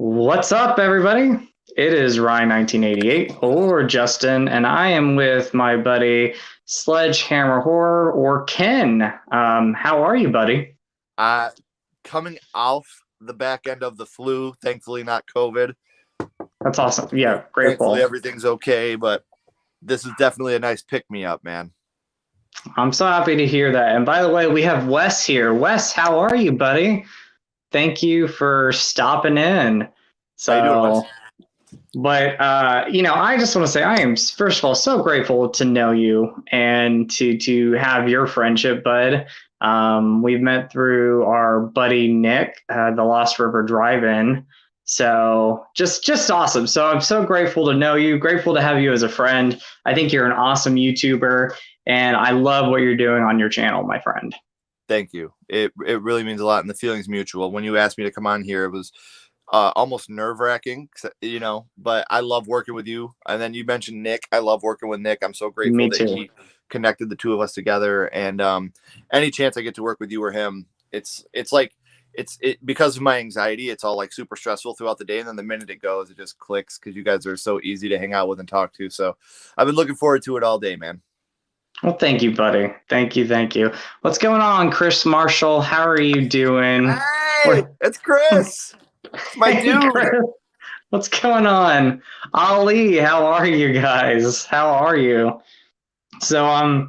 What's up, everybody? It is Ryan 1988 or Justin, and I am with my buddy Sledgehammer Horror or Ken. How are you, buddy? Uh, Coming off the back end of the flu, thankfully not COVID. That's awesome. Yeah, Thankfully grateful. everything's okay, but this is definitely a nice pick me up, man. I'm so happy to hear that. And by the way, we have Wes here. Wes, how are you, buddy? Thank you for stopping in. How you doing, Wes? So, but I just want to say I am first of all so grateful to know you and to have your friendship, bud. We've met through our buddy Nick, the Lost River Drive-In. So just awesome. So I'm so grateful to know you, grateful to have you as a friend. I think you're an awesome YouTuber, and I love what you're doing on your channel, my friend. Thank you. It really means a lot, and the feeling's mutual. When you asked me to come on here, it was almost nerve-wracking, but I love working with you. And then you mentioned Nick. I love working with Nick. I'm so grateful Me that too. he connected the two of us together. And any chance I get to work with you or him, it's like because of my anxiety, it's all like super stressful throughout the day. And then the minute it goes, it just clicks because you guys are so easy to hang out with and talk to. So I've been looking forward to it all day, man. Well, thank you, buddy. Thank you, thank you. What's going on, Chris Marshall? How are you doing? Hey, We're, it's Chris. It's my hey, dude. Chris. What's going on? Ali, how are you guys? How are you? So,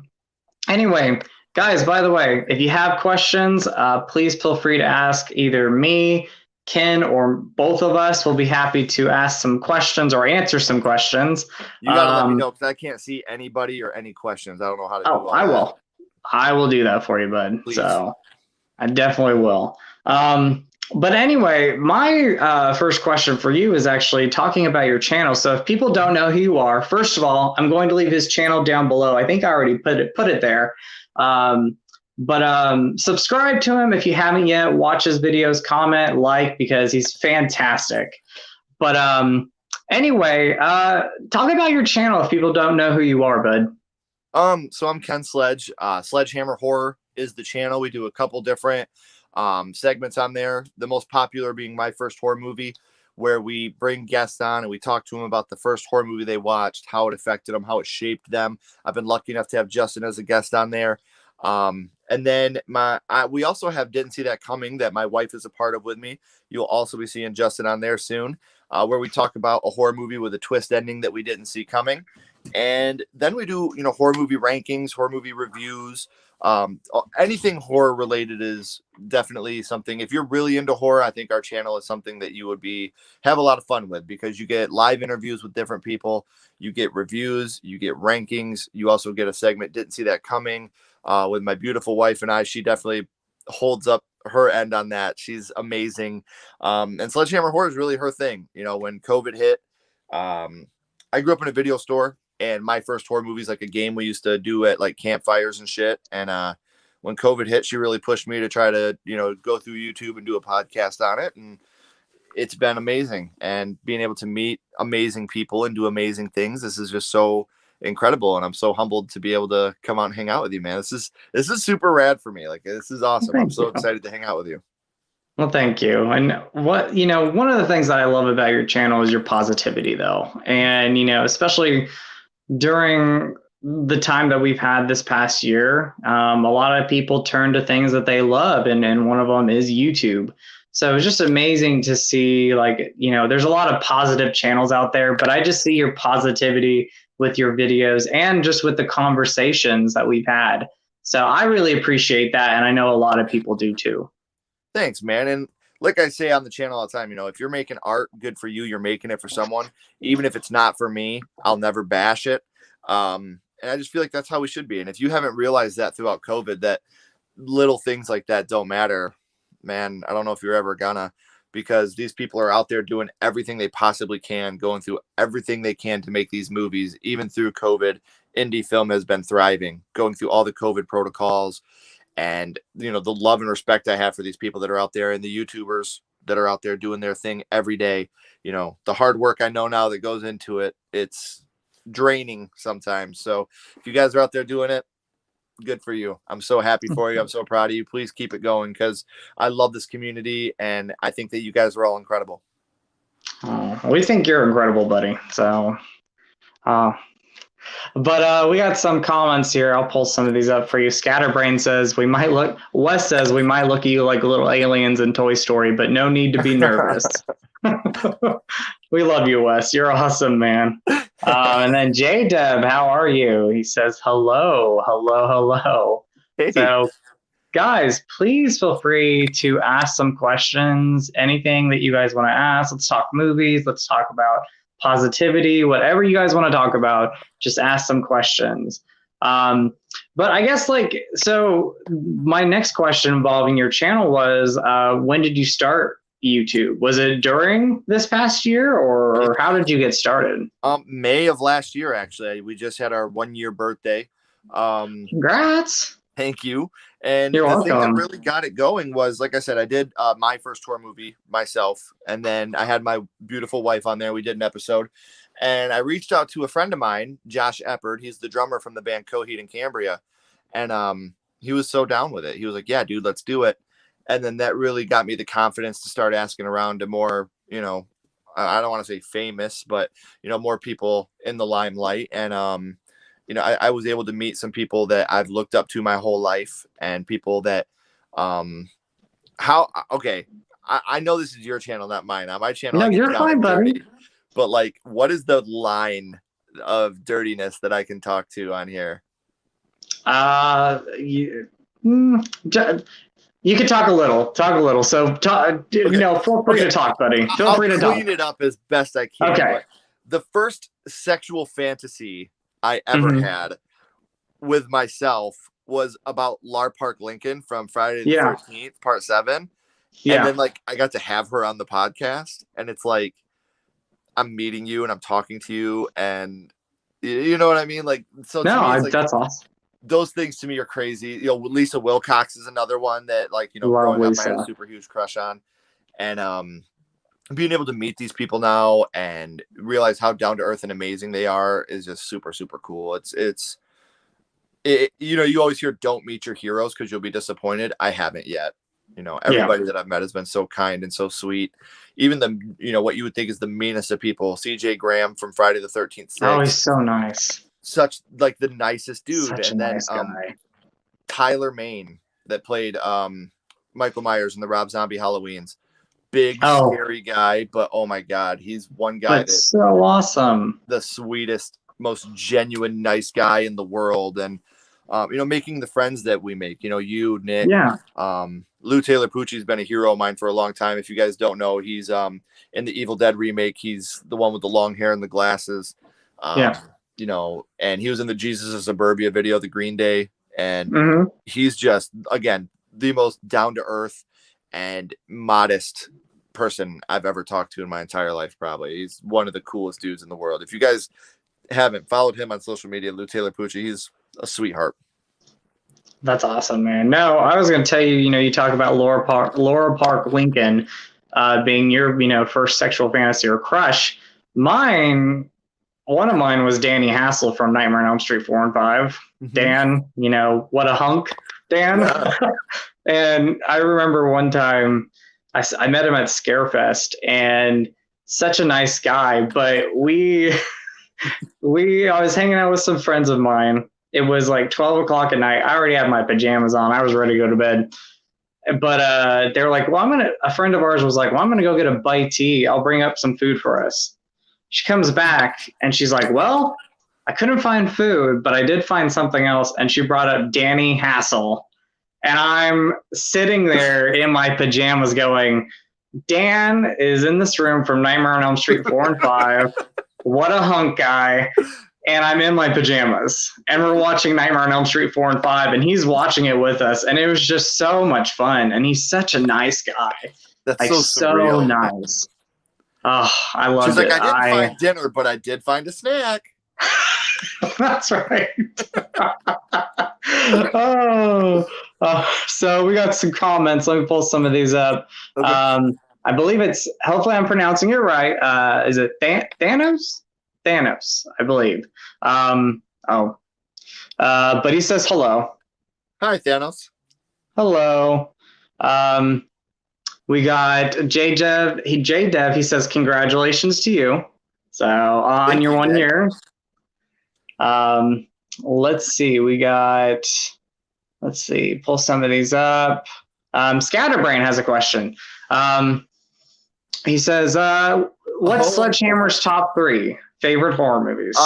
anyway, guys, by the way, if you have questions, please feel free to ask either me, Ken, or both of us. We'll be happy to ask some questions or answer some questions. You got to let me know because I can't see anybody or any questions. I don't know how to Oh, do all I that. will. I will do that for you, bud. Please. So I definitely will. But anyway, my first question for you is actually talking about your channel. So if people don't know who you are, first of all, I'm going to leave his channel down below. I think I already put it there. But subscribe to him if you haven't yet. Watch his videos, comment, like, because he's fantastic. But anyway, talk about your channel if people don't know who you are, bud. So I'm Ken Sledge. Sledgehammer Horror is the channel. We do a couple different segments on there. The most popular being my first horror movie, where we bring guests on and we talk to them about the first horror movie they watched, how it affected them, how it shaped them. I've been lucky enough to have Justin as a guest on there. And then we also have Didn't See That Coming that my wife is a part of with me. You'll also be seeing Justin on there soon, where we talk about a horror movie with a twist ending that we didn't see coming. And then we do, horror movie rankings, horror movie reviews. Anything horror related is definitely something. If you're really into horror, I think our channel is something that you would have a lot of fun with because you get live interviews with different people, you get reviews, you get rankings, you also get a segment Didn't See That Coming with my beautiful wife and I. She definitely holds up her end on that. She's amazing. And Sledgehammer Horror is really her thing. When COVID hit, I grew up in a video store. And my first horror movie is like a game we used to do at like campfires and shit. And when COVID hit, she really pushed me to try to, go through YouTube and do a podcast on it. And it's been amazing. And being able to meet amazing people and do amazing things, this is just so incredible. And I'm so humbled to be able to come out and hang out with you, man. This is super rad for me. Like, this is awesome. I'm Thank so you. excited to hang out with you. Well, thank you. And one of the things that I love about your channel is your positivity, though. And, especially during the time that we've had this past year, a lot of people turn to things that they love, and one of them is YouTube. So it's just amazing to see, like, there's a lot of positive channels out there, but I just see your positivity with your videos and just with the conversations that we've had. So I really appreciate that, and I know a lot of people do too. Thanks, man. And like I say on the channel all the time, if you're making art, good for you. You're making it for someone. Even if it's not for me, I'll never bash it. And I just feel like that's how we should be. And if you haven't realized that throughout COVID, that little things like that don't matter, man, I don't know if you're ever gonna, because these people are out there doing everything they possibly can, going through everything they can to make these movies. Even through COVID, indie film has been thriving, going through all the COVID protocols. And, the love and respect I have for these people that are out there and the YouTubers that are out there doing their thing every day. The hard work I know now that goes into it, it's draining sometimes. So if you guys are out there doing it, good for you. I'm so happy for you. I'm so proud of you. Please keep it going because I love this community and I think that you guys are all incredible. Oh, we think you're incredible, buddy. So, uh, but we got some comments here. I'll pull some of these up for you. Scatterbrain says Wes says we might look at you like little aliens in Toy Story, but no need to be nervous. We love you, Wes. You're awesome, man. And then J-Deb, how are you? He says, hello, hello, hello. Hey. So, guys, please feel free to ask some questions, anything that you guys want to ask. Let's talk movies. Let's talk about positivity, whatever you guys want to talk about, just ask some questions. But I guess so my next question involving your channel was, when did you start YouTube? Was it during this past year, or how did you get started? May of last year, actually. We just had our 1-year birthday. Congrats. Thank you. And You're welcome. thing that really got it going was, like I said, I did my first horror movie myself, and then I had my beautiful wife on there. We did an episode, and I reached out to a friend of mine, Josh Eppard. He's the drummer from the band Coheed and Cambria, and he was so down with it. He was like, yeah, dude, let's do it. And then that really got me the confidence to start asking around to more, I don't want to say famous, but, more people in the limelight. And, I was able to meet some people that I've looked up to my whole life, and people that, I know this is your channel, not mine. On my channel, no, you're fine, buddy. But what is the line of dirtiness that I can talk to on here? You can talk a little. So, feel free to talk, buddy. Feel free to talk. I'll clean it up as best I can. Okay. The first sexual fantasy I ever had with myself was about Lar Park Lincoln from Friday the 13th, Part 7. Yeah. And then, I got to have her on the podcast, and it's like, I'm meeting you and I'm talking to you, and you know what I mean? So to me, that's awesome. Those things to me are crazy. Lisa Wilcox is another one that, growing up, I had a super huge crush on. And being able to meet these people now and realize how down to earth and amazing they are is just super, super cool. You always hear don't meet your heroes because you'll be disappointed. I haven't yet. Everybody that I've met has been so kind and so sweet. Even what you would think is the meanest of people, CJ Graham from Friday the 13th. Oh, he's so nice. Such the nicest dude. Such and then nice guy. Tyler Main that played Michael Myers in the Rob Zombie Halloweens. Big scary guy, but oh my god, he's one guy that's so awesome. The sweetest, most genuine, nice guy in the world. And making the friends that we make, you, Nick, Lou Taylor Pucci's been a hero of mine for a long time. If you guys don't know, he's in the Evil Dead remake. He's the one with the long hair and the glasses. And he was in the Jesus of Suburbia video, the Green Day. And he's just, again, the most down to earth and modest person I've ever talked to in my entire life. Probably. He's one of the coolest dudes in the world. If you guys haven't followed him on social media, Lou Taylor Pucci, he's a sweetheart. That's awesome, man. No, I was going to tell you, you talk about Lar Park Lincoln being your, first sexual fantasy or crush. One of mine was Danny Hassel from Nightmare on Elm Street 4 and 5. Dan, what a hunk, Dan. Yeah. And I remember one time I met him at Scarefest, and such a nice guy, but I was hanging out with some friends of mine. It was 12 o'clock at night. I already had my pajamas on. I was ready to go to bed. But they were like, a friend of ours was like, I'm going to go get a bite tea. I'll bring up some food for us. She comes back and she's like, well, I couldn't find food, but I did find something else. And she brought up Danny Hassel. And I'm sitting there in my pajamas going, Dan is in this room from Nightmare on Elm Street 4 and 5. What a hunk guy. And I'm in my pajamas. And we're watching Nightmare on Elm Street 4 and 5. And he's watching it with us. And it was just so much fun. And he's such a nice guy. That's so nice. Oh, I love it. She's like, I didn't find dinner, but I did find a snack. That's right. So we got some comments. Let me pull some of these up. Okay. I believe hopefully I'm pronouncing it right. Is it Thanos? Thanos, I believe. But he says hello. Hi, Thanos. Hello. We got J Dev. He says congratulations to you. So on Thank your you, 1 Jay. year. Let's see. Let's see. Pull some of these up. Scatterbrain has a question. He says, "What's Sledgehammer's top 3 favorite horror movies?"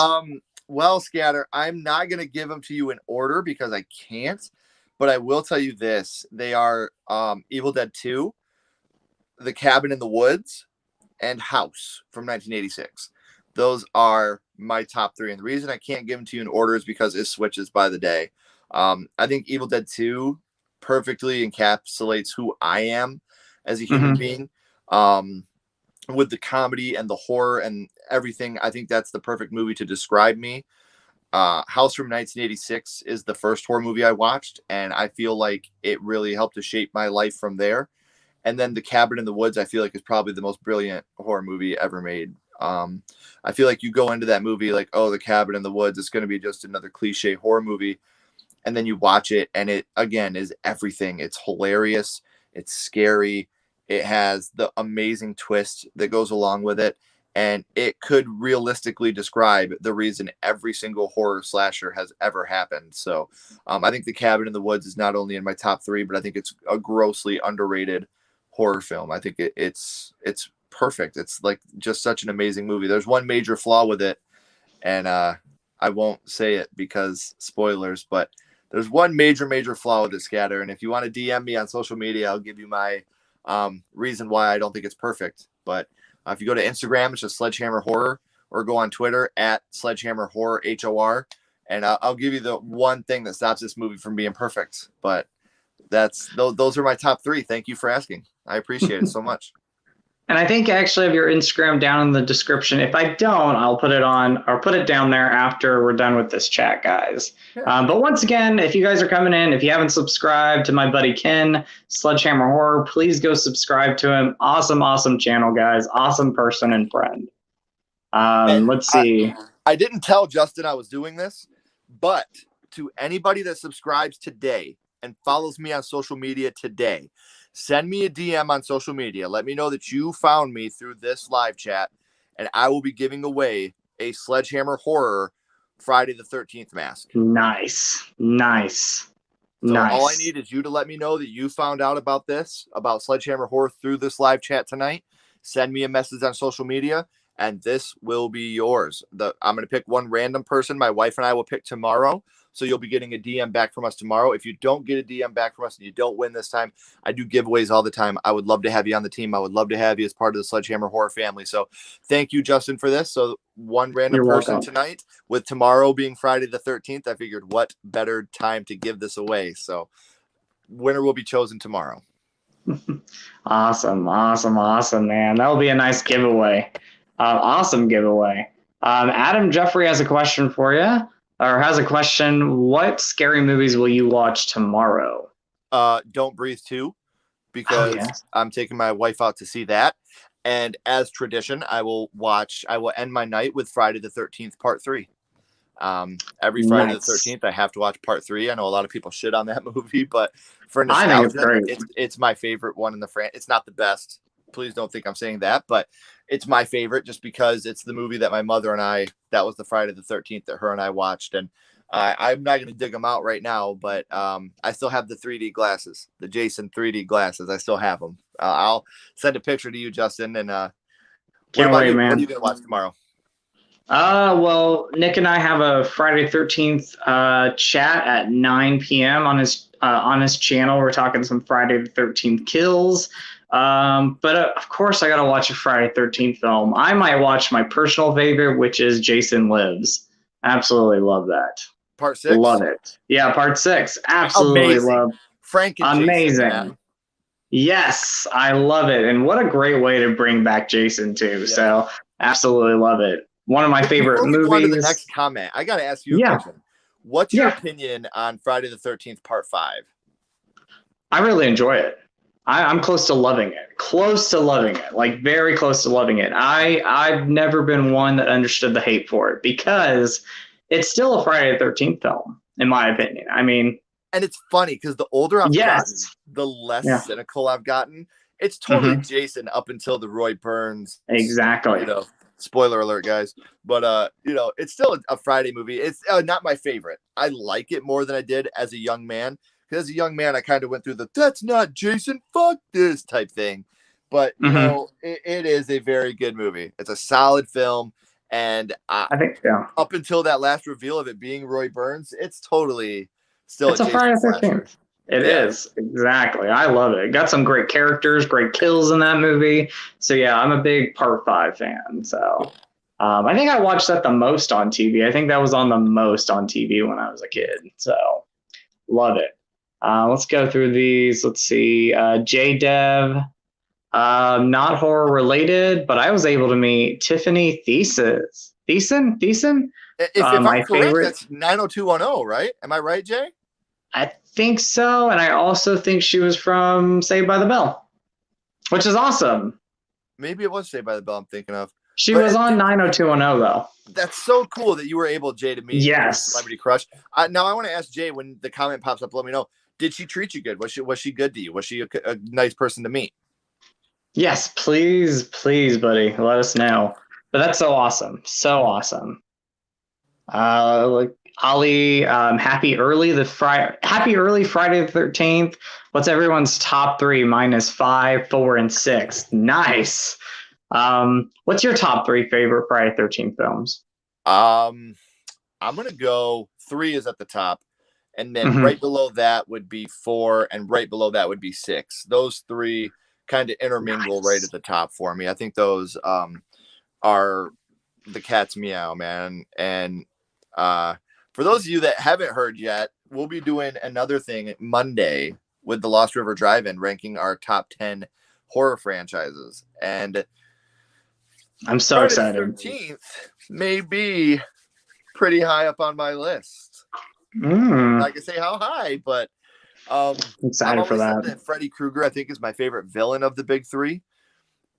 Well, Scatter, I'm not going to give them to you in order because I can't, but I will tell you this. They are Evil Dead 2, The Cabin in the Woods, and House from 1986. Those are my top 3. And the reason I can't give them to you in order is because it switches by the day. I think Evil Dead 2 perfectly encapsulates who I am as a human being. With the comedy and the horror and everything, I think that's the perfect movie to describe me. House from 1986 is the first horror movie I watched, and I feel like it really helped to shape my life from there. And then The Cabin in the Woods, I feel like is probably the most brilliant horror movie ever made. I feel like you go into that movie like, oh, The Cabin in the Woods, it's going to be just another cliche horror movie. And then you watch it, and it, again, is everything. It's hilarious. It's scary. It has the amazing twist that goes along with it. And it could realistically describe the reason every single horror slasher has ever happened. So I think The Cabin in the Woods is not only in my top 3, but I think it's a grossly underrated horror film. I think it's perfect. It's like just such an amazing movie. There's one major flaw with it, and I won't say it because spoilers, but there's one major flaw with it, Scatter. And if you want to DM me on social media, I'll give you my reason why I don't think it's perfect. But if you go to Instagram, it's just Sledgehammer Horror, or go on Twitter at Sledgehammer Horror HOR, and I'll give you the one thing that stops this movie from being perfect. But those are my top 3. Thank you for asking. I appreciate it so much. And I think I actually have your Instagram down in the description. If I don't, I'll put it on or put it down there after we're done with this chat, guys. Yeah. But once again, if you guys are coming in, if you haven't subscribed to my buddy Ken, Sledgehammer Horror, please go subscribe to him. Awesome channel, guys. Awesome person and friend. Let's see. I didn't tell Justin I was doing this, but to anybody that subscribes today and follows me on social media today, send me a DM on social media. Let me know that you found me through this live chat, and I will be giving away a Sledgehammer Horror Friday the 13th mask. Nice. So all I need is you to let me know that you found out about this, about Sledgehammer Horror through this live chat tonight. Send me a message on social media, and this will be yours. I'm going to pick one random person. My wife and I will pick tomorrow. So you'll be getting a DM back from us tomorrow. If you don't get a DM back from us and you don't win this time, I do giveaways all the time. I would love to have you on the team. I would love to have you as part of the Sledgehammer Horror family. So thank you, Justin, for this. So one random person tonight, with tomorrow being Friday the 13th, I figured what better time to give this away. So winner will be chosen tomorrow. Awesome, man. That'll be a nice giveaway. Awesome giveaway. Adam Jeffrey has a question for you. What scary movies will you watch tomorrow? Don't Breathe 2, because I'm taking my wife out to see that. And as tradition, I will end my night with Friday the 13th, part 3. Every Friday the 13th, I have to watch part 3. I know a lot of people shit on that movie, but for nostalgia, it's my favorite one in the franchise. It's not the best. Please don't think I'm saying that, but it's my favorite just because it's the movie that my mother and that was the Friday the 13th that her and I watched. And I'm not going to dig them out right now, but I still have the 3D glasses, the Jason 3D glasses. I still have them. I'll send a picture to you, Justin. And can't wait, man. What are you going to watch tomorrow? Well, Nick and I have a Friday 13th chat at 9 p.m. on his channel. We're talking some Friday the 13th kills. But of course I got to watch a Friday 13th film. I might watch my personal favorite, which is Jason Lives. Absolutely love that. Part 6? Love it. Yeah, part 6. Absolutely love. Frank and amazing. Jason, yes, I love it. And what a great way to bring back Jason too. Yeah. So absolutely love it. One of my favorite movies. Before we go on to the next comment, I got to ask you a question. What's your opinion on Friday the 13th, part 5? I really enjoy it. I'm close to loving it. Like very close to loving it. I've never been one that understood the hate for it because it's still a Friday the 13th film, in my opinion. I mean, and it's funny because the older I've gotten, the less cynical I've gotten. it's totally Jason up until the Roy Burns. Exactly. You know, spoiler alert, guys. But you know, it's still a Friday movie. It's not my favorite. I like it more than I did as a young man. Because as a young man, I kind of went through the "that's not Jason, fuck this" type thing. But you know, it is a very good movie. It's a solid film, and I think so. Up until that last reveal of it being Roy Burns, it's totally still It's a Friday the 13th. It is. Exactly. I love it. Got some great characters, great kills in that movie. So yeah, I'm a big Part 5 fan. So I think I watched that the most on TV. I think that was on the most on TV when I was a kid. So love it. Let's go through these. Let's see. J-Dev. Not horror related, but I was able to meet Tiffany Thiessen? If I'm my correct, favorite. that's 90210, right? Am I right, Jay? I think so, and I also think she was from Saved by the Bell, which is awesome. Maybe it was Saved by the Bell I'm thinking of. She was on 90210, though. That's so cool that you were able, Jay, to meet your celebrity crush. Now, I want to ask Jay, when the comment pops up, let me know. Did she treat you good? Was she good to you? Was she a nice person to meet? Yes, please, buddy, let us know. But that's so awesome. So awesome. Ali, happy early Friday the 13th. What's everyone's top 3 minus 5, 4, and 6? Nice. What's your top 3 favorite Friday the 13th films? I'm gonna go 3 is at the top, and then right below that would be 4, and right below that would be 6. Those 3 kind of intermingle right at the top for me. I think those are the cat's meow, man. And for those of you that haven't heard yet, we'll be doing another thing Monday with the Lost River Drive-In, ranking our top 10 horror franchises. And I'm so excited. 13th may be pretty high up on my list. I can say how high, but excited for that. Freddy Krueger, I think, is my favorite villain of the big 3.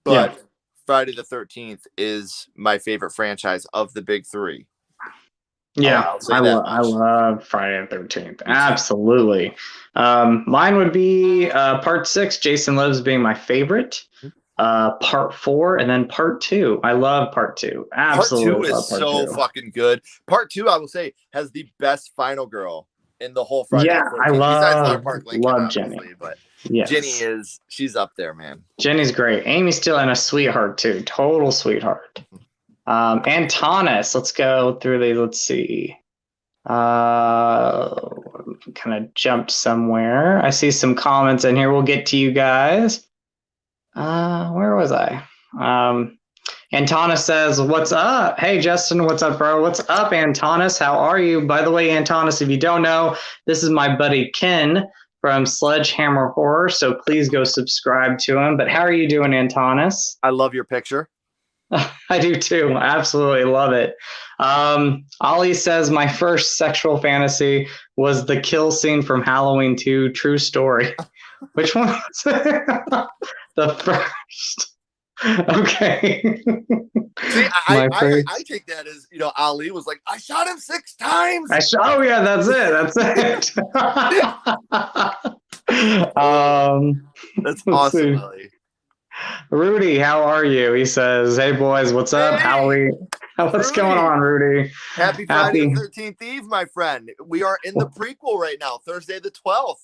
But Friday the 13th is my favorite franchise of the big 3. Yeah, I love Friday the 13th. Absolutely. Mine would be Part 6, Jason Lives, being my favorite. Part 4, and then Part 2. I love Part 2. Absolutely. Part 2 is so fucking good. Part 2, I will say, has the best final girl in the whole Friday. Yeah, I love Lar Park Lincoln, Jenny. But yes. Jenny she's up there, man. Jenny's great. Amy's still in a sweetheart too. Total sweetheart. Antonis, let's go through these. Let's see. Kind of jumped somewhere. I see some comments in here. We'll get to you guys. Where was I? Antonis says, "What's up?" Hey, Justin, what's up, bro? What's up, Antonis? How are you? By the way, Antonis, if you don't know, this is my buddy Ken from Sledgehammer Horror, so please go subscribe to him. But how are you doing, Antonis? I love your picture. I do too. Absolutely love it. Ollie says, my first sexual fantasy was the kill scene from Halloween 2. True story. Which one was it? The first. Okay. See, I take that as, Ali was like, I shot him 6 times. Oh yeah, that's it. That's awesome, Ali. Rudy, how are you? He says, hey boys, what's up? Howley. What's going on, Rudy? Happy Friday the 13th Eve, my friend. We are in the prequel right now, Thursday the 12th.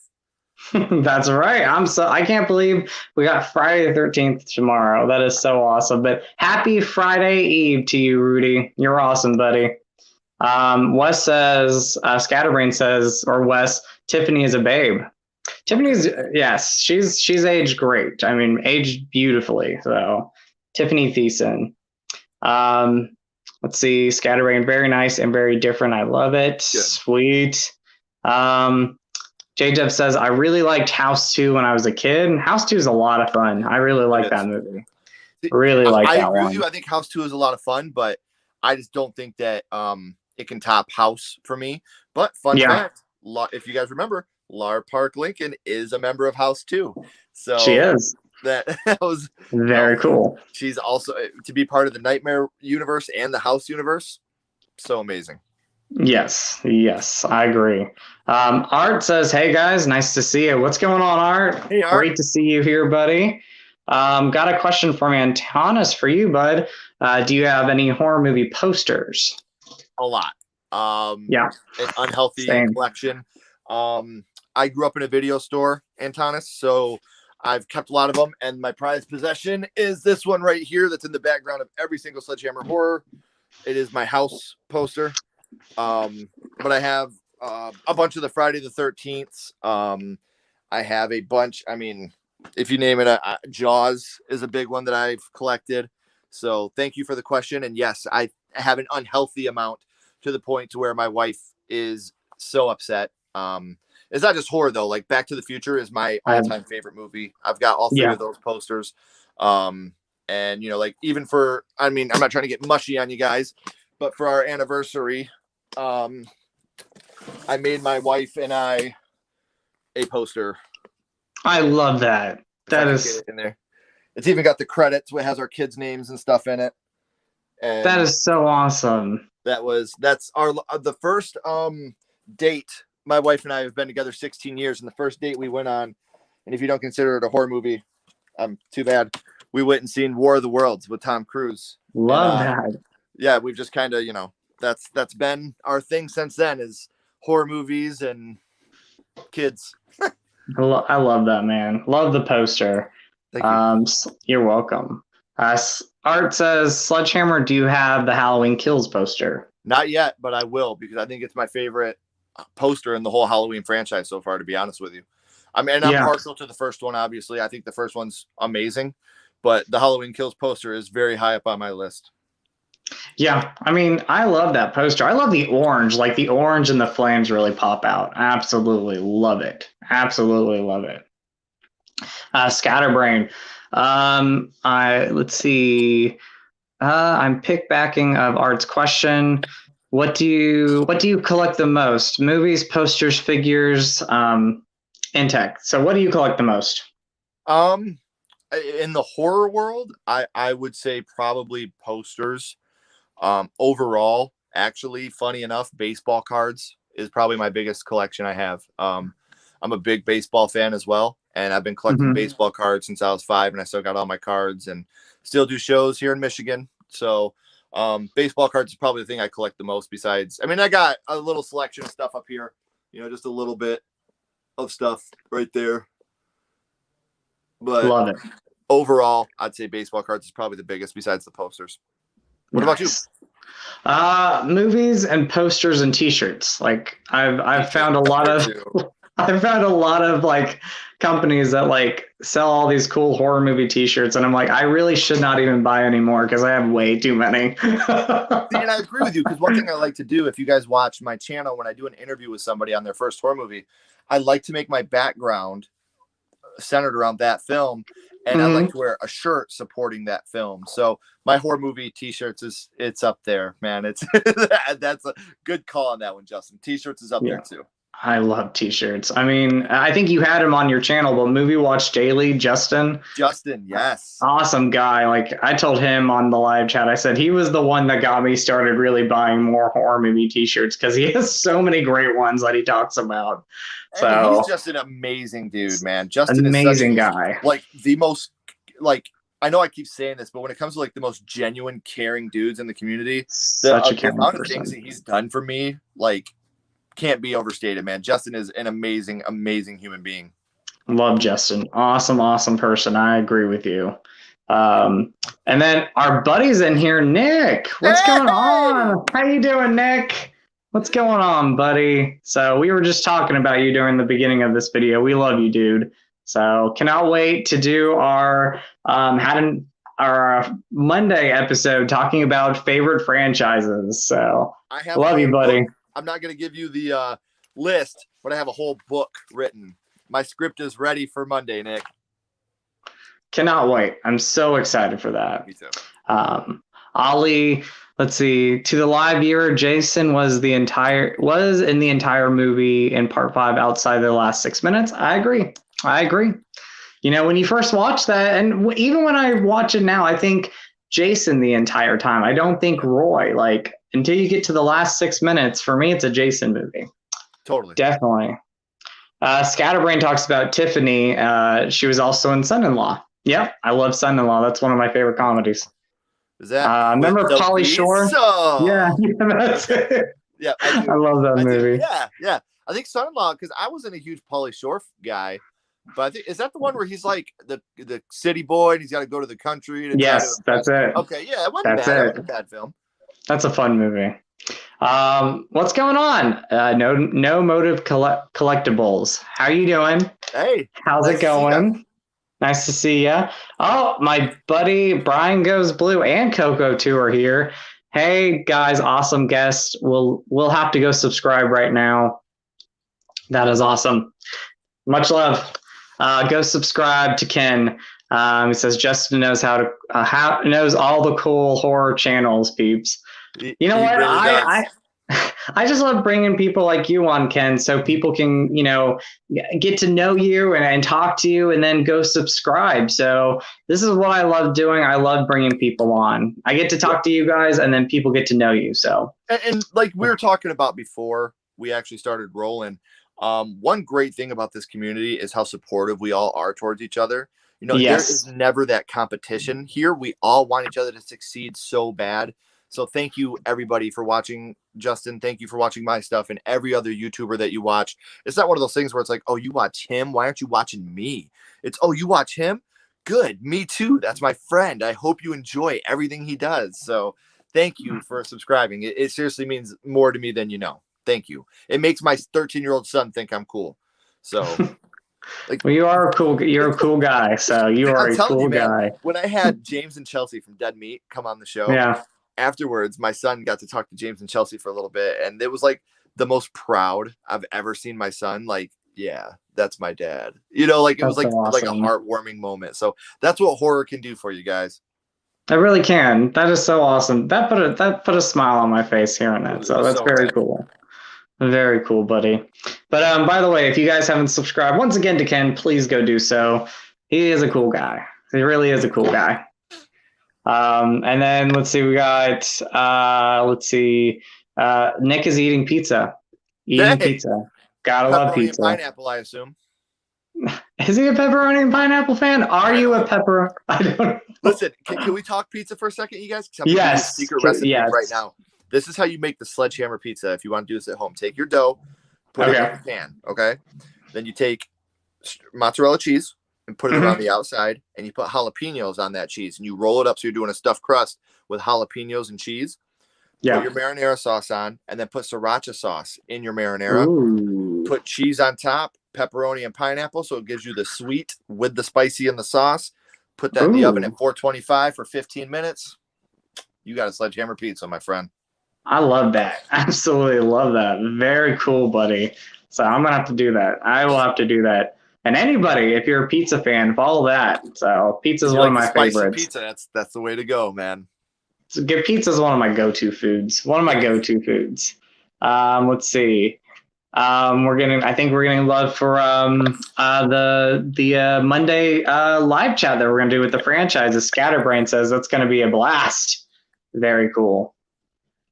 That's right. I can't believe we got Friday the 13th tomorrow. That is so awesome. But happy Friday Eve to you, Rudy. You're awesome, buddy. Wes says, Scatterbrain says, or Wes, Tiffany is a babe. Tiffany's, yes, she's aged great. I mean, aged beautifully. So Tiffany Thiessen. Let's see, Scatterbrain, very nice and very different. I love it. Good. Sweet. J-Jeff says, I really liked House 2 when I was a kid. House 2 is a lot of fun. I really like that movie. Really like that one. I agree with you. I think House 2 is a lot of fun, but I just don't think that it can top House for me. But fun fact, if you guys remember, Lar Park Lincoln is a member of House 2. So she is. That was very cool. She's also to be part of the Nightmare universe and the House universe. So amazing. Yes, I agree. Art says, hey guys, nice to see you. What's going on, Art? Hey, Art. Great to see you here, buddy. Got a question from Antonis for you, bud. Do you have any horror movie posters? A lot. Yeah, An unhealthy same. collection. I grew up in a video store, Antonis, so I've kept a lot of them. And my prized possession is this one right here that's in the background of every single Sledgehammer horror. It is my house poster. But I have a bunch of the Friday the 13th. I have a bunch. I mean, if you name it, Jaws is a big one that I've collected. So thank you for the question. And yes, I have an unhealthy amount to the point to where my wife is so upset. It's not just horror though. Like Back to the Future is my all-time favorite movie. I've got all three of those posters. And like even for, I mean, I'm not trying to get mushy on you guys, but for our anniversary, I made my wife and I a poster. I love that. That is in there. It's even got the credits. It has our kids' names and stuff in it. And that is so awesome. That's the first date. My wife and I have been together 16 years, and the first date we went on, and if you don't consider it a horror movie, too bad. We went and seen War of the Worlds with Tom Cruise. Love that. Yeah, we've just kind of, that's been our thing since then is horror movies and kids. I love that, man. Love the poster. Thank you. You're welcome. Art says, Sledgehammer, do you have the Halloween Kills poster? Not yet, but I will because I think it's my favorite poster in the whole Halloween franchise so far, to be honest with you. I mean, I'm partial to the first one, obviously. I think the first one's amazing, but the Halloween Kills poster is very high up on my list. Yeah, I mean, I love that poster. I love the orange. Like the orange and the flames really pop out. Absolutely love it. Absolutely love it. Scatterbrain. Let's see. I'm piggybacking of Art's question. What do you collect the most? Movies, posters, figures, in tech. So what do you collect the most? In the horror world, I would say probably posters. Overall, actually, funny enough, baseball cards is probably my biggest collection I have. I'm a big baseball fan as well, and I've been collecting baseball cards since I was 5, and I still got all my cards and still do shows here in Michigan. So baseball cards is probably the thing I collect the most besides, I mean, I got a little selection of stuff up here, just a little bit of stuff right there. But love it. Overall, I'd say baseball cards is probably the biggest besides the posters. What about you? Movies and posters and T-shirts. Like I've found a lot of like companies that like sell all these cool horror movie T-shirts, and I'm like, I really should not even buy any more because I have way too many. And I agree with you because one thing I like to do, if you guys watch my channel, when I do an interview with somebody on their first horror movie, I like to make my background centered around that film. And I like to wear a shirt supporting that film. So my horror movie T-shirts it's up there, man. It's that's a good call on that one, Justin. T-shirts is up there too. I love T-shirts. I mean, I think you had him on your channel, but Movie Watch Daily, Justin, yes, awesome guy. Like I told him on the live chat, I said he was the one that got me started really buying more horror movie T-shirts because he has so many great ones that he talks about. So he's just an amazing dude, man. Justin amazing guy. Like the most, like I know I keep saying this, but when it comes to like the most genuine, caring dudes in the community, the amount of things that he's done for me, like, can't be overstated, man. Justin is an amazing, amazing human being. Love Justin. Awesome person. I agree with you. And then our buddy's in here, Nick. What's going on? How you doing, Nick? What's going on, buddy? So we were just talking about you during the beginning of this video. We love you, dude. So cannot wait to do our Monday episode talking about favorite franchises. So I love you, buddy. Book. I'm not going to give you the list, but I have a whole book written. My script is ready for Monday, Nick. Cannot wait. I'm so excited for that. Me too. Ollie, let's see. To the live viewer, Jason was in the entire movie in part 5 outside the last 6 minutes. I agree. When you first watch that, and even when I watch it now, I think Jason the entire time. I don't think Roy. Like until you get to the last 6 minutes, for me, it's a Jason movie. Totally. Definitely. Scatterbrain talks about Tiffany. She was also in Son-in-Law. Yep, I love Son-in-Law. That's one of my favorite comedies. Is that with Remember the Pauly Shore? Yeah, Weasel? that's Okay. it. Yeah, I do. I love that I do. movie. Yeah, yeah. I think Son-in-Law, because I wasn't a huge Pauly Shore guy, but I think is that the one where he's like the city boy and he's got to go to the country to try to Yes, impress. that's it. Okay, yeah, it wasn't That's bad. It it. wasn't a bad film. That's a fun movie. What's going on? No motive collectibles. How you doing? Hey, How's nice it going? Nice to see ya. Oh, my buddy Brian Goes Blue and Coco too are here. Hey guys, awesome guest. We'll have to go subscribe right now. That is awesome. Much love. Go subscribe to Ken. He says Justin knows knows all the cool horror channels, peeps. You know what? Really I just love bringing people like you on, Ken, so people can, get to know you and talk to you and then go subscribe. So this is what I love doing. I love bringing people on. I get to talk to you guys and then people get to know you. So, and like we were talking about before we actually started rolling, one great thing about this community is how supportive we all are towards each other. yes. There is never that competition here. We all want each other to succeed so bad. So thank you everybody for watching. Justin, thank you for watching my stuff and every other YouTuber that you watch. It's not one of those things where it's like, oh, you watch him. Why aren't you watching me? It's, oh, you watch him. Good. Me too. That's my friend. I hope you enjoy everything he does. So thank you for subscribing. It seriously means more to me than you know. Thank you. It makes my 13-year-old son think I'm cool. So well, you're a cool guy. So you are a cool guy. When I had James and Chelsea from Dead Meat come on the show, yeah. Afterwards, my son got to talk to James and Chelsea for a little bit, and it was like the most proud I've ever seen my son. Like, yeah, that's my dad. It was like awesome. like a heartwarming moment. So that's what horror can do for you guys. I really can. That is so awesome. That put a smile on my face hearing that. So that's very cool. Very cool, buddy. But by the way, if you guys haven't subscribed once again to Ken, please go do so. He is a cool guy. He really is a cool guy. And then let's see, we got Nick is eating pizza. Pizza. Gotta love pizza. And pineapple, I assume. Is he a pepperoni and pineapple fan? Are you a pepper? I don't know. Listen, can we talk pizza for a second, you guys? Yes. Secret recipe right now. This is how you make the Sledgehammer pizza if you want to do this at home. Take your dough, put it in a pan, okay? Then you take mozzarella cheese and put it around the outside, and you put jalapenos on that cheese, and you roll it up so you're doing a stuffed crust with jalapenos and cheese. Yeah. Put your marinara sauce on, and then put sriracha sauce in your marinara. Ooh. Put cheese on top, pepperoni and pineapple, so it gives you the sweet with the spicy in the sauce. Put that in the oven at 425 for 15 minutes. You got a Sledgehammer pizza, my friend. I love that. Absolutely love that. Very cool, buddy. So I'm going to have to do that. I will have to do that. And anybody, if you're a pizza fan, follow that. So pizza is one of my favorites. Pizza, that's the way to go, man. So pizza is one of my go-to foods. Let's see. I think we're getting love for the Monday live chat that we're gonna do with the franchises. Scatterbrain says that's gonna be a blast. Very cool.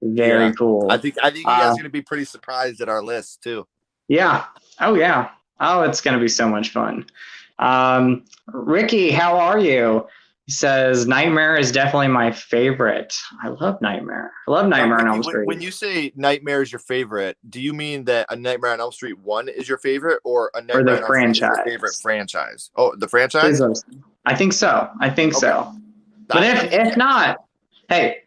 Very cool. I think you guys are gonna be pretty surprised at our list too. Yeah. Oh yeah. Oh, it's gonna be so much fun. Ricky, how are you? He says Nightmare is definitely my favorite. I love Nightmare. I love Nightmare on Elm Street. When you say Nightmare is your favorite, do you mean that a Nightmare on Elm Street 1 is your favorite, or a Nightmare on Elm Street is your favorite franchise? Oh, the franchise? I think so. So. But if not, hey,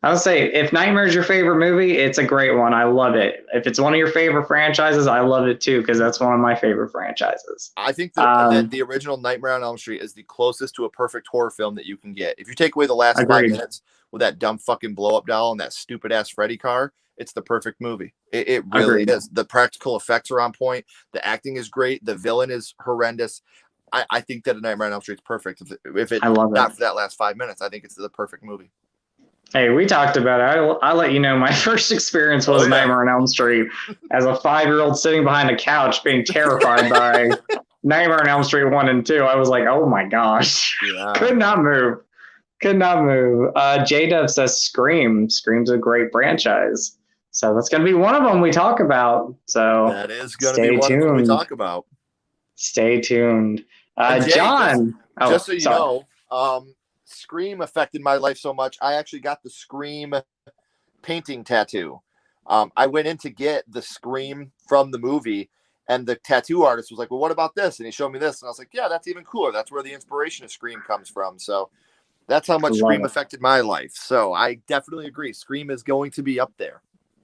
I would say if Nightmare is your favorite movie, it's a great one. I love it. If it's one of your favorite franchises, I love it too, because that's one of my favorite franchises. I think that the original Nightmare on Elm Street is the closest to a perfect horror film that you can get. If you take away the last 5 minutes with that dumb fucking blow-up doll and that stupid-ass Freddy car, it's the perfect movie. It really is. The practical effects are on point. The acting is great. The villain is horrendous. I think that a Nightmare on Elm Street is perfect. If it's not for that last 5 minutes, I think it's the perfect movie. Hey, we talked about it. I'll let you know my first experience was Nightmare on Elm Street as a 5-year-old sitting behind a couch being terrified by Nightmare on Elm Street 1 and 2. I was like, oh my gosh. Yeah. Could not move. J-Dub says Scream. Scream's a great franchise. So that's going to be one of them we talk about. So that is going to be one of them we talk about. Stay tuned. John. Oh, just so you sorry. know, Scream affected my life so much. I actually got the Scream painting tattoo. I went in to get the Scream from the movie, and the tattoo artist was like, well, what about this? And he showed me this, and I was like, yeah, that's even cooler. That's where the inspiration of Scream comes from. So that's how much Scream affected my life. So I definitely agree. Scream is going to be up there.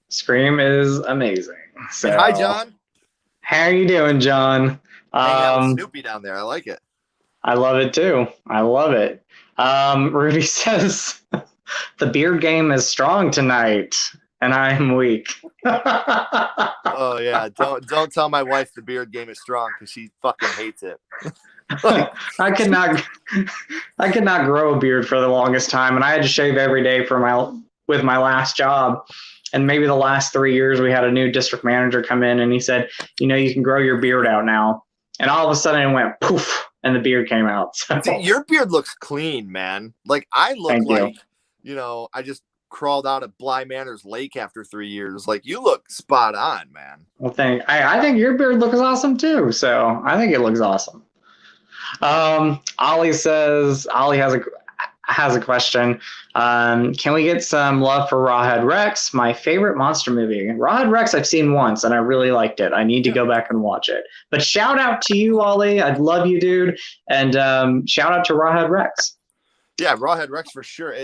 Scream is amazing. So, and hi, John. How you doing, John? Hanging out with Snoopy down there. I like it. I love it too. I love it. Rudy says the beard game is strong tonight, and I am weak. Oh yeah, don't tell my wife the beard game is strong because she fucking hates it. Like, I could not grow a beard for the longest time, and I had to shave every day with my last job. And maybe the last 3 years, we had a new district manager come in, and he said, you can grow your beard out now. And all of a sudden, it went poof, and the beard came out. So. See, your beard looks clean, man. Like I look like, I just crawled out of Bly Manor's lake after 3 years. Like you look spot on, man. Well, I think your beard looks awesome too. So I think it looks awesome. Ollie has a question. Can we get some love for Rawhead Rex? My favorite monster movie. Rawhead Rex I've seen once and I really liked it. I need to go back and watch it. But shout out to you, Ollie. I'd love you, dude. And shout out to Rawhead Rex. Yeah, Rawhead Rex for sure.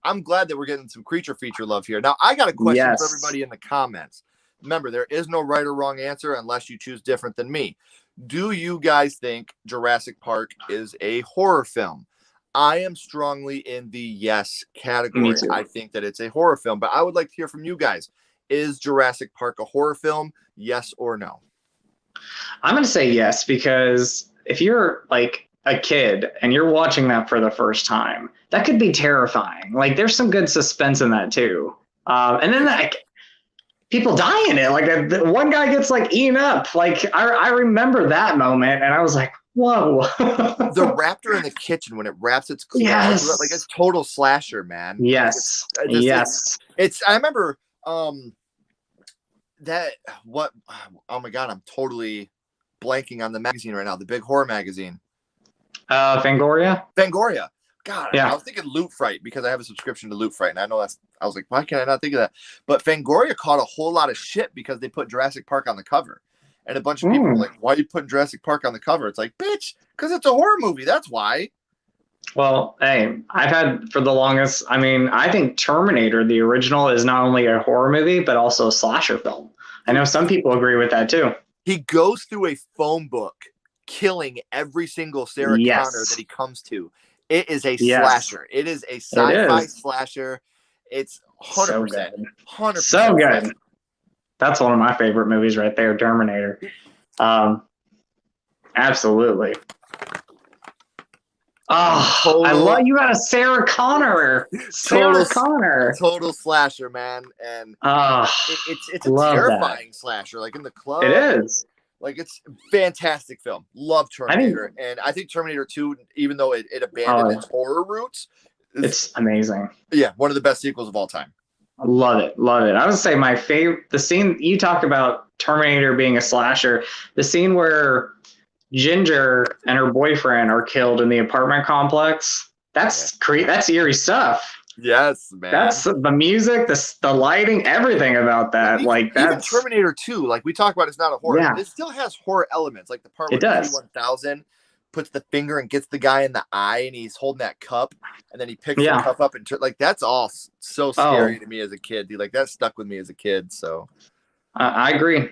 I'm glad that we're getting some creature feature love here. Now, I got a question for everybody in the comments. Remember, there is no right or wrong answer unless you choose different than me. Do you guys think Jurassic Park is a horror film? I am strongly in the yes category. I think that it's a horror film, but I would like to hear from you guys. Is Jurassic Park a horror film? Yes or no? I'm going to say yes, because if you're like a kid and you're watching that for the first time, that could be terrifying. Like there's some good suspense in that too. And then people die in it. Like one guy gets like eaten up. Like I remember that moment and I was like, whoa. The raptor in the kitchen when it wraps its claws, like it's total slasher, man. Yes. Like I remember oh my god, I'm totally blanking on the magazine right now, the big horror magazine. Fangoria. God, yeah. I was thinking Loot Fright because I have a subscription to Loot Fright, and I know I was like, why can I not think of that? But Fangoria caught a whole lot of shit because they put Jurassic Park on the cover. And a bunch of people were like, why are you putting Jurassic Park on the cover? It's like, bitch, because it's a horror movie. That's why. Well, hey, I've had for the longest, I think Terminator, the original, is not only a horror movie, but also a slasher film. I know some people agree with that too. He goes through a phone book, killing every single Sarah Connor that he comes to. It is a slasher. It is a sci-fi slasher. It's 100%. 100%. So good. That's one of my favorite movies right there, Terminator. Absolutely. Oh, I love you got a Sarah Connor. Total slasher, man. And it's a terrifying slasher, like in the club. It is. Like it's a fantastic film. Love Terminator. And I think Terminator 2, even though it abandoned its horror roots, it's amazing. Yeah, one of the best sequels of all time. I love it. I would say my favorite, the scene you talk about Terminator being a slasher, the scene where Ginger and her boyfriend are killed in the apartment complex. That's eerie stuff. Yes, man. That's the music, the lighting, everything about that. Even Terminator 2, like we talk about, it's not a horror. Yeah. It still has horror elements, like the part where T-1000 puts the finger and gets the guy in the eye, and he's holding that cup, and then he picks the cup up and like that's all so scary to me as a kid, dude. Like that stuck with me as a kid. So I agree.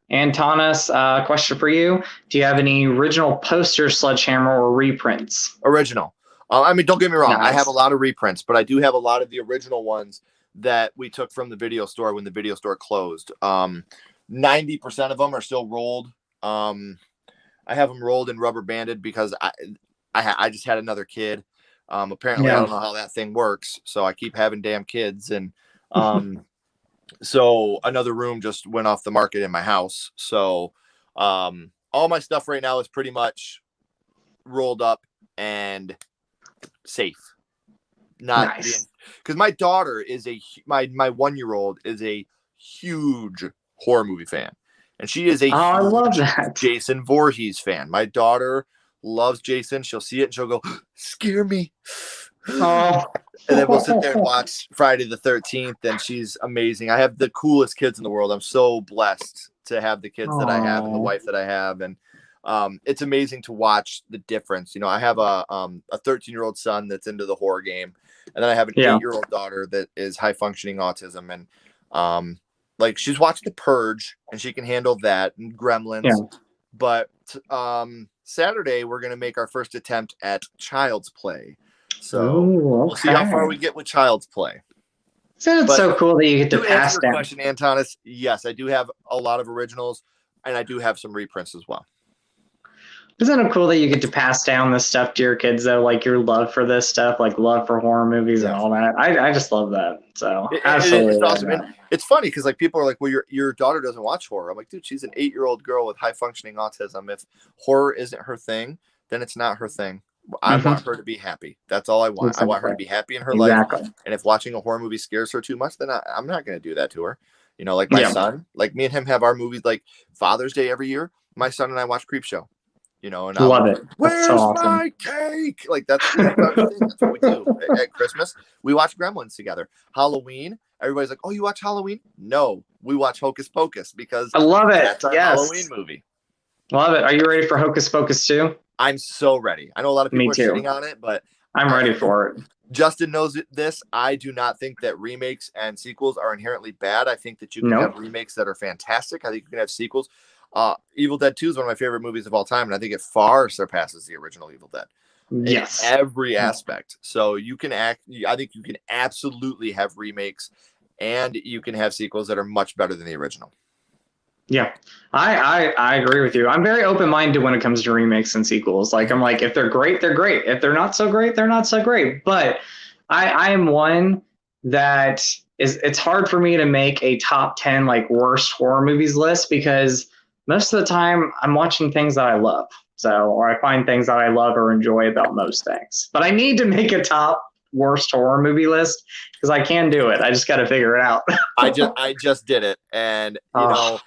Antonis, question for you: do you have any original posters, Sledgehammer, or reprints? Original. Don't get me wrong. Nice. I have a lot of reprints, but I do have a lot of the original ones that we took from the video store when the video store closed. 90% of them are still rolled. I have them rolled and rubber banded because I just had another kid. Apparently, I don't know how that thing works, so I keep having damn kids, and so another room just went off the market in my house. So all my stuff right now is pretty much rolled up and safe. Not because my daughter is my 1-year-old is a huge horror movie fan. And she is a I love that. Jason Voorhees fan. My daughter loves Jason. She'll see it and she'll go, scare me. Oh. And then we'll sit there and watch Friday the 13th, and she's amazing. I have the coolest kids in the world. I'm so blessed to have the kids that I have and the wife that I have. And it's amazing to watch the difference. You know, I have a 13-year-old son that's into the horror game, and then I have an 8-year-old daughter that is high functioning autism. And like, she's watched The Purge and she can handle that, and Gremlins. Yeah. But Saturday we're going to make our first attempt at Child's Play. So we'll see how far we get with Child's Play. So it's so cool that you get to pass down. Question, Antonis. Yes, I do have a lot of originals, and I do have some reprints as well. Isn't it cool that you get to pass down this stuff to your kids, though? Like your love for this stuff, like love for horror movies and all that. I just love that. So absolutely, it's awesome. And it's funny because like people are like, "Well, your daughter doesn't watch horror." I'm like, dude, she's an 8-year-old girl with high functioning autism. If horror isn't her thing, then it's not her thing. I want her to be happy. That's all I want. Exactly. I want her to be happy in her life. And if watching a horror movie scares her too much, then I'm not going to do that to her. You know, like my son, like me and him have our movies like Father's Day every year. My son and I watch Creepshow. You know, and I love it. Where's so awesome. My cake? Like that's what we do at Christmas. We watch Gremlins together. Halloween. Everybody's like, "Oh, you watch Halloween?" No, we watch Hocus Pocus because I love it. That's our Halloween movie. Love it. Are you ready for Hocus Pocus 2? I'm so ready. I know a lot of people are sitting on it, but I'm ready for it. Justin knows this. I do not think that remakes and sequels are inherently bad. I think that you can have remakes that are fantastic. I think you can have sequels. Evil Dead 2 is one of my favorite movies of all time, and I think it far surpasses the original Evil Dead. Yes. In every aspect. So you can I think you can absolutely have remakes, and you can have sequels that are much better than the original. Yeah, I agree with you. I'm very open-minded when it comes to remakes and sequels. Like, I'm like, if they're great, they're great. If they're not so great, they're not so great. But I am one that it's hard for me to make a top 10 like worst horror movies list because most of the time I'm watching things that I love. So, or I find things that I love or enjoy about most things. But I need to make a top worst horror movie list because I can do it. I just got to figure it out. I just did it, and you know.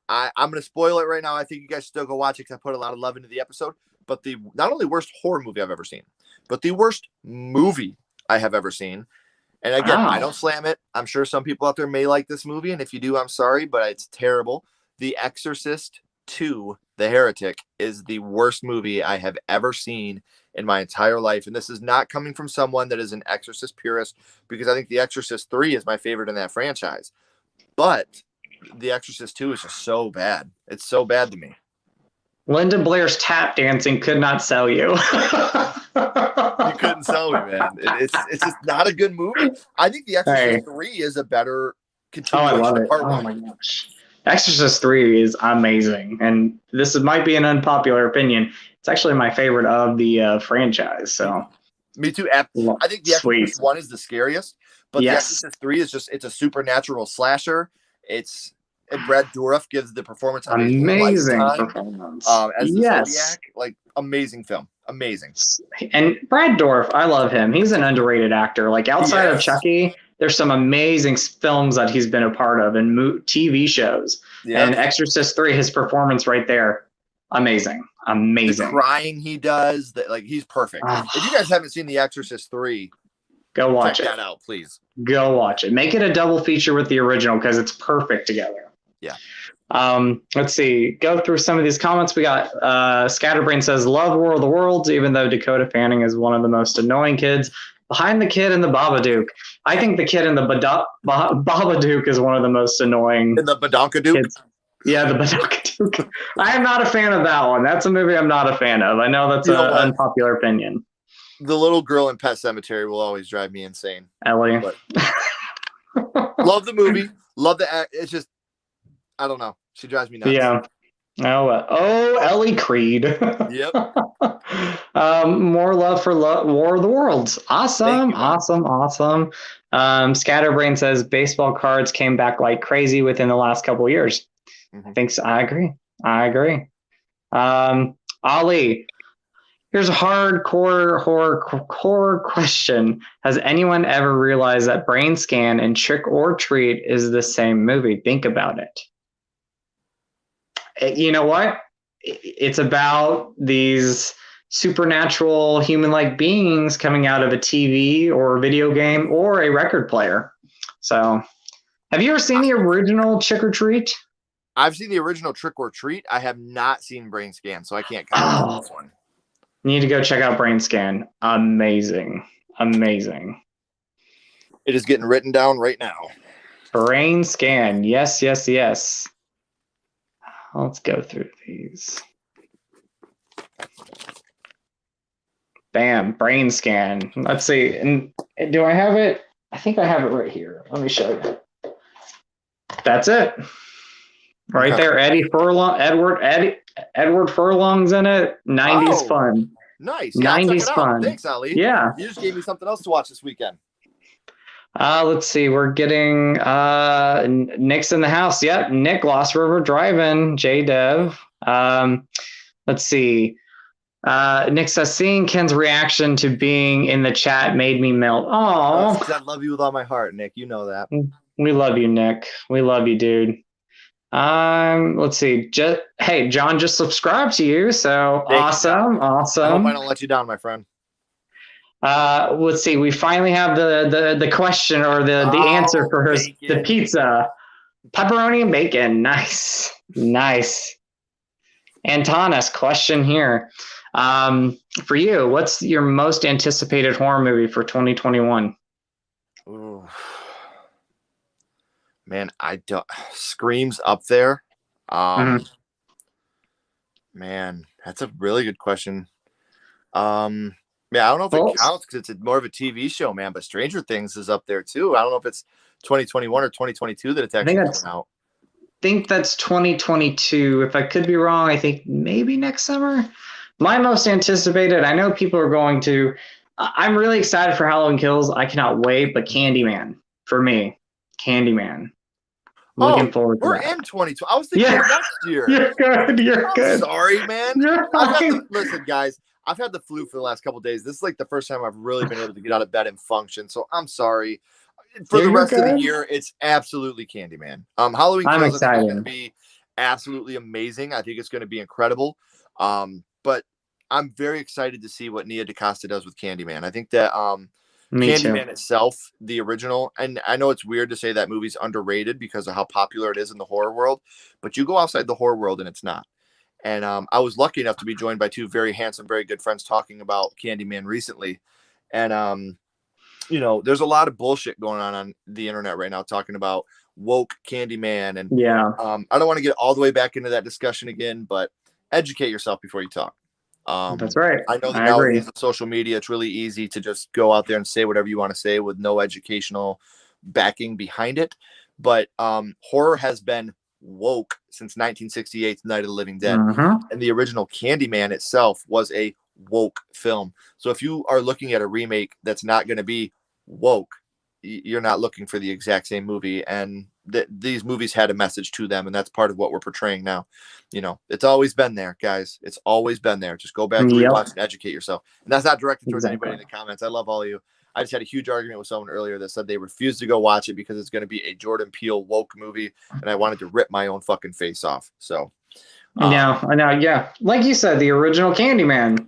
I'm going to spoil it right now. I think you guys still go watch it because I put a lot of love into the episode. But the not only worst horror movie I've ever seen, but the worst movie I have ever seen. And again, I don't slam it. I'm sure some people out there may like this movie. And if you do, I'm sorry, but it's terrible. The Exorcist 2, The Heretic, is the worst movie I have ever seen in my entire life. And this is not coming from someone that is an Exorcist purist, because I think The Exorcist 3 is my favorite in that franchise. But The Exorcist 2 is just so bad. It's so bad to me. Linda Blair's tap dancing could not sell you. You couldn't sell me, man. It's just not a good movie. I think The Exorcist 3 is a better continuation. Oh, I love it. Oh my gosh. Exorcist 3 is amazing. And this might be an unpopular opinion. It's actually my favorite of the franchise. So me too. I think The Exorcist 1 is the scariest, but The Exorcist 3 is just, it's a supernatural slasher. And Brad Dourif gives the performance of amazing performance as the Zodiac. Like, amazing film, amazing. And Brad Dourif, I love him. He's an underrated actor. Like outside of Chucky, there's some amazing films that he's been a part of and TV shows. And Exorcist 3, his performance right there, amazing. The crying he does, that like he's perfect. If you guys haven't seen The Exorcist 3. Go watch it. Check that out, please. Go watch it. Make it a double feature with the original because it's perfect together. Yeah. Let's see. Go through some of these comments. We got Scatterbrain says, love War of the Worlds, even though Dakota Fanning is one of the most annoying kids. Behind the kid and the Babadook. I think the kid in the Babadook is one of the most annoying. In the Badonkadook? Kids. Yeah, the Badonkadook. I am not a fan of that one. That's a movie I'm not a fan of. I know that's an unpopular opinion. The little girl in Pet Sematary will always drive me insane. Ellie. Love the movie. Love the act. It's just, I don't know. She drives me nuts. Yeah. Oh, Ellie Creed. Yep. More love for War of the Worlds. Awesome. Awesome. Scatterbrain says baseball cards came back like crazy within the last couple of years. I think so. I agree. Ali. Here's a hardcore horror question. Has anyone ever realized that Brain Scan and Trick or Treat is the same movie? Think about it. You know what? It's about these supernatural human-like beings coming out of a TV or a video game or a record player. So, have you ever seen the original Trick or Treat? I've seen the original Trick or Treat. I have not seen Brain Scan, so I can't comment on this one. You need to go check out Brain Scan. Amazing. Amazing. It is getting written down right now. Brain Scan. Yes, yes, yes. Let's go through these. Bam, Brain Scan. Let's see. And do I have it? I think I have it right here. Let me show you. That's it. Right there. Edward Furlong's in it. 90s fun. Nice. 90s fun. Thanks, Ali. Yeah. You just gave me something else to watch this weekend. Let's see. We're getting Nick's in the house. Yep. Nick, Lost River Drive-In, J-Dev. Let's see. Nick says, seeing Ken's reaction to being in the chat made me melt. Oh, I love you with all my heart, Nick. You know that. We love you, Nick. We love you, dude. Let's see. Hey, John just subscribed to you, so awesome. I hope I don't let you down, my friend. Let's see. We finally have the question or the answer for the pizza. Pepperoni and bacon. Nice. Antonis, question here. For you, what's your most anticipated horror movie for 2021? Ooh. Man, I don't. Scream's up there. Man, that's a really good question. Yeah, I don't know if it counts because it's more of a TV show, man. But Stranger Things is up there too. I don't know if it's 2021 or 2022 that it's actually coming out. I think that's 2022. If I could be wrong, I think maybe next summer. My most anticipated. I know people are going to. I'm really excited for Halloween Kills. I cannot wait. But Candyman for me, Candyman. Looking forward to that. We're in 2020. I was thinking next year. You're good. You're good. Sorry, man. You're fine. Listen, guys. I've had the flu for the last couple of days. This is like the first time I've really been able to get out of bed and function. So I'm sorry. For the rest of the year, it's absolutely Candyman. Halloween Kills is going to be absolutely amazing. I think it's going to be incredible. But I'm very excited to see what Nia DaCosta does with Candyman. I think that Candyman itself, the original, and I know it's weird to say that movie's underrated because of how popular it is in the horror world, but you go outside the horror world and it's not. And I was lucky enough to be joined by two very handsome, very good friends talking about Candyman recently. And, you know, there's a lot of bullshit going on the internet right now talking about woke Candyman. And I don't want to get all the way back into that discussion again, but educate yourself before you talk. That's right. I know that nowadays with social media, it's really easy to just go out there and say whatever you want to say with no educational backing behind it. But horror has been woke since 1968's Night of the Living Dead. And the original Candyman itself was a woke film. So if you are looking at a remake that's not going to be woke, you're not looking for the exact same movie. And these movies had a message to them, and that's part of what we're portraying now. You know, it's always been there, guys. It's always been there. Just go back and rewatch and educate yourself. And that's not directed towards anybody in the comments. I love all of you. I just had a huge argument with someone earlier that said they refused to go watch it because it's going to be a Jordan Peele woke movie, and I wanted to rip my own fucking face off. So I know. Yeah. Like you said, the original Candyman,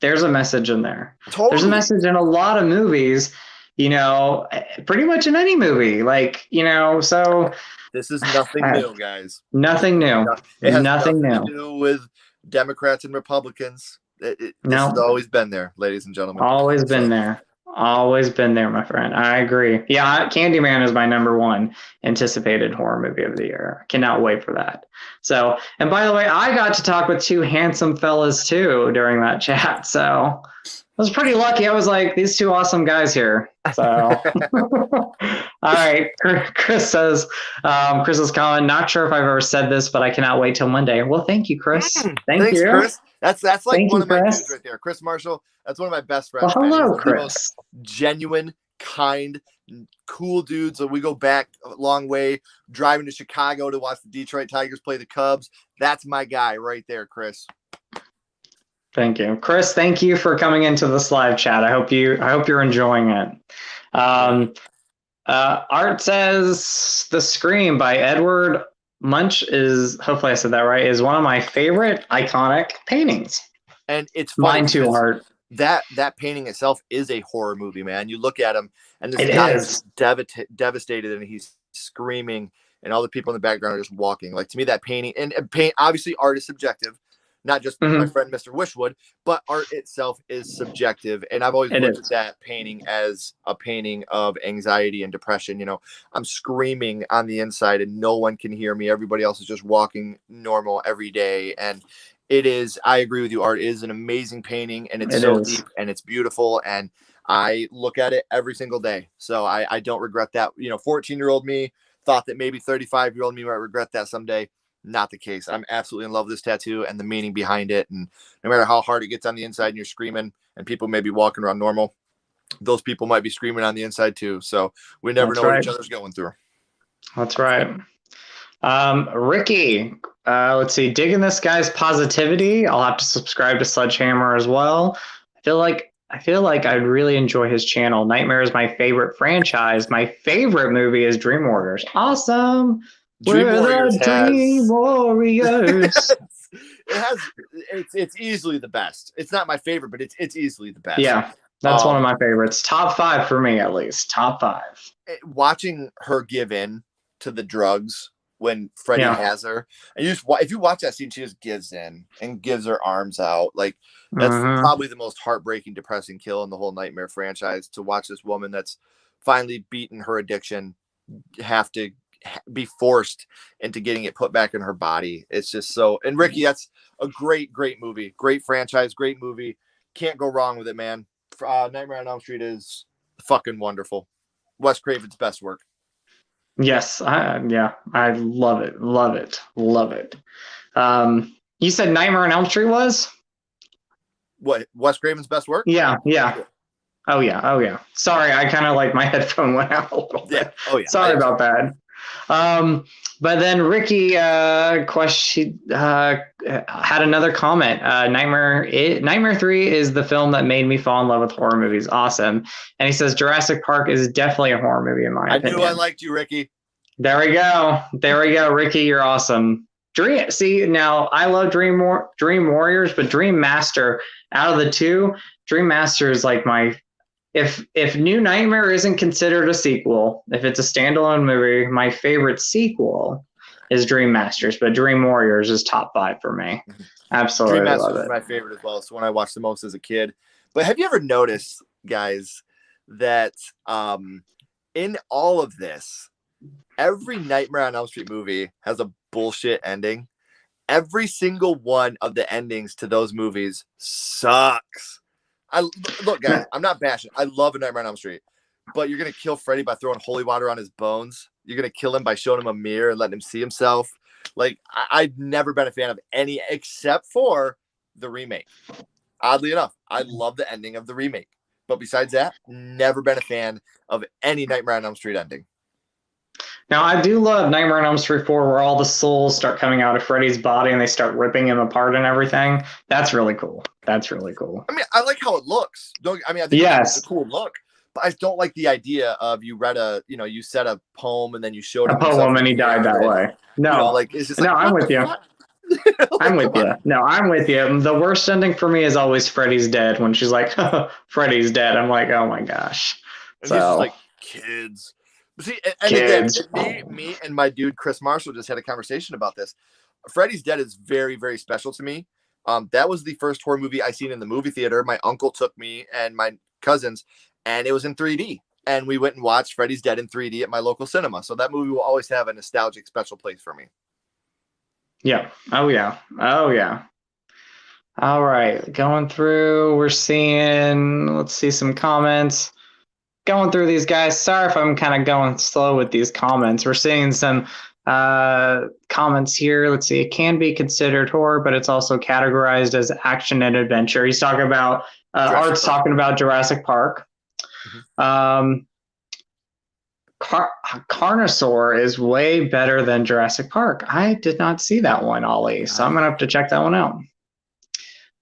there's a message in there. Totally. There's a message in a lot of movies, you know, pretty much in any movie. Like, you know, so this is nothing new, guys. Nothing new. It has nothing to do with Democrats and Republicans. This has always been there, ladies and gentlemen. Always been there. Always been there, my friend. I agree. Yeah, Candyman is my number one anticipated horror movie of the year. Cannot wait for that. So, and by the way, I got to talk with two handsome fellas too during that chat. So I was pretty lucky. I was like, these two awesome guys here. So, all right. Chris says, Chris is calling. Not sure if I've ever said this, but I cannot wait till Monday. Well, thank you, Chris. Thanks, you, Chris. That's like one of my dudes right there. Chris Marshall. That's one of my best friends. Well, hello, Chris. Genuine, kind, cool dudes. So we go back a long way, driving to Chicago to watch the Detroit Tigers play the Cubs. That's my guy right there, Chris. Thank you, Chris. Thank you for coming into this live chat. I hope you're enjoying it. Art says The Scream by Edvard Munch is, hopefully I said that right, is one of my favorite iconic paintings. And it's funny Mine too, Art. that painting itself is a horror movie, man. You look at him, and this It guy is. is devastated, and he's screaming, and all the people in the background are just walking. Like, to me, that painting and paint, obviously, art is subjective, not just my friend Mr. Wishwood, but art itself is subjective. And I've always looked at that painting as a painting of anxiety and depression. You know, I'm screaming on the inside, and no one can hear me. Everybody else is just walking normal every day, and it is, I agree with you, Art is an amazing painting, and it's so deep and it's beautiful. And I look at it every single day. So I don't regret that. You know, 14-year-old me thought that maybe 35-year-old me might regret that someday. Not the case. I'm absolutely in love with this tattoo and the meaning behind it. And no matter how hard it gets on the inside and you're screaming and people may be walking around normal, those people might be screaming on the inside too. So we never know what each other's going through. That's right. Ricky, let's see, digging this guy's positivity. I'll have to subscribe to Sledgehammer as well. I feel like I'd really enjoy his channel. Nightmare is my favorite franchise. My favorite movie is Dream Warriors. Awesome. Dream Warriors Dream Warriors. It's easily the best. It's not my favorite, but it's easily the best. Yeah, that's one of my favorites. Top 5 for me, at least. Top 5. Watching her give in to the drugs when Freddy has her, and if you watch that scene, she just gives in and gives her arms out. Like, that's probably the most heartbreaking, depressing kill in the whole Nightmare franchise. To watch this woman that's finally beaten her addiction have to be forced into getting it put back in her body. It's just so. And Ricky, that's a great movie, great franchise, great movie. Can't go wrong with it, man. Nightmare on Elm Street is fucking wonderful. Wes Craven's best work. Yes, I love it. You said Nightmare on Elm Street was? What, Wes Craven's best work? Yeah. Oh yeah. Sorry, I kind of like my headphone went out a little bit. Yeah. Oh yeah. Sorry about that. But then Ricky had another comment. Nightmare 3 is the film that made me fall in love with horror movies. Awesome. And he says Jurassic Park is definitely a horror movie in my opinion. I knew I liked you, Ricky. There we go, Ricky. You're awesome. See, now I love Dream Warriors, but Dream Master, out of the two, Dream Master is like my. If New Nightmare isn't considered a sequel, if it's a standalone movie, my favorite sequel is Dream Masters, but Dream Warriors is top 5 for me. Absolutely, Dream Masters is my favorite as well. It's the one I watched the most as a kid. But have you ever noticed, guys, that in all of this, every Nightmare on Elm Street movie has a bullshit ending? Every single one of the endings to those movies sucks. Look, guys, I'm not bashing. I love a Nightmare on Elm Street, but you're gonna kill Freddy by throwing holy water on his bones. You're gonna kill him by showing him a mirror and letting him see himself. Like, I've never been a fan of any except for the remake. Oddly enough, I love the ending of the remake, but besides that, never been a fan of any Nightmare on Elm Street ending. Now, I do love Nightmare on Elm Street 4, where all the souls start coming out of Freddy's body and they start ripping him apart and everything. That's really cool. I mean, I like how it looks. I think it's a cool look, but I don't like the idea of you said a poem and then you showed a poem and he died that way. No, it's just like, I'm with you. I'm with you. No, I'm with you. The worst ending for me is always Freddy's dead. When she's like, Freddy's dead, I'm like, oh my gosh. And he's just like, kids. See, and again, me and my dude Chris Marshall just had a conversation about this. Freddy's Dead is very, very special to me. That was the first horror movie I seen in the movie theater. My uncle took me and my cousins, and it was in 3D. And we went and watched Freddy's Dead in 3D at my local cinema. So that movie will always have a nostalgic, special place for me. Yeah. Oh yeah. All right. Going through, we're seeing, let's see some comments. Going through these guys. Sorry if I'm kind of going slow with these comments. We're seeing some comments here. Let's see. It can be considered horror, but it's also categorized as action and adventure. He's talking about Art's talking about Jurassic Park. Mm-hmm. Carnosaur is way better than Jurassic Park. I did not see that one, Ollie, so I'm gonna have to check that one out.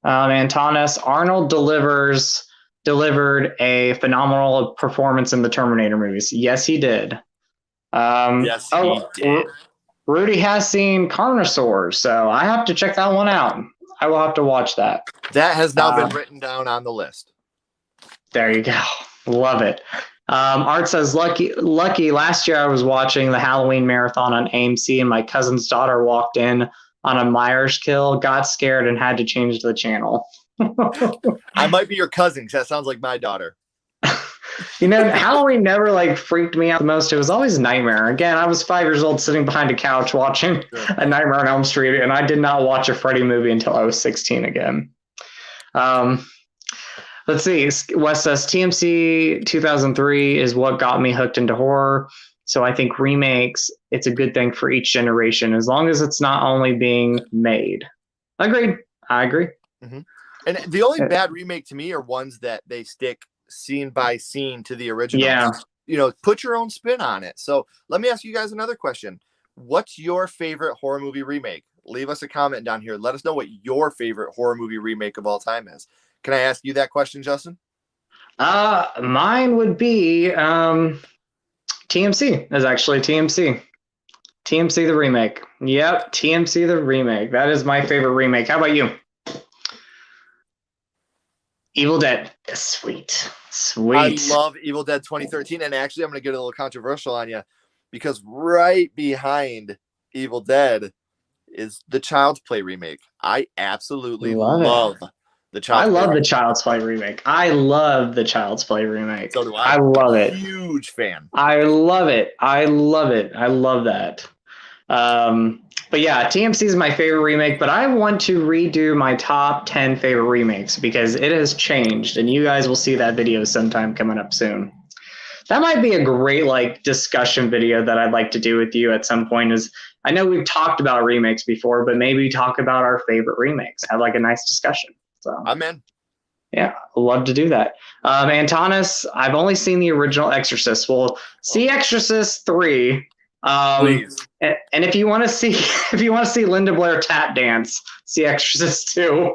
Antonis Arnold delivered a phenomenal performance in the Terminator movies. Yes, he did. Yes, he did. Rudy has seen Carnosaur, so I have to check that one out. I will have to watch that. That has now been written down on the list. There you go. Love it. Art says, lucky. Last year I was watching the Halloween marathon on AMC, and my cousin's daughter walked in on a Myers kill, got scared, and had to change the channel. I might be your cousin, because that sounds like my daughter. Halloween never like freaked me out the most. It was always Nightmare. Again, I was 5 years old sitting behind a couch watching a Nightmare on Elm Street, and I did not watch a Freddy movie until I was 16 again. Let's see. Wes says TMC 2003 is what got me hooked into horror. So I think remakes, it's a good thing for each generation, as long as it's not only being made. Agreed. I agree. Mm-hmm. And the only bad remake to me are ones that they stick scene by scene to the original. Yeah. Put your own spin on it. So let me ask you guys another question. What's your favorite horror movie remake? Leave us a comment down here. Let us know what your favorite horror movie remake of all time is. Can I ask you that question, Justin? Mine would be TMC. Is actually TMC. TMC the remake. Yep, TMC the remake. That is my favorite remake. How about you? Evil Dead. Sweet. I love Evil Dead 2013. And actually, I'm going to get a little controversial on you, because right behind Evil Dead is the Child's Play remake. I absolutely love the Child's Play. I love the Child's Play remake. I love the Child's Play remake. So do I. I love it. Huge fan. I love it. I love it. I love that. But yeah, TMC is my favorite remake, but I want to redo my top 10 favorite remakes because it has changed, and you guys will see that video sometime coming up soon. That might be a great discussion video that I'd like to do with you at some point. Is I know we've talked about remakes before, but maybe talk about our favorite remakes. Have a nice discussion. So I'm in. Yeah, I'd love to do that. Antonis, I've only seen the original Exorcist. Well, see Exorcist 3. Please. And if you want to see Linda Blair tap dance, see Exorcist 2.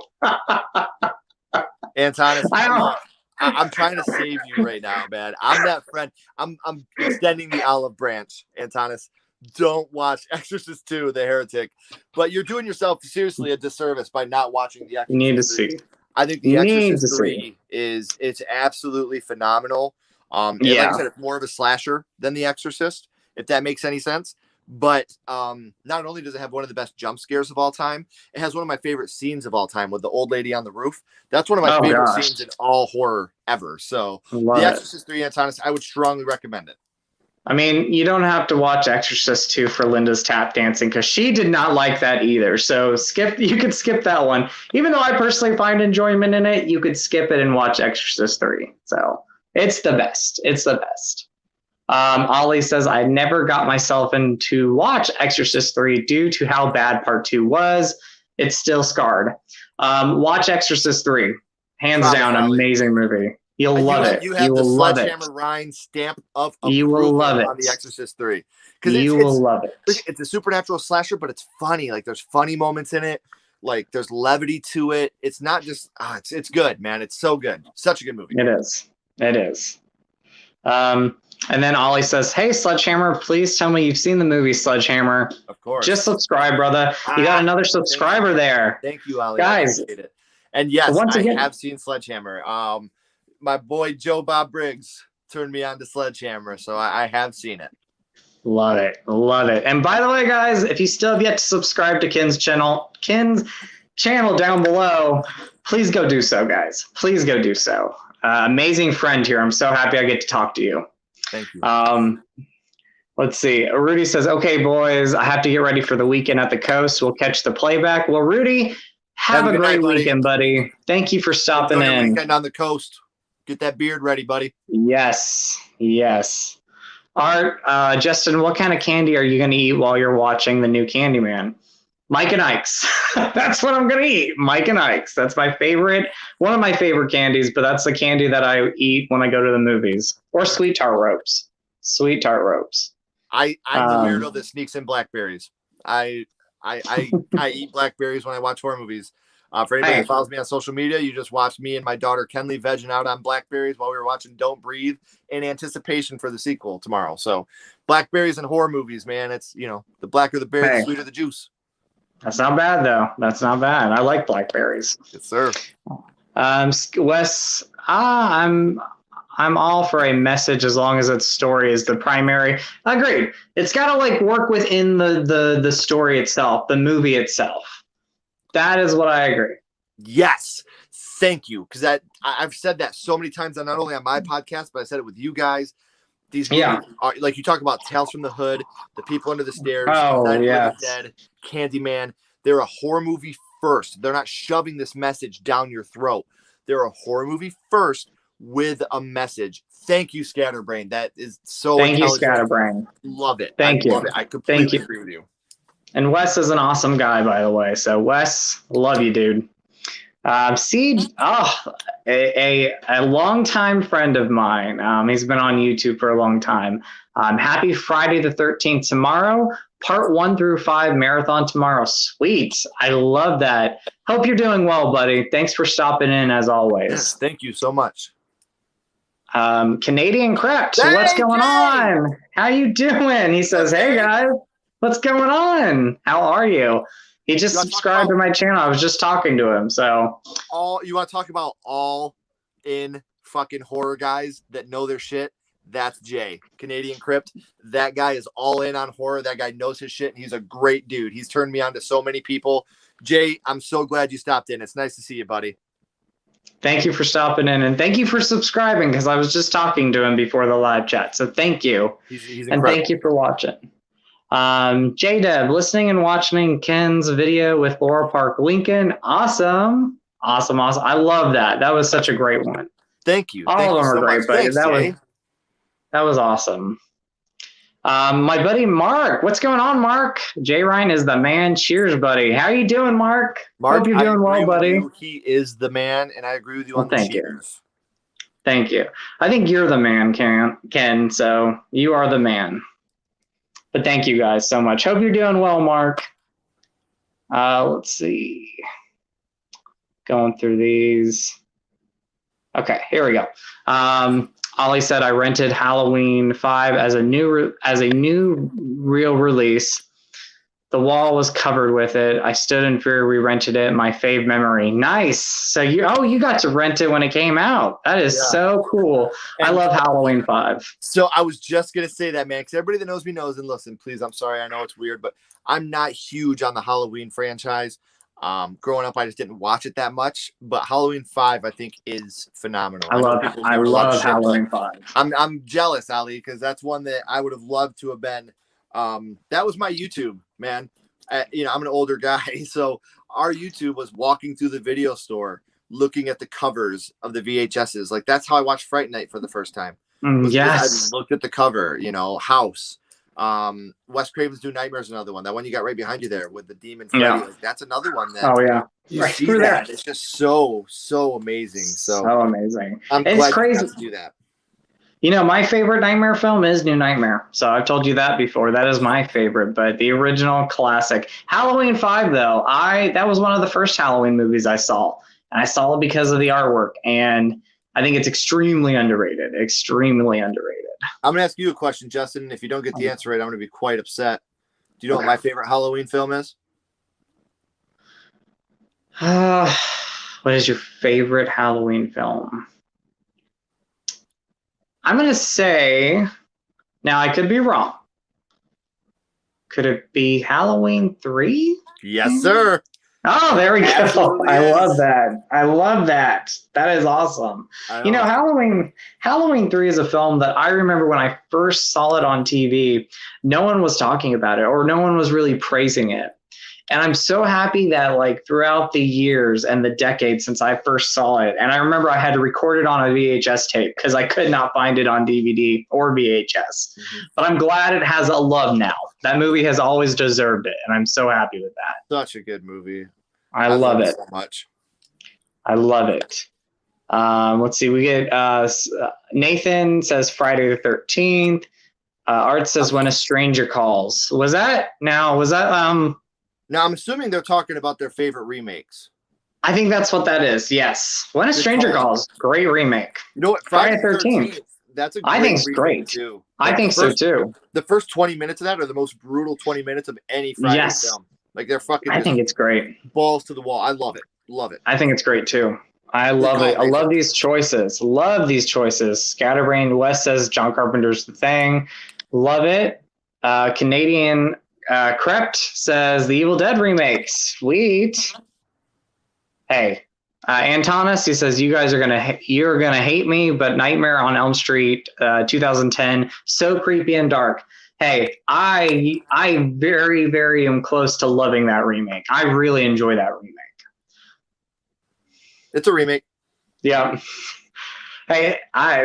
Antonis, I'm trying to save you right now, man. I'm that friend. I'm extending the olive branch, Antonis. Don't watch Exorcist 2, The Heretic. But you're doing yourself seriously a disservice by not watching The Exorcist. You need to see. I think The Exorcist 3 it's absolutely phenomenal. Like I said, it's more of a slasher than The Exorcist, if that makes any sense. But not only does it have one of the best jump scares of all time, it has one of my favorite scenes of all time with the old lady on the roof. That's one of my favorite scenes in all horror ever. So The Exorcist 3, Antonis, I would strongly recommend it. I mean, you don't have to watch Exorcist 2 for Linda's tap dancing, because she did not like that either. So you could skip that one. Even though I personally find enjoyment in it, you could skip it and watch Exorcist 3. So it's the best. It's the best. Ollie says, I never got myself in to watch Exorcist 3 due to how bad part 2 was. It's still scarred. Watch Exorcist 3. Hands down, amazing movie. You'll love it. You have the Sledgehammer Ryan stamp of approval you will love it on The Exorcist 3. You will love it. It's a supernatural slasher, but it's funny. There's funny moments in it. There's levity to it. It's not just it's good, man. It's so good. Such a good movie. It is. It is. And then Ollie says, hey, Sledgehammer, please tell me you've seen the movie Sledgehammer. Of course. Just subscribe, brother. You got another subscriber there. Thank you, Ollie. Guys. I appreciate it. And yes, I have seen Sledgehammer. My boy Joe Bob Briggs turned me on to Sledgehammer, so I have seen it. Love it. Love it. And by the way, guys, if you still have yet to subscribe to Ken's channel down below, please go do so, guys. Please go do so. Amazing friend here. I'm so happy I get to talk to you. Thank you. Let's see. Rudy says, okay, boys, I have to get ready for the weekend at the coast. We'll catch the playback. Well, Rudy, have a great weekend, buddy. Thank you for stopping in. Weekend on the coast. Get that beard ready, buddy. Yes. Yes. Art, Justin, what kind of candy are you going to eat while you're watching the new Candyman? Mike and Ike's. That's what I'm going to eat. Mike and Ike's. That's my favorite. One of my favorite candies, but that's the candy that I eat when I go to the movies. Or sweet tart ropes. Sweet tart ropes. I'm the weirdo that sneaks in blackberries. I eat blackberries when I watch horror movies. For anybody that follows me on social media, you just watched me and my daughter Kenley vegging out on blackberries while we were watching Don't Breathe in anticipation for the sequel tomorrow. So blackberries and horror movies, man, it's, the blacker the berry, the sweeter the juice. That's not bad though. That's not bad. I like blackberries. Yes, sir. Wes, I'm all for a message as long as its story is the primary. Agreed. It's got to like work within the story itself, the movie itself. That is what I agree. Yes. Thank you. Because I've said that so many times, not only on my podcast, but I said it with you guys. These movies are, like you talk about Tales from the Hood, The People Under the Stairs, Night of the Dead, Candyman. They're a horror movie first. They're not shoving this message down your throat. They're a horror movie first with a message. Thank you, Scatterbrain. That is so Thank you, Scatterbrain. Love it. Thank you. Love it. I completely agree with you. And Wes is an awesome guy, by the way. So Wes, love you, dude. Siege, a longtime friend of mine. He's been on YouTube for a long time. Happy Friday the 13th tomorrow. Part 1 through 5 marathon tomorrow. Sweet. I love that. Hope you're doing well, buddy. Thanks for stopping in as always. Yes, thank you so much. Canadian Crypt, what's going on? How you doing? He says, hey guys, what's going on? How are you? He just subscribed to my channel. I was just talking to him. So you want to talk about all in fucking horror guys that know their shit? That's Jay, Canadian Crypt. That guy is all in on horror. That guy knows his shit. And he's a great dude. He's turned me on to so many people. Jay, I'm so glad you stopped in. It's nice to see you, buddy. Thank you for stopping in, and thank you for subscribing, because I was just talking to him before the live chat. So thank you. He's and thank you for watching. J-Deb, listening and watching Ken's video with Lar Park Lincoln. Awesome. Awesome. I love that. That was such a great one. Thank you. All of them are great, but that was awesome. My buddy Mark, what's going on, Mark? Jay Ryan is the man. Cheers, buddy. How you doing, Mark? Hope you're doing well, buddy. He is the man, and I agree with you on the cheers. Thank you. I think you're the man, Ken. So you are the man. But thank you guys so much. Hope you're doing well, Mark. Let's see. Going through these. Okay, here we go. Ollie said I rented Halloween 5 as a new real release. The wall was covered with it. I stood in fear. We rented it. My fave memory. Nice. So you got to rent it when it came out. That is so cool. And I love Halloween 5. So I was just gonna say that, man, because everybody that knows me knows. And listen, please, I'm sorry. I know it's weird, but I'm not huge on the Halloween franchise. Growing up, I just didn't watch it that much, but Halloween 5, I think, is phenomenal. I love Halloween 5. I'm jealous, Ali, because that's one that I would have loved to have been. That was my YouTube, man. I'm an older guy, so our YouTube was walking through the video store, looking at the covers of the VHSs. Like, that's how I watched Fright Night for the first time. Yes. I looked at the cover, House. Wes Craven's New Nightmare is another one. That one you got right behind you there with the demon Freddy. Yeah. Like, that's another one that you see that. It's just so amazing. So amazing. I'm glad you got to do that. My favorite Nightmare film is New Nightmare. So I've told you that before. That is my favorite, but the original classic. Halloween 5, though, that was one of the first Halloween movies I saw. And I saw it because of the artwork. And I think it's extremely underrated. Extremely underrated. I'm going to ask you a question, Justin. If you don't get the answer right, I'm going to be quite upset. Do you know what my favorite Halloween film is? What is your favorite Halloween film? I'm going to say, now I could be wrong. Could it be Halloween 3? Yes, sir. Oh, there we go. I love that. I love that. That is awesome. Halloween 3 is a film that I remember when I first saw it on TV, no one was talking about it, or no one was really praising it. And I'm so happy that throughout the years and the decades since I first saw it, and I remember I had to record it on a VHS tape because I could not find it on DVD or VHS. Mm-hmm. But I'm glad it has a love now. That movie has always deserved it, and I'm so happy with that. Such a good movie. I love it so much. I love it. Let's see. We get Nathan says Friday the 13th. Art says When a Stranger Calls. Was that? Now, I'm assuming they're talking about their favorite remakes. I think that's what that is. Yes. When a Stranger Calls. Great remake. You know what? Friday the 13th. That's a great I think it's great too. I think so too. The first 20 minutes of that are the most brutal 20 minutes of any Friday film. Like they're fucking I just think it's great. balls to the wall. I love it. Love it. I think it's great too. I love it. I love these choices. Love these choices. Scatterbrained West says John Carpenter's The Thing. Love it. Canadian Crept says the Evil Dead remake. Sweet. Hey, Antonis, he says you're gonna hate me, but Nightmare on Elm Street, 2010, so creepy and dark. Hey, I very, very am close to loving that remake. I really enjoy that remake. It's a remake. Yeah. Hey, I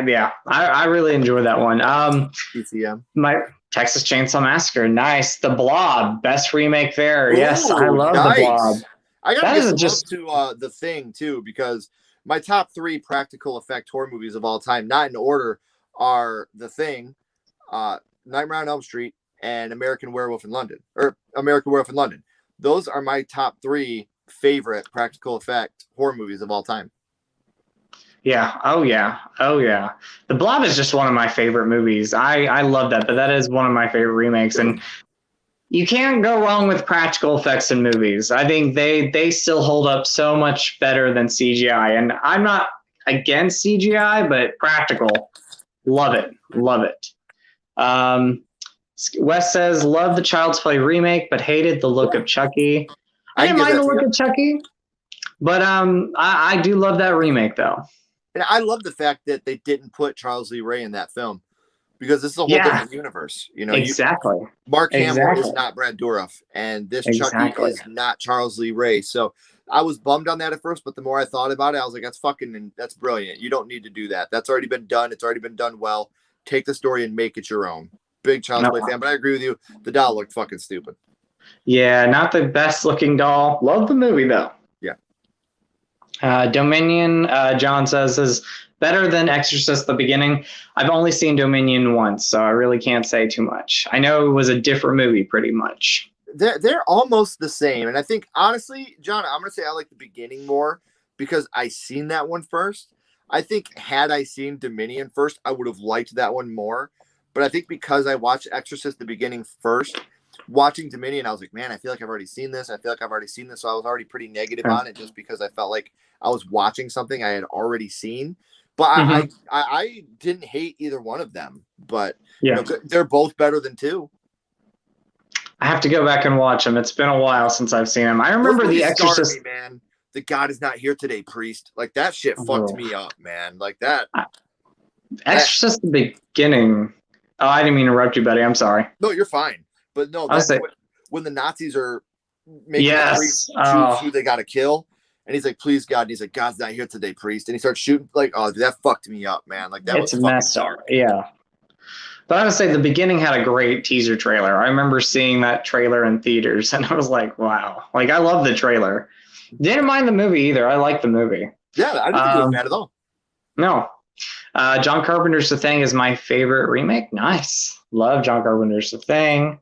really enjoy that one. TCM. My Texas Chainsaw Massacre, nice. The Blob, best remake there. Ooh, yes, I love The Blob. I gotta get just to The Thing too, because my top 3 practical effect horror movies of all time, not in order, are The Thing, Nightmare on Elm Street, and American Werewolf in London. Those are my top 3 favorite practical effect horror movies of all time. Yeah. Oh yeah. The Blob is just one of my favorite movies. I love that, but that is one of my favorite remakes, and you can't go wrong with practical effects in movies. I think they still hold up so much better than CGI, and I'm not against CGI, but practical, love it. Wes says love the Child's Play remake, but hated the look of Chucky. I didn't mind the look of Chucky, but I do love that remake though. And I love the fact that they didn't put Charles Lee Ray in that film, because this is a whole different universe. You know, exactly. Mark Hamill is not Brad Dourif, and this Chucky is not Charles Lee Ray. So I was bummed on that at first, but the more I thought about it, I was like, that's brilliant. You don't need to do that. That's already been done. It's already been done well. Take the story and make it your own. Big Child's Play fan, but I agree with you. The doll looked fucking stupid. Yeah, not the best looking doll. Love the movie though. Dominion, John says, is better than Exorcist the beginning. I've only seen Dominion once, so I really can't say too much. I know it was a different movie pretty much. They're almost the same. And I think, honestly, John, I'm going to say I like the beginning more because I seen that one first. I think had I seen Dominion first, I would have liked that one more. But I think because I watched Exorcist the beginning first, watching Dominion, I was like, man, I feel like I've already seen this. So I was already pretty negative on it just because I felt like I was watching something I had already seen. But I didn't hate either one of them. But they're both better than 2. I have to go back and watch them. It's been a while since I've seen them. I remember The Exorcist. Man, the God is not here today, priest. Like that shit fucked me up, man. Like that. Exorcist the beginning. Oh, I didn't mean to interrupt you, buddy. I'm sorry. No, you're fine. But no, that's when the Nazis are making the priest choose who they got to kill. And he's like, please, God. And he's like, God's not here today, priest. And he starts shooting. Like, oh, dude, that fucked me up, man. Like, that was messed up. Yeah. But I would say the beginning had a great teaser trailer. I remember seeing that trailer in theaters, and I was like, wow. Like, I love the trailer. Didn't mind the movie either. I like the movie. Yeah, I didn't think it was bad at all. No. John Carpenter's The Thing is my favorite remake. Nice. Love John Carpenter's The Thing.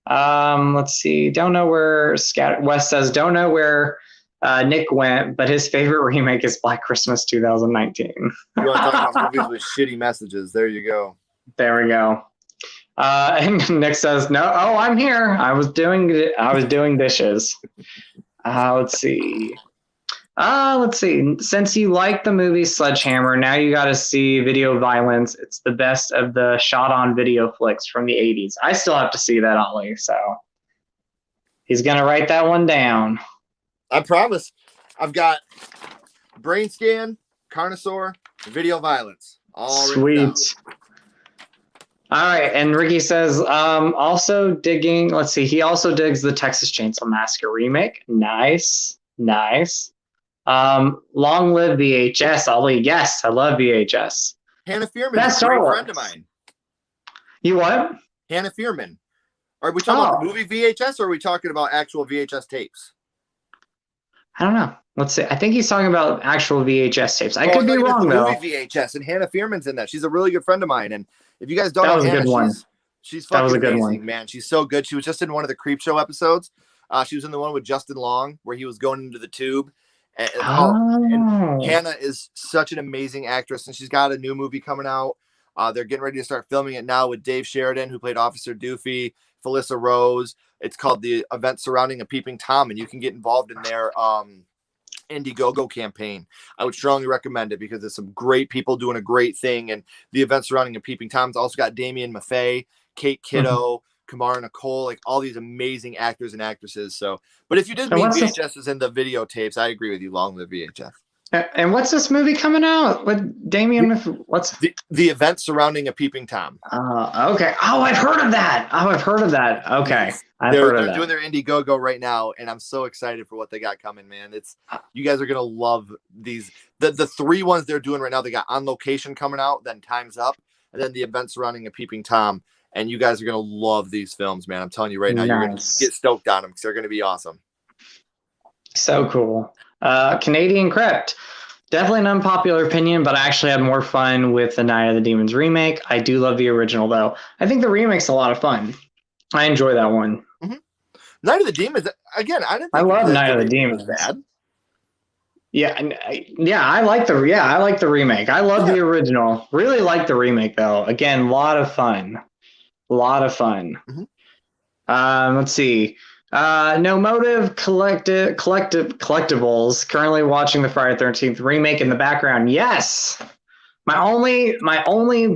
Let's see. Don't know where West says, don't know where Nick went, but his favorite remake is Black Christmas 2019. You want to talk about movies with shitty messages? There you go. There we go. And Nick says, no, I'm here. I was doing dishes. Let's see. Since you like the movie Sledgehammer, now you got to see Video Violence. It's the best of the shot on video flicks from the 80s. I still have to see that, Ollie. So he's going to write that one down. I promise. I've got Brain Scan, Carnosaur, Video Violence. All sweet. All right. And Ricky says, also digging, let's see. He also digs the Texas Chainsaw Massacre remake. Nice. Long live VHS, Ollie. Yes, I love VHS. Hannah Fearman is a great friend of mine. You what? Hannah Fearman. Are we talking about the movie VHS, or are we talking about actual VHS tapes? I don't know. Let's see. I think he's talking about actual VHS tapes. I could be wrong, though. Movie VHS, and Hannah Fearman's in that. She's a really good friend of mine, and if you guys don't know Hannah, she's fucking amazing, man. She's so good. She was just in one of the Creep Show episodes. She was in the one with Justin Long where he was going into the tube. And Hannah is such an amazing actress, and she's got a new movie coming out. They're getting ready to start filming it now with Dave Sheridan, who played Officer Doofy, Felissa Rose. It's called The Event Surrounding a Peeping Tom, and you can get involved in their Indiegogo campaign. I would strongly recommend it because there's some great people doing a great thing. And The Event Surrounding a Peeping Tom's also got Damian Maffei, Kate Kiddo, Kamara Nicole, like all these amazing actors and actresses. So, but if you did mean VHSs and the videotapes, I agree with you. Long live VHS. And what's this movie coming out with Damien? What's the Event Surrounding a Peeping Tom? Okay. Oh, I've heard of that. Okay, they're doing their Indiegogo right now, and I'm so excited for what they got coming, man. You guys are gonna love these. The three ones they're doing right now. They got On Location coming out, then Time's Up, and then The Event Surrounding a Peeping Tom. And you guys are gonna love these films, man. I'm telling you right now, You're gonna get stoked on them because they're gonna be awesome. So cool. Canadian Crypt. Definitely an unpopular opinion, but I actually had more fun with the Night of the Demons remake. I do love the original, though. I think the remake's a lot of fun. I enjoy that one. Mm-hmm. Night of the Demons, again, I love Night of the Demons. Bad. Yeah, I like the remake. I love the original. Really like the remake, though. Again, a lot of fun. Mm-hmm. Let's see. No Motive collectibles. Currently watching the Friday 13th remake in the background. Yes. My only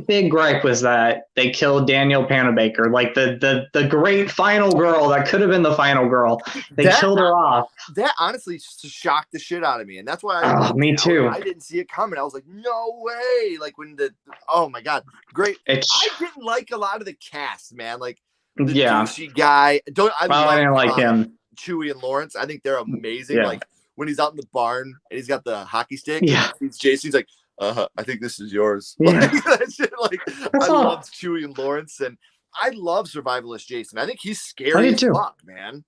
big gripe was that they killed Danielle Panabaker, like the great final girl that could have been the final girl. They killed her off. That honestly shocked the shit out of me, and that's why me too. I didn't see it coming. I was like, no way! Like when oh my god, great. I didn't like a lot of the cast, man. Like the douchey guy. I didn't like him. Chewie and Lawrence. I think they're amazing. Yeah. Like when he's out in the barn and he's got the hockey stick. Yeah. He's Jason. He's like, I think this is yours. Yeah. I love Chewie and Lawrence, and I love Survivalist Jason. I think he's scary as fuck, man.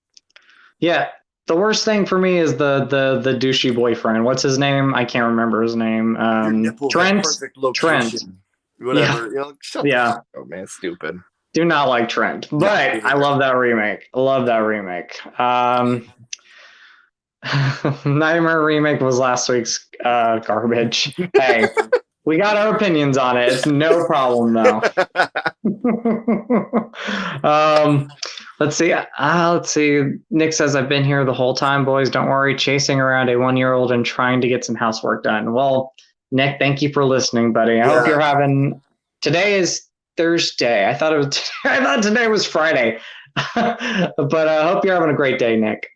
Yeah. The worst thing for me is the douchey boyfriend. What's his name? I can't remember his name. Trent. Trent. Whatever. Yeah. Oh man, stupid. Do not like Trent, but I love that remake. Nightmare remake was last week's garbage. Hey, we got our opinions on it. It's no problem though. Let's see. Nick says, I've been here the whole time, boys. Don't worry. Chasing around a 1-year-old and trying to get some housework done. Well, Nick, thank you for listening, buddy. I hope you're having. Today is Thursday. I thought today was Friday, but I hope you're having a great day, Nick.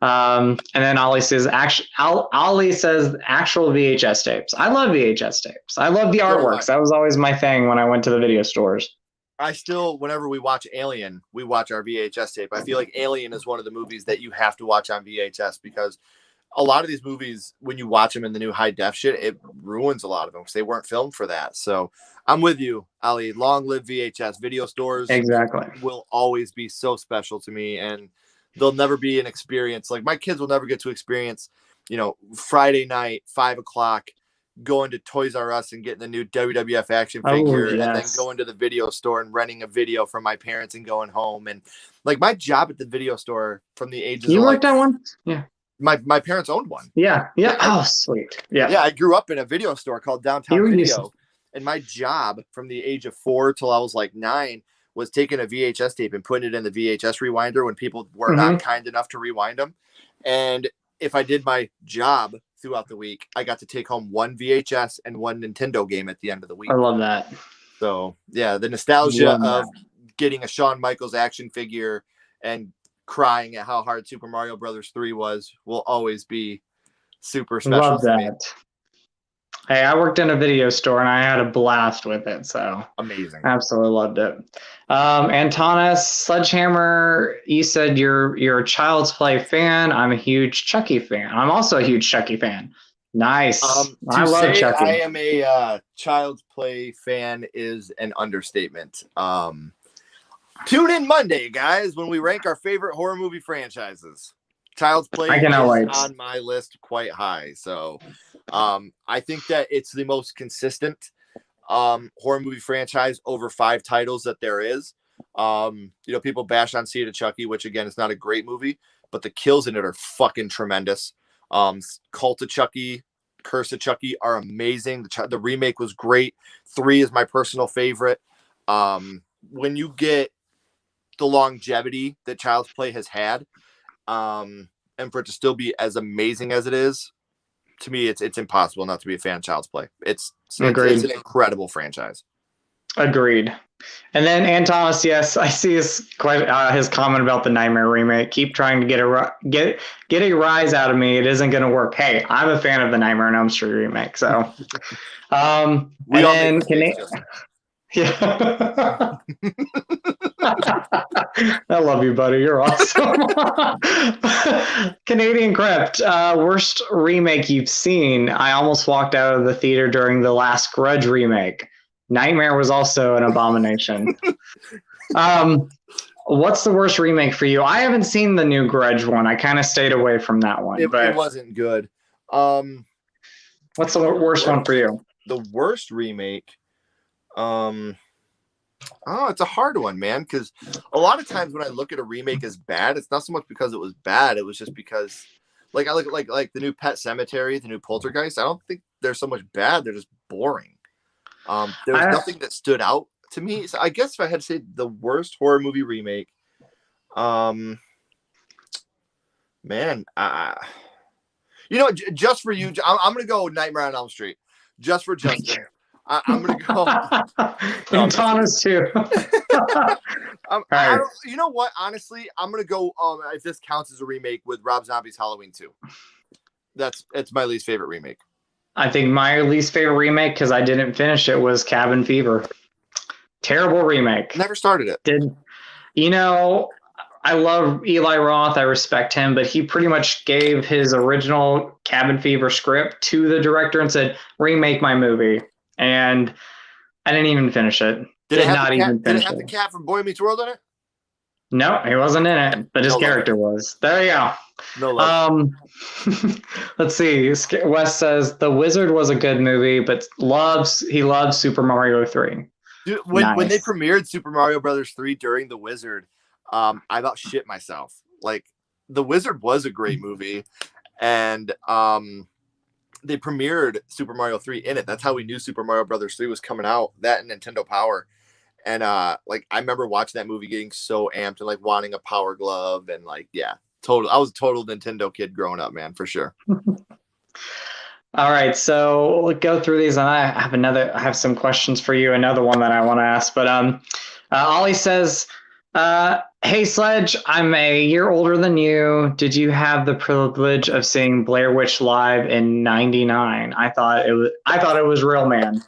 And then Ollie says, actual VHS tapes. I love VHS tapes. I love the artworks. That was always my thing when I went to the video stores. I still, whenever we watch Alien, we watch our VHS tape. I feel like Alien is one of the movies that you have to watch on VHS because a lot of these movies, when you watch them in the new high def shit, it ruins a lot of them because they weren't filmed for that. So I'm with you, Ali. Long live VHS. Video stores will always be so special to me, and they'll never be an experience. Like my kids will never get to experience, Friday night, 5:00, going to Toys R Us and getting the new WWF action figure, and then going to the video store and renting a video from my parents and going home. And like my job at the video store from the ages you worked at one? Yeah. My parents owned one. Yeah. Oh, sweet. Yeah. Yeah. I grew up in a video store called Downtown Video. And my job from the age of 4 till I was like 9 was taking a VHS tape and putting it in the VHS rewinder when people were not kind enough to rewind them. And if I did my job throughout the week, I got to take home one VHS and one Nintendo game at the end of the week. I love that. So yeah, the nostalgia of getting a Shawn Michaels action figure and crying at how hard Super Mario Brothers 3 will always be super special. Love that. Hey, I worked in a video store and I had a blast with it. So amazing. Absolutely loved it. Antonis Sledgehammer, you said you're a Child's Play fan. I'm a huge Chucky fan. I'm also a huge Chucky fan. Nice. I love Chucky. I am a Child's Play fan is an understatement. Tune in Monday, guys, when we rank our favorite horror movie franchises. Child's Play is on my list quite high. So I think that it's the most consistent horror movie franchise over 5 titles that there is. People bash on Seed of Chucky, which again is not a great movie, but the kills in it are fucking tremendous. Cult of Chucky, Curse of Chucky are amazing. The remake was great. 3 is my personal favorite. When you get the longevity that Child's Play has had, and for it to still be as amazing as it is, to me, it's impossible not to be a fan of Child's Play. It's an incredible franchise. Agreed. And then Antonis, yes, I see his comment about the Nightmare remake. Keep trying to get a rise out of me. It isn't going to work. Hey, I'm a fan of the Nightmare on Elm Street remake. So, we all make mistakes, yeah. I love you, buddy. You're awesome. Canadian Crypt, worst remake you've seen. I almost walked out of the theater during the last Grudge remake. Nightmare was also an abomination. What's the worst remake for you? I haven't seen the new Grudge one. I kind of stayed away from that one. It wasn't good. What's the worst one for you? The worst remake? It's a hard one, man, because a lot of times when I look at a remake as bad, it's not so much because it was bad. It was just because, like, I look at like the new Pet Sematary, the new Poltergeist. I don't think they're so much bad. They're just boring. There was nothing that stood out to me. So I guess if I had to say the worst horror movie remake, just for you, I'm gonna go Nightmare on Elm Street. Just for Justin. I'm gonna go. Antonis too. You know what? Honestly, I'm gonna go. If this counts as a remake, with Rob Zombie's Halloween 2. It's my least favorite remake. I think my least favorite remake, because I didn't finish it, was Cabin Fever. Terrible remake. Never started it. I love Eli Roth. I respect him, but he pretty much gave his original Cabin Fever script to the director and said, remake my movie. And I didn't even finish it. Did it have the cat from Boy Meets World in it? No, he wasn't in it, but his character was. There you go. No love. Let's see. Wes says The Wizard was a good movie, but he loves Super Mario 3. Dude, when they premiered Super Mario Brothers 3 during The Wizard, I about shit myself. Like, The Wizard was a great movie, and they premiered Super Mario 3 in it. That's how we knew Super Mario Brothers 3 was coming out. That and Nintendo Power. And I remember watching that movie getting so amped and like wanting a Power Glove and I was a total Nintendo kid growing up, man, for sure. All right, so we'll go through these, and I have some questions for you. Another one that I want to ask, but Ollie says, "Hey Sledge, I'm a year older than you. Did you have the privilege of seeing Blair Witch live in '99? I thought it was real, man.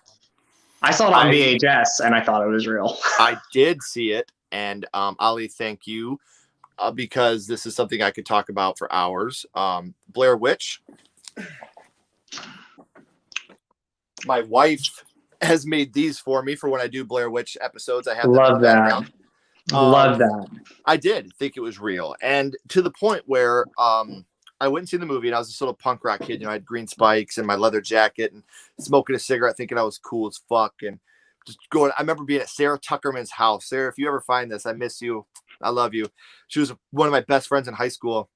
I saw it on VHS, and I thought it was real." I did see it, and Ollie, thank you, because this is something I could talk about for hours. Blair Witch. My wife has made these for me for when I do Blair Witch episodes. I have love that. Love that. I did think it was real, and to the point where I went and see the movie, and I was this little punk rock kid. I had green spikes and my leather jacket, and smoking a cigarette, thinking I was cool as fuck, and just going. I remember being at Sarah Tuckerman's house. Sarah, if you ever find this, I miss you. I love you. She was one of my best friends in high school,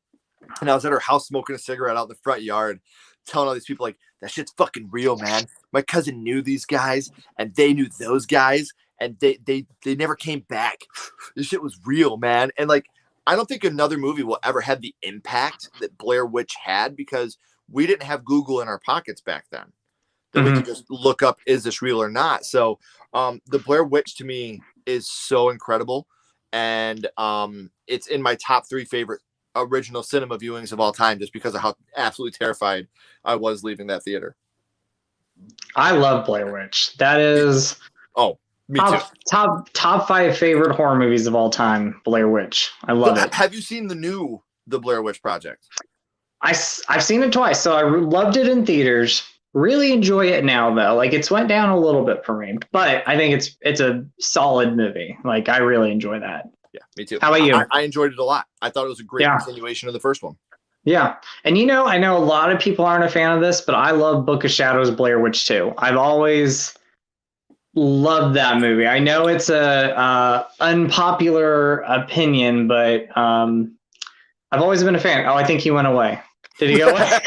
and I was at her house smoking a cigarette out in the front yard, telling all these people like, that shit's fucking real, man. My cousin knew these guys, and they knew those guys, and they never came back. This shit was real, man. And like, I don't think another movie will ever have the impact that Blair Witch had, because we didn't have Google in our pockets back then that we could just look up, is this real or not? So the Blair Witch to me is so incredible, and it's in my top 3 favorite original cinema viewings of all time, just because of how absolutely terrified I was leaving that theater. I love Blair Witch. That is me too. Top 5 favorite horror movies of all time. Blair Witch. I love it. Have you seen the Blair Witch Project? I've seen it twice, so I loved it in theaters. Really enjoy it now though. Like, it's went down a little bit for me, but I think it's a solid movie. Like, I really enjoy that. Yeah, me too. How about you? I enjoyed it a lot. I thought it was a great continuation of the first one. Yeah. And I know a lot of people aren't a fan of this, but I love Book of Shadows, Blair Witch 2. I've always loved that movie. I know it's a unpopular opinion, but I've always been a fan. Oh, I think he went away. Did he go away?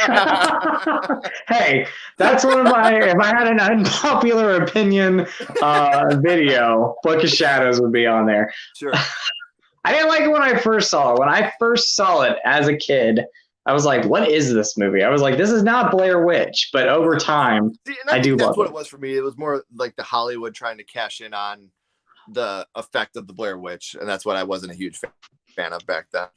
Hey, that's one of my, if I had an unpopular opinion video, Book of Shadows would be on there. Sure. I didn't like it when I first saw it. When I first saw it as a kid, I was like, what is this movie? I was like, this is not Blair Witch. But over time, See, and I I do think that's love what it. it was for me. It was more like the Hollywood trying to cash in on the effect of the Blair Witch, and that's what I wasn't a huge fan of back then.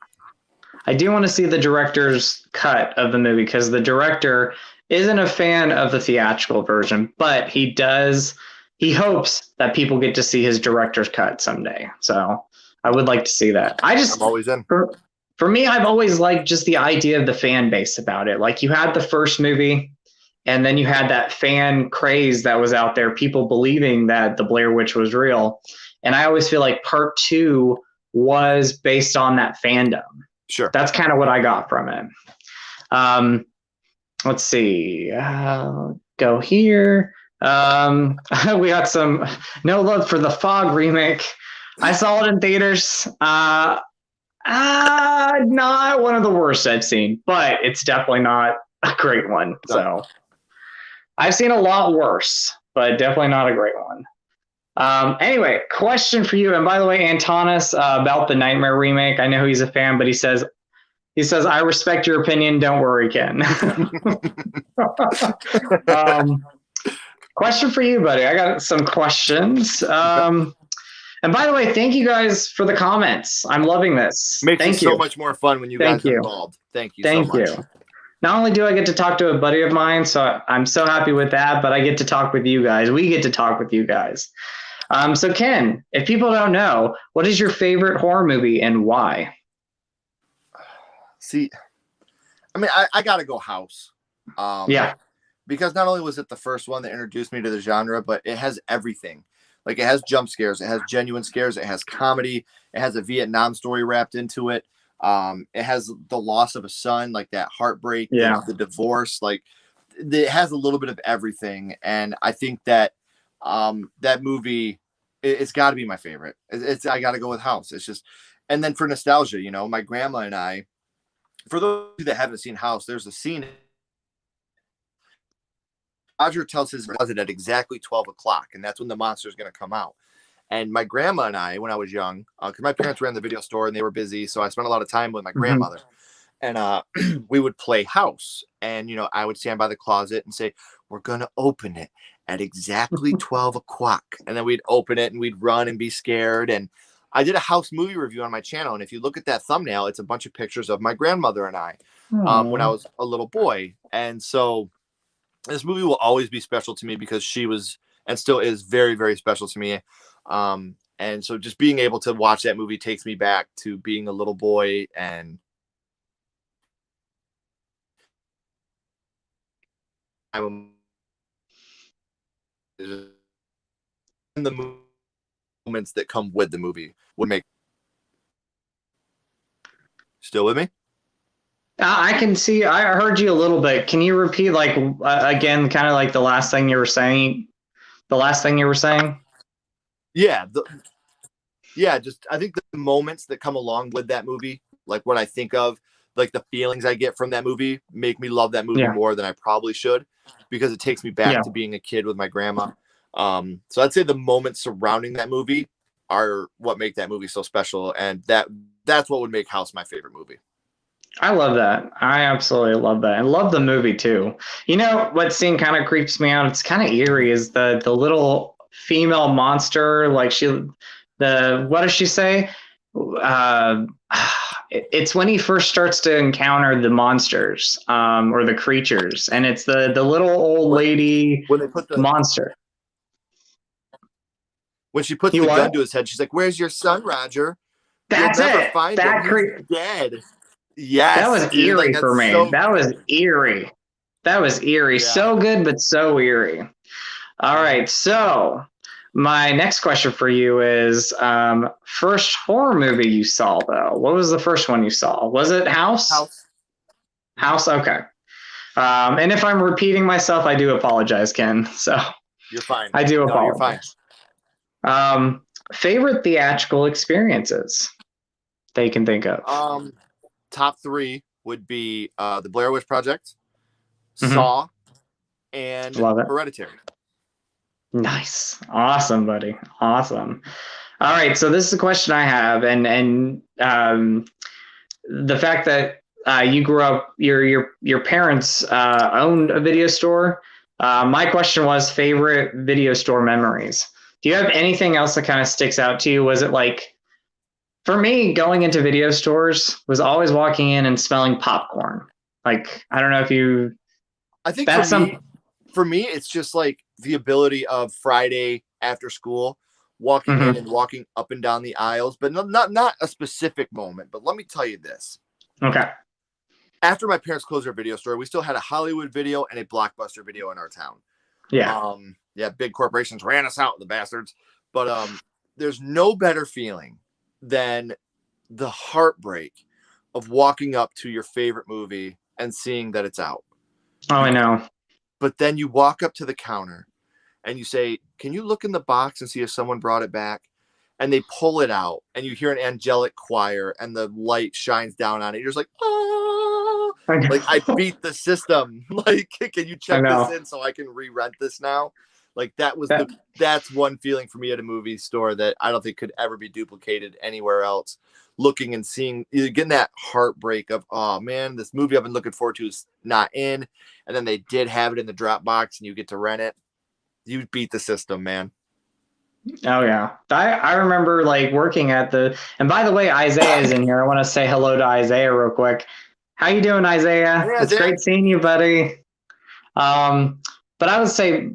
I do want to see the director's cut of the movie because the director isn't a fan of the theatrical version, but he hopes that people get to see his director's cut someday. So I would like to see that. I'm always in. For me, I've always liked just the idea of the fan base about it. Like you had the first movie, and then you had that fan craze that was out there, people believing that the Blair Witch was real. And I always feel like part 2 was based on that fandom. Sure. That's kind of what I got from it. Let's see. Go here. We got some No Love for the Fog remake. I saw it in theaters. Not one of the worst I've seen, but it's definitely not a great one. So I've seen a lot worse, but definitely not a great one. Anyway, question for you. And by the way, Antonis, about the Nightmare remake. I know he's a fan, but he says, I respect your opinion. Don't worry, Ken. Question for you, buddy. I got some questions. And by the way, thank you guys for the comments. I'm loving this. Makes it so much more fun when you guys are involved. Thank you so much. Not only do I get to talk to a buddy of mine, so I'm so happy with that, but I get to talk with you guys. We get to talk with you guys. So Ken, if people don't know, what is your favorite horror movie and why? See, I mean, I got to go House. Yeah. Because not only was it the first one that introduced me to the genre, but it has everything. Like it has jump scares, it has genuine scares, it has comedy, it has a Vietnam story wrapped into it. It has the loss of a son, like that heartbreak, the divorce, like it has a little bit of everything. And I think that that movie, it's got to be my favorite. I got to go with House. It's just, and then for nostalgia, you know, my grandma and I, for those that haven't seen House, there's a scene. Roger tells his cousin at exactly 12 o'clock, and that's when the monster is going to come out. And my grandma and I, when I was young, because my parents ran the video store and they were busy, so I spent a lot of time with my grandmother. And we would play House. And, you know, I would stand by the closet and say, we're going to open it at exactly 12 o'clock. And then we'd open it and we'd run and be scared. And I did a House movie review on my channel. And if you look at that thumbnail, it's a bunch of pictures of my grandmother and I when I was a little boy. And so this movie will always be special to me because she was and still is very, very special to me. And so just being able to watch that movie takes me back to being a little boy and the moments that come with the movie would make. Still with me? I can see. I heard you a little bit. Can you repeat, like, again, kind of like the last thing you were saying? The last thing you were saying? Yeah. Just I think the moments that come along with that movie, like what I think of, like the feelings I get from that movie, make me love that movie more than I probably should, because it takes me back to being a kid with my grandma. So I'd say the moments surrounding that movie are what make that movie so special, and that's what would make House my favorite movie. I love that. I absolutely love that. I love the movie too. You know what scene kind of creeps me out? It's kind of eerie. Is the little female monster? Like what does she say? It's when he first starts to encounter the monsters, or the creatures, and it's the little old lady when they put the monster. When she puts the gun to his head, she's like, "Where's your son, Roger? That's You'll never it. find him. He's dead." Yes, that was eerie for me. That was eerie. Yeah. So good, but so eerie. All right. So my next question for you is, first horror movie you saw, though. What was the first one you saw? Was it House? House. Okay. And if I'm repeating myself, I do apologize, Ken. So you're fine. I do apologize. You're fine. Favorite theatrical experiences that you can think of? Top 3 would be the Blair Witch Project, Saw, and Hereditary. Nice. Awesome, buddy. Awesome. All right, so this is a question I have, and the fact that you grew up, your parents owned a video store. My question was favorite video store memories. Do you have anything else that kind of sticks out to you? Was it like, for me, going into video stores was always walking in and smelling popcorn. Like, I don't know if you. I think That's for me, it's just like the ability of Friday after school, walking in Mhm. and walking up and down the aisles, but not a specific moment. But let me tell you this. Okay. After my parents closed their video store, we still had a Hollywood Video and a Blockbuster Video in our town. Yeah. Yeah, big corporations ran us out, the bastards. But there's no better feeling than the heartbreak of walking up to your favorite movie and seeing that it's out. Oh, I know. But then you walk up to the counter and you say, "Can you look in the box and see if someone brought it back?" And they pull it out and you hear an angelic choir and the light shines down on it. You're just like, oh, like I beat the system. Like, can you check this in so I can re-rent this now? Like that's one feeling for me at a movie store that I don't think could ever be duplicated anywhere else. Looking and seeing, you're getting that heartbreak of, oh man, this movie I've been looking forward to is not in. And then they did have it in the Dropbox and you get to rent it. You beat the system, man. Oh yeah. I remember like working at and by the way, Isaiah is in here. I want to say hello to Isaiah real quick. How you doing, Isaiah? Hey, it's great seeing you, buddy. But I would say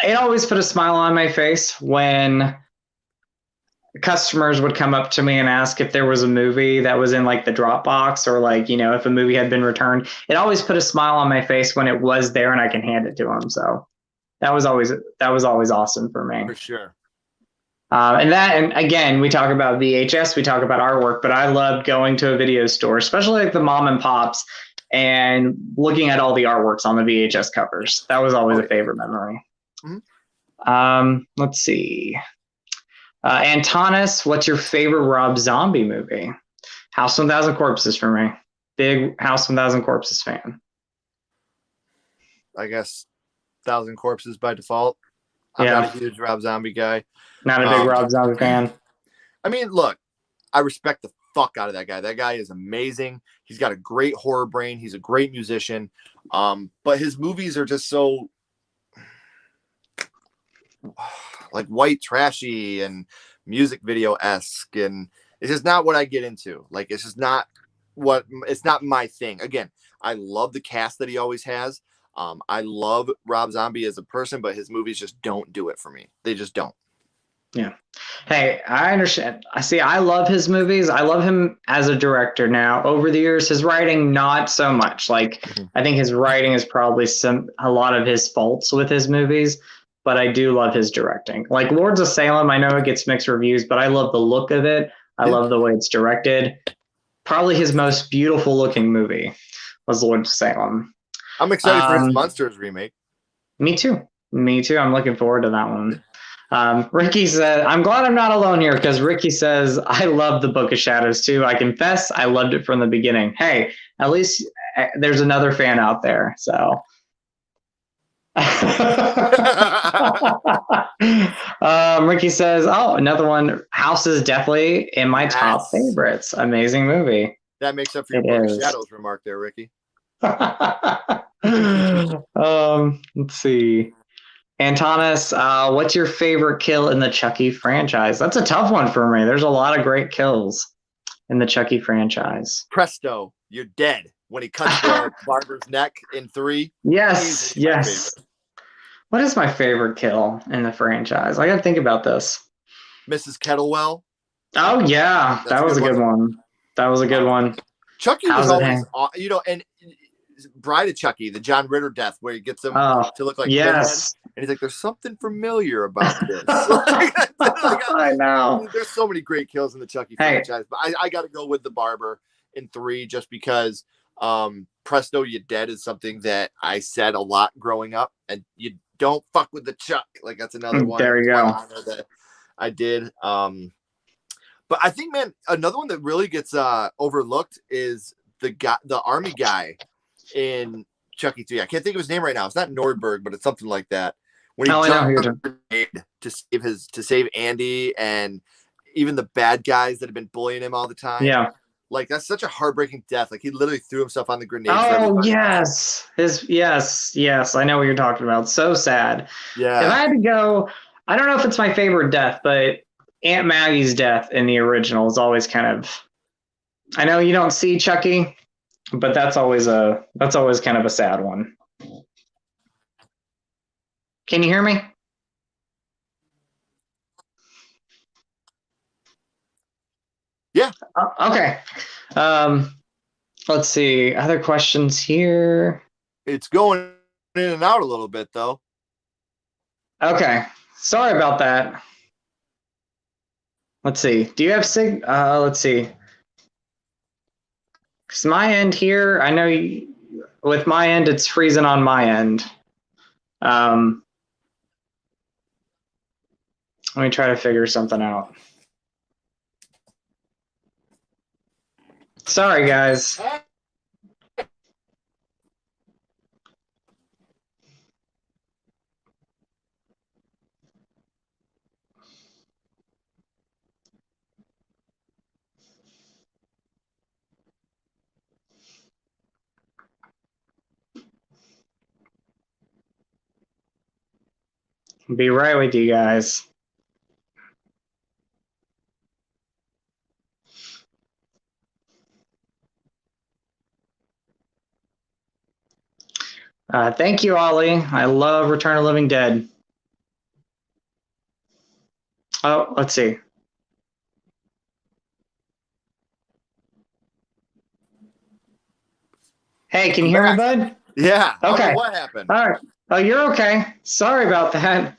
it always put a smile on my face when customers would come up to me and ask if there was a movie that was in like the Dropbox, or like, if a movie had been returned. It always put a smile on my face when it was there and I can hand it to them. So that was always awesome for me. For sure. And again, we talk about VHS, we talk about artwork, but I loved going to a video store, especially like the mom and pops, and looking at all the artworks on the VHS covers. That was always a favorite memory. Mm-hmm. Let's see. Antonis, what's your favorite Rob Zombie movie? House 1000 Corpses for me. Big House 1000 Corpses fan. I guess 1000 Corpses by default. I'm not a huge Rob Zombie guy. Not a big Rob Zombie fan. I mean, look, I respect the fuck out of that guy. That guy is amazing. He's got a great horror brain. He's a great musician. But his movies are just so like white trashy and music video-esque, and it's just not what I get into. Like, it's just not my thing. Again, I love the cast that he always has. I love Rob Zombie as a person, but his movies just don't do it for me. They just don't. Yeah. Hey, I understand. I love his movies. I love him as a director now. Over the years, his writing, not so much. Like, I think his writing is probably a lot of his faults with his movies, but I do love his directing. Like Lords of Salem, I know it gets mixed reviews, but I love the look of it. I love the way it's directed. Probably his most beautiful looking movie was Lords of Salem. I'm excited for his Monsters remake. Me too. I'm looking forward to that one. Ricky said, I'm glad I'm not alone here, because Ricky says, I love the Book of Shadows too. I confess, I loved it from the beginning. Hey, at least there's another fan out there. So Ricky says, oh, another one. House is definitely in my top favorites. Amazing movie. That makes up for your Book of Shadows remark there, Ricky. Let's see. Antonis, what's your favorite kill in the Chucky franchise? That's a tough one for me. There's a lot of great kills in the Chucky franchise. Presto, you're dead when he cuts the barber's neck in 3. Yes. What is my favorite kill in the franchise? I gotta think about this. Mrs. Kettlewell. Oh yeah, that was a good one. That was a good one. Chucky was always, and Bride of Chucky, the John Ritter death, where he gets him to look like yes, and he's like, "There's something familiar about this." I know. There's so many great kills in the Chucky franchise, but I got to go with the barber in 3 just because "Presto, you dead" is something that I said a lot growing up, and you don't fuck with the Chuck. Like, that's another one. There you go. That I did. But I think, man, another one that really gets overlooked is the army guy in Chucky 3. I can't think of his name right now. It's not Nordberg, but it's something like that. when he Oh, I know who you're jumped to save Andy and even the bad guys that have been bullying him all the time. Yeah. Like, that's such a heartbreaking death. Like, he literally threw himself on the grenade. Oh, yes. Yes. I know what you're talking about. So sad. Yeah. If I had to go, I don't know if it's my favorite death, but Aunt Maggie's death in the original is always kind of, I know you don't see Chucky, but that's always kind of a sad one. Can you hear me? Yeah. Okay. Let's see. Other questions here. It's going in and out a little bit, though. Okay. Sorry about that. Let's see. Do you have let's see. Because my end here, I know with my end, it's freezing on my end. Let me try to figure something out. Sorry, guys. Be right with you guys. Thank you, Ollie. I love Return of the Living Dead. Oh, let's see. Hey, can you hear me, bud? Yeah. Okay. What happened? All right. Oh, you're okay. Sorry about that.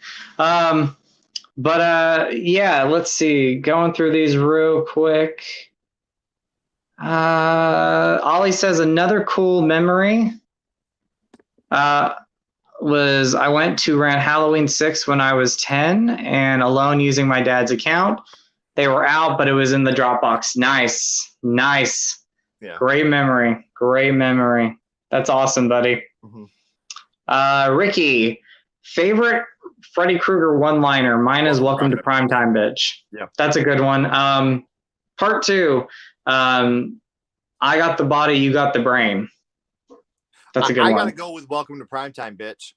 Yeah, let's see. Going through these real quick. Ollie says another cool memory was I went to rent Halloween 6 when I was 10 and alone using my dad's account. They were out, but it was in the Dropbox. Nice. Yeah. Great memory. That's awesome, buddy. Mm-hmm. Ricky, favorite Freddy Krueger one-liner. Mine is "Welcome to Primetime, bitch." Yeah, that's a good one. Part 2. I got the body, you got the brain. That's a good one. I gotta go with "Welcome to Primetime, bitch."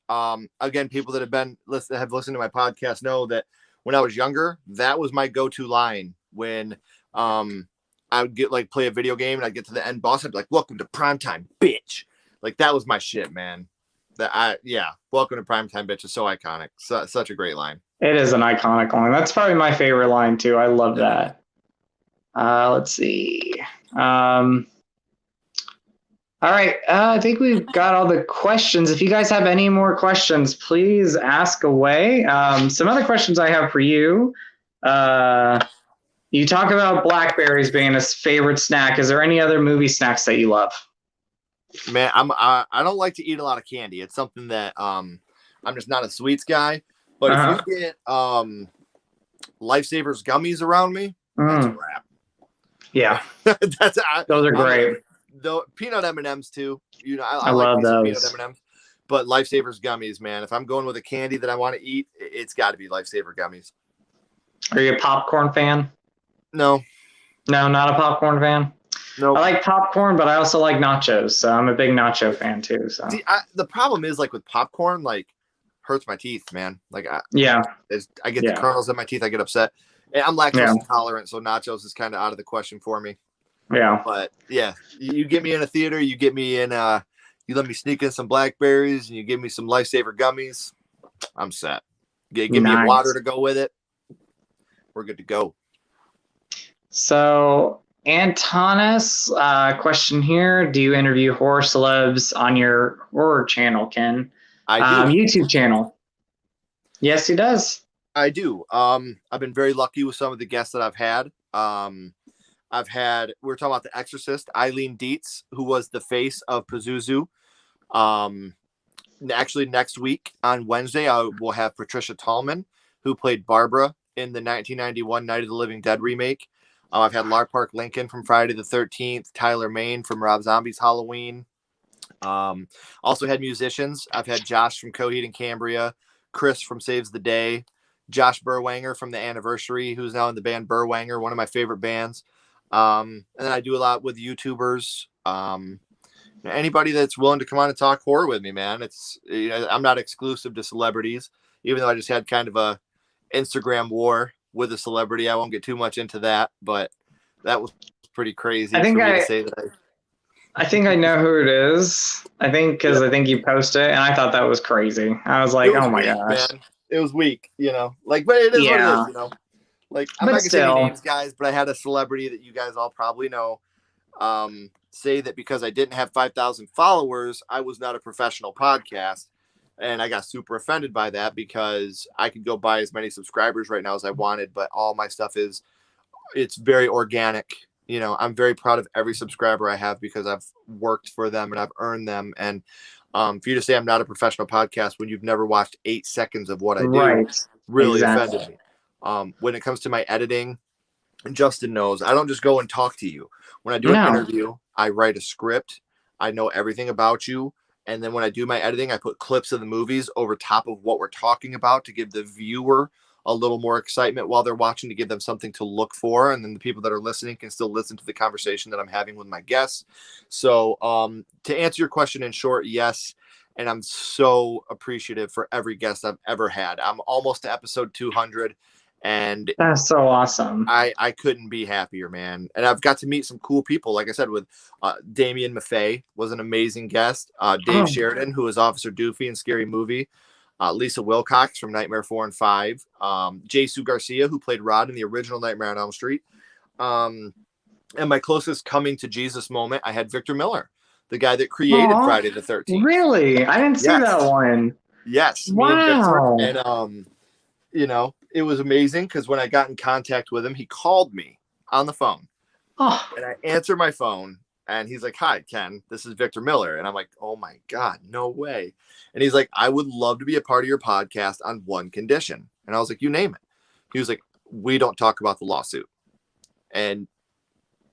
Again, people that have listened to my podcast know that when I was younger, that was my go-to line when I would get play a video game and I'd get to the end boss. I'd be like, "Welcome to Primetime, bitch." Like, that was my shit, man. "Welcome to Primetime, bitch" is so iconic. Such a great line. It is an iconic line. That's probably my favorite line too. I love that. Let's see. All right. I think we've got all the questions. If you guys have any more questions, please ask away. Some other questions I have for you. You talk about blackberries being a favorite snack. Is there any other movie snacks that you love? Man, I don't like to eat a lot of candy. It's something that I'm just not a sweets guy. But if you get Lifesavers gummies around me, that's a wrap. Yeah, those are great. The peanut M&Ms too. I love those. Peanut M&Ms. But Lifesavers gummies, man. If I'm going with a candy that I want to eat, it's got to be Lifesaver gummies. Are you a popcorn fan? No, not a popcorn fan. No, I like popcorn, but I also like nachos, so I'm a big nacho fan too. So see, the problem is with popcorn, hurts my teeth, man. I get the kernels in my teeth, I get upset. And I'm lactose intolerant, so nachos is kind of out of the question for me. Yeah, but yeah, you get me in a theater, you get me in, you let me sneak in some blackberries, and you give me some Lifesaver gummies, I'm set. Give me water to go with it. We're good to go. So, Antonis, question here. Do you interview horror celebs on your horror channel, Ken? I do. YouTube channel. Yes, he does. I do. I've been very lucky with some of the guests that I've had. We were talking about The Exorcist, Eileen Dietz, who was the face of Pazuzu. Actually, next week on Wednesday, I will have Patricia Tallman, who played Barbara in the 1991 Night of the Living Dead remake. I've had Lar Park Lincoln from Friday the 13th, Tyler Main from Rob Zombie's Halloween. Also had musicians. I've had Josh from Coheed and Cambria, Chris from Saves the Day, Josh Burwanger from The Anniversary, who's now in the band Burwanger, one of my favorite bands. And then I do a lot with YouTubers. Anybody that's willing to come on and talk horror with me, man. I'm not exclusive to celebrities, even though I just had kind of a Instagram war with a celebrity. I won't get too much into that, but that was pretty crazy for me to say that. I think I know who it is. I think because I think you posted it, and I thought that was crazy. I was like, oh my gosh. Man. It was weak, but it is what it is, Like, I'm not going to say any names, guys, but I had a celebrity that you guys all probably know say that because I didn't have 5,000 followers, I was not a professional podcast. And I got super offended by that because I could go buy as many subscribers right now as I wanted, but all my stuff it's very organic. I'm very proud of every subscriber I have because I've worked for them and I've earned them. And for you to say I'm not a professional podcast when you've never watched 8 seconds of what I do really offended me. When it comes to my editing, Justin knows I don't just go and talk to you. When I do an interview, I write a script. I know everything about you. And then when I do my editing, I put clips of the movies over top of what we're talking about to give the viewer a little more excitement while they're watching, to give them something to look for. And then the people that are listening can still listen to the conversation that I'm having with my guests. So to answer your question in short, yes. And I'm so appreciative for every guest I've ever had. I'm almost to episode 200. And that's so awesome. I couldn't be happier, man. And I've got to meet some cool people. Like I said, with Damien Maffei was an amazing guest. Dave Sheridan, who is Officer Doofy in Scary Movie. Lisa Wilcox from Nightmare 4 and 5. Jesus Garcia, who played Rod in the original Nightmare on Elm Street. And my closest coming to Jesus moment, I had Victor Miller, the guy that created Friday the 13th. Really? I didn't see that one. Yes. Wow. Me and Victor. And, it was amazing because when I got in contact with him, he called me on the phone. And I answered my phone and he's like, "Hi, Ken, this is Victor Miller." And I'm like, "Oh my God, no way." And he's like, "I would love to be a part of your podcast on one condition." And I was like, "You name it." He was like, "We don't talk about the lawsuit." And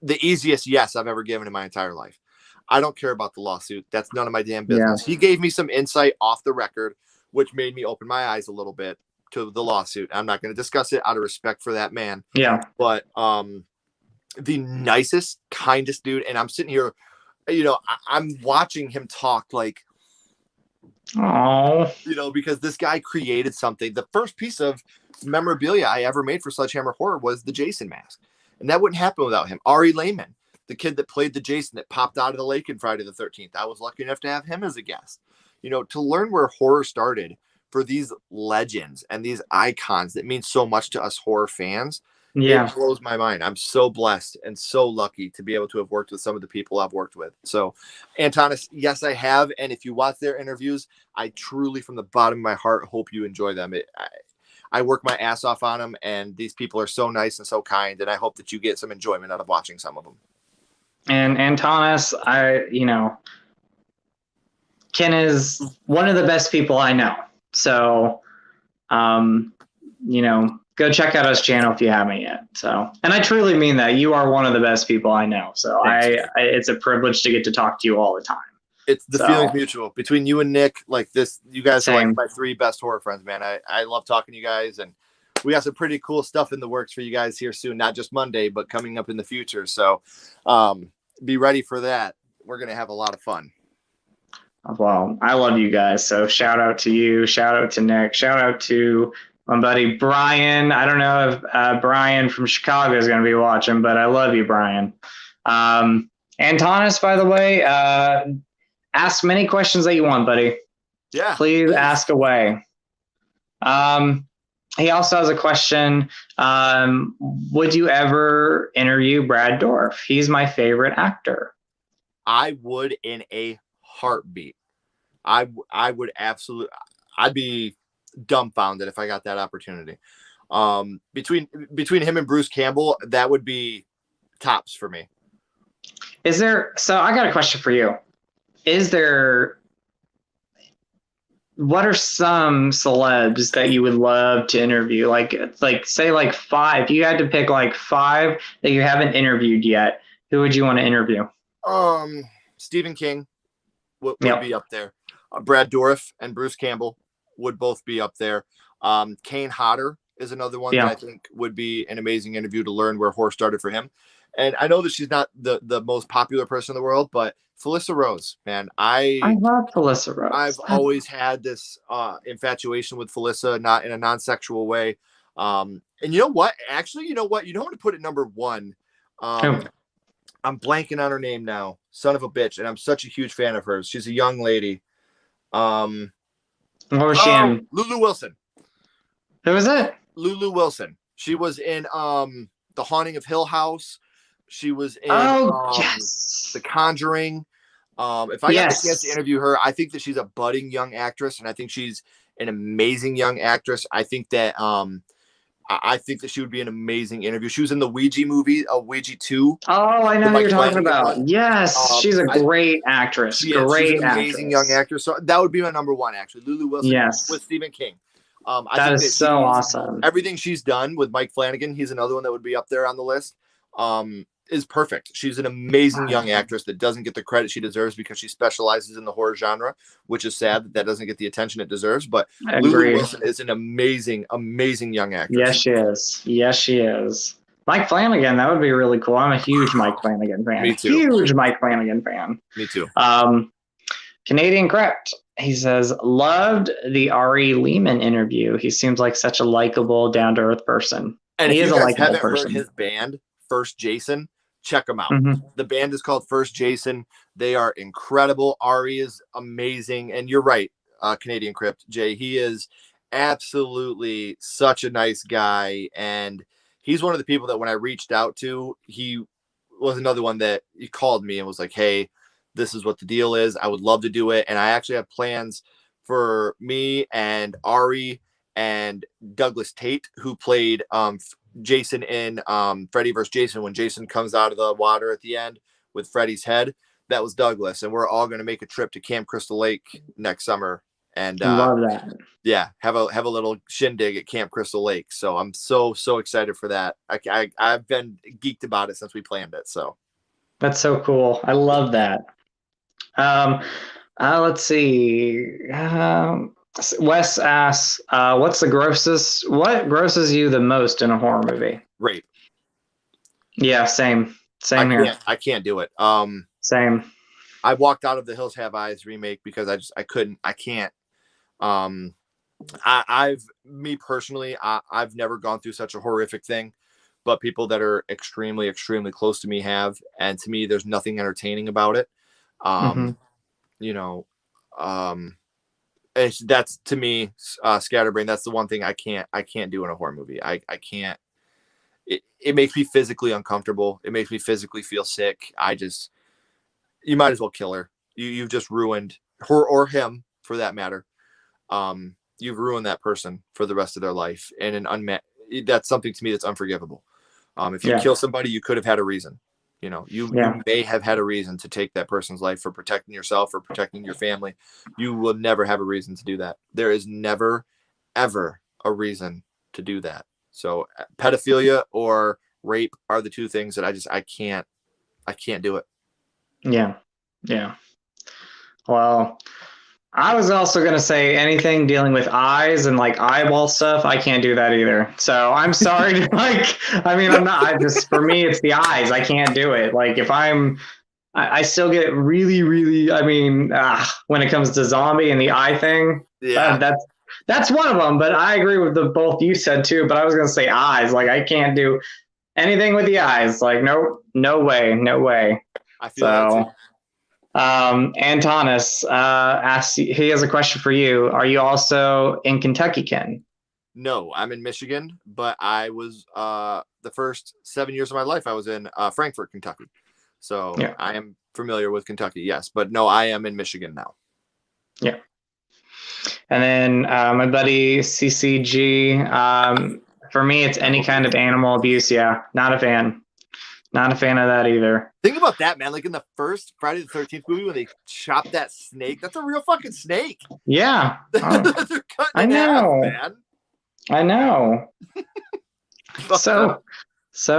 the easiest yes I've ever given in my entire life. I don't care about the lawsuit. That's none of my damn business. Yeah. He gave me some insight off the record, which made me open my eyes a little bit to the lawsuit. I'm not going to discuss it out of respect for that man. Yeah. But the nicest, kindest dude. And I'm sitting here, I'm watching him talk like, because this guy created something. The first piece of memorabilia I ever made for Sledgehammer Horror was the Jason mask. And that wouldn't happen without him. Ari Lehman, the kid that played the Jason that popped out of the lake in Friday the 13th. I was lucky enough to have him as a guest. To learn where horror started, for these legends and these icons that mean so much to us horror fans. It blows my mind. I'm so blessed and so lucky to be able to have worked with some of the people I've worked with. So, Antonis, yes, I have. And if you watch their interviews, I truly, from the bottom of my heart, hope you enjoy them. I work my ass off on them, and these people are so nice and so kind, and I hope that you get some enjoyment out of watching some of them. And Antonis, Ken is one of the best people I know. So, go check out his channel if you haven't yet. So, and I truly mean that. You are one of the best people I know. So it's a privilege to get to talk to you all the time. It's the feeling's mutual between you and Nick. Like this, you guys are like my 3 best horror friends, man. I love talking to you guys, and we got some pretty cool stuff in the works for you guys here soon. Not just Monday, but coming up in the future. So, be ready for that. We're going to have a lot of fun. Well, I love you guys. So shout out to you. Shout out to Nick. Shout out to my buddy Brian. I don't know if Brian from Chicago is going to be watching, but I love you, Brian. Antonis, by the way, ask many questions that you want, buddy. Yeah. Please ask away. He also has a question. Would you ever interview Brad Dourif? He's my favorite actor. I would in a heartbeat. I would absolutely. I'd be dumbfounded if I got that opportunity. Between him and Bruce Campbell, that would be tops for me. So I got a question for you. What are some celebs that you would love to interview? Like say like 5. You had to pick like 5 that you haven't interviewed yet. Who would you want to interview? Stephen King would be up there. Brad Dourif and Bruce Campbell would both be up there. Kane Hodder is another one that I think would be an amazing interview to learn where horror started for him. And I know that she's not the most popular person in the world, but Felissa Rose, man, I love Felissa Rose. I've always had this infatuation with Felissa, not in a non-sexual way. And you know what? Actually, you know what? You don't want to put it number one. I'm blanking on her name now. Son of a bitch. And I'm such a huge fan of hers. She's a young lady. What was she in? Lulu Wilson. Who was it? Lulu Wilson. She was in The Haunting of Hill House. She was in The Conjuring. If I got the chance to interview her, I think that she's a budding young actress, and I think she's an amazing young actress. I think that she would be an amazing interview. She was in the Ouija movie, Ouija 2. Oh, I know who you're talking about. Yes, she's a great actress. She's an amazing young actress. So that would be my number one, actually. Lulu Wilson with Stephen King. That is so awesome. Everything she's done with Mike Flanagan, he's another one that would be up there on the list. Is perfect. She's an amazing young actress that doesn't get the credit she deserves because she specializes in the horror genre, which is sad that doesn't get the attention it deserves. But Lulu Wilson is an amazing, amazing young actress. Yes, she is. Yes, she is. Mike Flanagan, that would be really cool. I'm a huge Mike Flanagan fan. Me too. Huge Mike Flanagan fan. Me too. Canadian Crypt. He says, loved the Ari Lehman interview. He seems like such a likable, down-to-earth person. And he if is you a guys likable haven't person. heard his band, First Jason, check them out. Mm-hmm. The band is called First Jason. They are incredible. Ari is amazing. And you're right, Canadian Crypt, Jay. He is absolutely such a nice guy. And he's one of the people that when I reached out to, he was another one that he called me and was like, hey, this is what the deal is. I would love to do it. And I actually have plans for me and Ari and Douglas Tate, who played Jason in Freddy vs. Jason when Jason comes out of the water at the end with Freddy's head. That was Douglas. And we're all going to make a trip to Camp Crystal Lake next summer. And love that. Yeah, have a little shindig at Camp Crystal Lake. So I'm so excited for that. I've been geeked about it since we planned it. So that's so cool. I love that. Let's see. Wes asks, what grosses you the most in a horror movie? Rape. Yeah, same here. I can't do it. Same. I walked out of the Hills Have Eyes remake because I can't. I've never gone through such a horrific thing, but people that are extremely, extremely close to me have, and to me, there's nothing entertaining about it. That's to me, Scatterbrain. That's the one thing I can't do in a horror movie. I can't. It makes me physically uncomfortable. It makes me physically feel sick. You might as well kill her. You've just ruined her or him for that matter. You've ruined that person for the rest of their life. And that's something to me that's unforgivable. If you kill somebody, you could have had a reason. You may have had a reason to take that person's life for protecting yourself or protecting your family. You will never have a reason to do that. There is never, ever a reason to do that. So pedophilia or rape are the two things that I can't do it. Yeah. Yeah. Well, I was also going to say anything dealing with eyes and like eyeball stuff. I can't do that either. So I'm sorry to for me, it's the eyes. I can't do it. Like I still get really, really, when it comes to zombie and the eye thing, that's one of them, but I agree with both you said too, but I was going to say eyes. Like I can't do anything with the eyes. Like, no way. I feel that too. Antonis asks, he has a question for you. Are you also in Kentucky, Ken? No, I'm in Michigan, but I was the first 7 years of my life I was in Frankfort, Kentucky. So I am familiar with Kentucky, yes, but no, I am in Michigan now. Yeah. And then my buddy CCG, for me, it's any kind of animal abuse. Yeah, not a fan. Not a fan of that either. Think about that, man. Like in the first Friday the 13th movie when they chop that snake, that's a real fucking snake. Yeah. They're cutting I know. Half, man. I know. So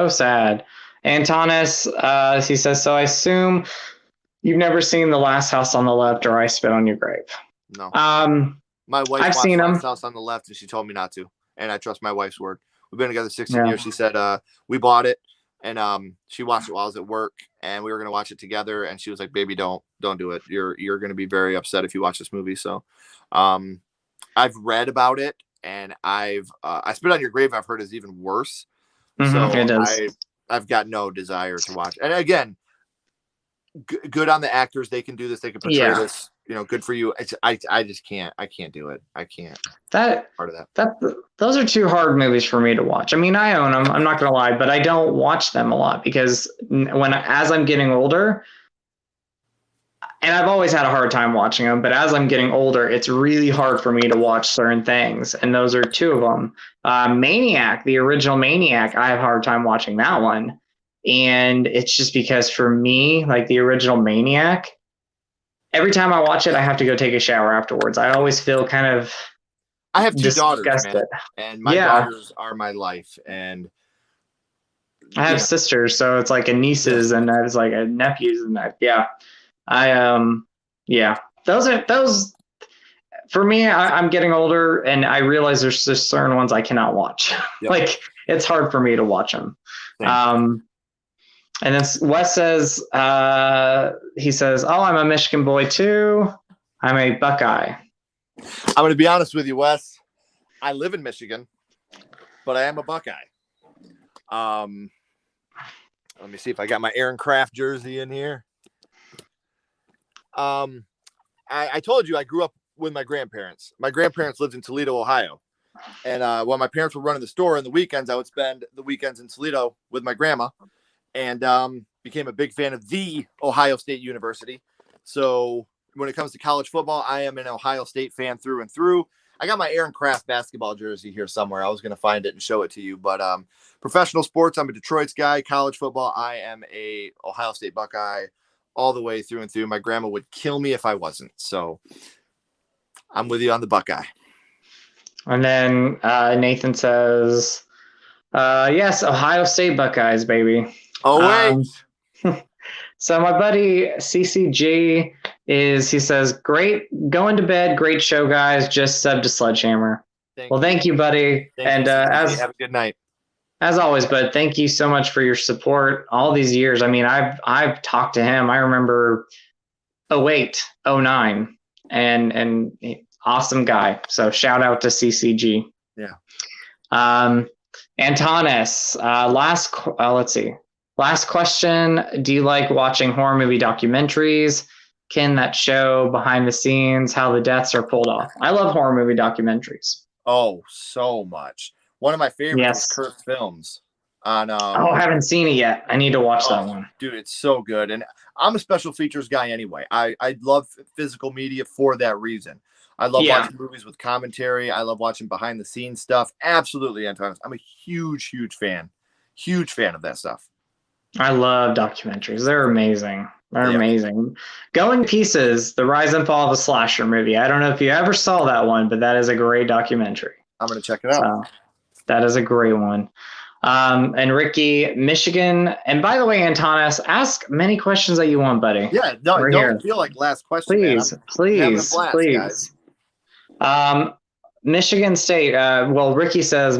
sad. Antonis, he says, so I assume you've never seen The Last House on the Left or I Spit on Your Grave. No. My wife I've watched seen them. Last House on the Left, and she told me not to, and I trust my wife's word. We've been together 16 years. She said we bought it, and she watched it while I was at work, and we were gonna watch it together. And she was like, "Baby, don't do it. You're gonna be very upset if you watch this movie." So, I've read about it, and I Spit on Your Grave, I've heard is even worse. So It is. I've got no desire to watch. And again, good on the actors. They can do this. They can portray this. Good for you. I just can't. I can't do it. I can't. Part of that. Those are too hard movies for me to watch. I mean, I own them. I'm not gonna lie, but I don't watch them a lot because as I'm getting older, and I've always had a hard time watching them, but as I'm getting older, it's really hard for me to watch certain things, and those are two of them. Maniac, the original Maniac, I have a hard time watching that one, and it's just because for me, like the original Maniac, every time I watch it, I have to go take a shower afterwards. I always feel kind of I have two daughters, man, and my daughters are my life, and I have sisters, so it's like a nieces and it's like a nephews and that. Those for me. I'm getting older, and I realize there's just certain ones I cannot watch. Yep. Like it's hard for me to watch them. And then Wes says, he says, "Oh, I'm a Michigan boy too. I'm a Buckeye." I'm going to be honest with you, Wes. I live in Michigan, but I am a Buckeye. Let me see if I got my Aaron Kraft jersey in here. I told you I grew up with my grandparents. My grandparents lived in Toledo, Ohio. And while my parents were running the store on the weekends, I would spend the weekends in Toledo with my grandma, and became a big fan of the Ohio State University. So when it comes to college football, I am an Ohio State fan through and through. I got my Aaron Kraft basketball jersey here somewhere. I was going to find it and show it to you. But professional sports, I'm a Detroit's guy. College football, I am a Ohio State Buckeye all the way through and through. My grandma would kill me if I wasn't. So I'm with you on the Buckeye. And then Nathan says, yes, Ohio State Buckeyes, baby. Oh, wait. So my buddy CCG he says, great, going to bed, great show, guys. Just sub to Sledgehammer. Thank you, buddy. Have a good night. As always, bud, thank you so much for your support all these years. I mean, I've talked to him. I remember 08, 09, and awesome guy. So shout out to CCG. Yeah. Antonis, let's see. Last question. Do you like watching horror movie documentaries? Can that show behind the scenes how the deaths are pulled off? I love horror movie documentaries. Oh, so much. One of my favorites is Cursed Films. I haven't seen it yet. I need to watch that one. Dude, it's so good. And I'm a special features guy anyway. I love physical media for that reason. I love watching movies with commentary. I love watching behind the scenes stuff. Absolutely, Antonis. I'm a huge fan. Huge fan of that stuff. I love documentaries. They're amazing. They're amazing. Going Pieces, The Rise and Fall of a Slasher movie. I don't know if you ever saw that one, but that is a great documentary. I'm going to check it out. So, that is a great one. And Ricky, Michigan. And by the way, Antonis, ask many questions that you want, buddy. Yeah, don't feel like last question. Please. Michigan State. Ricky says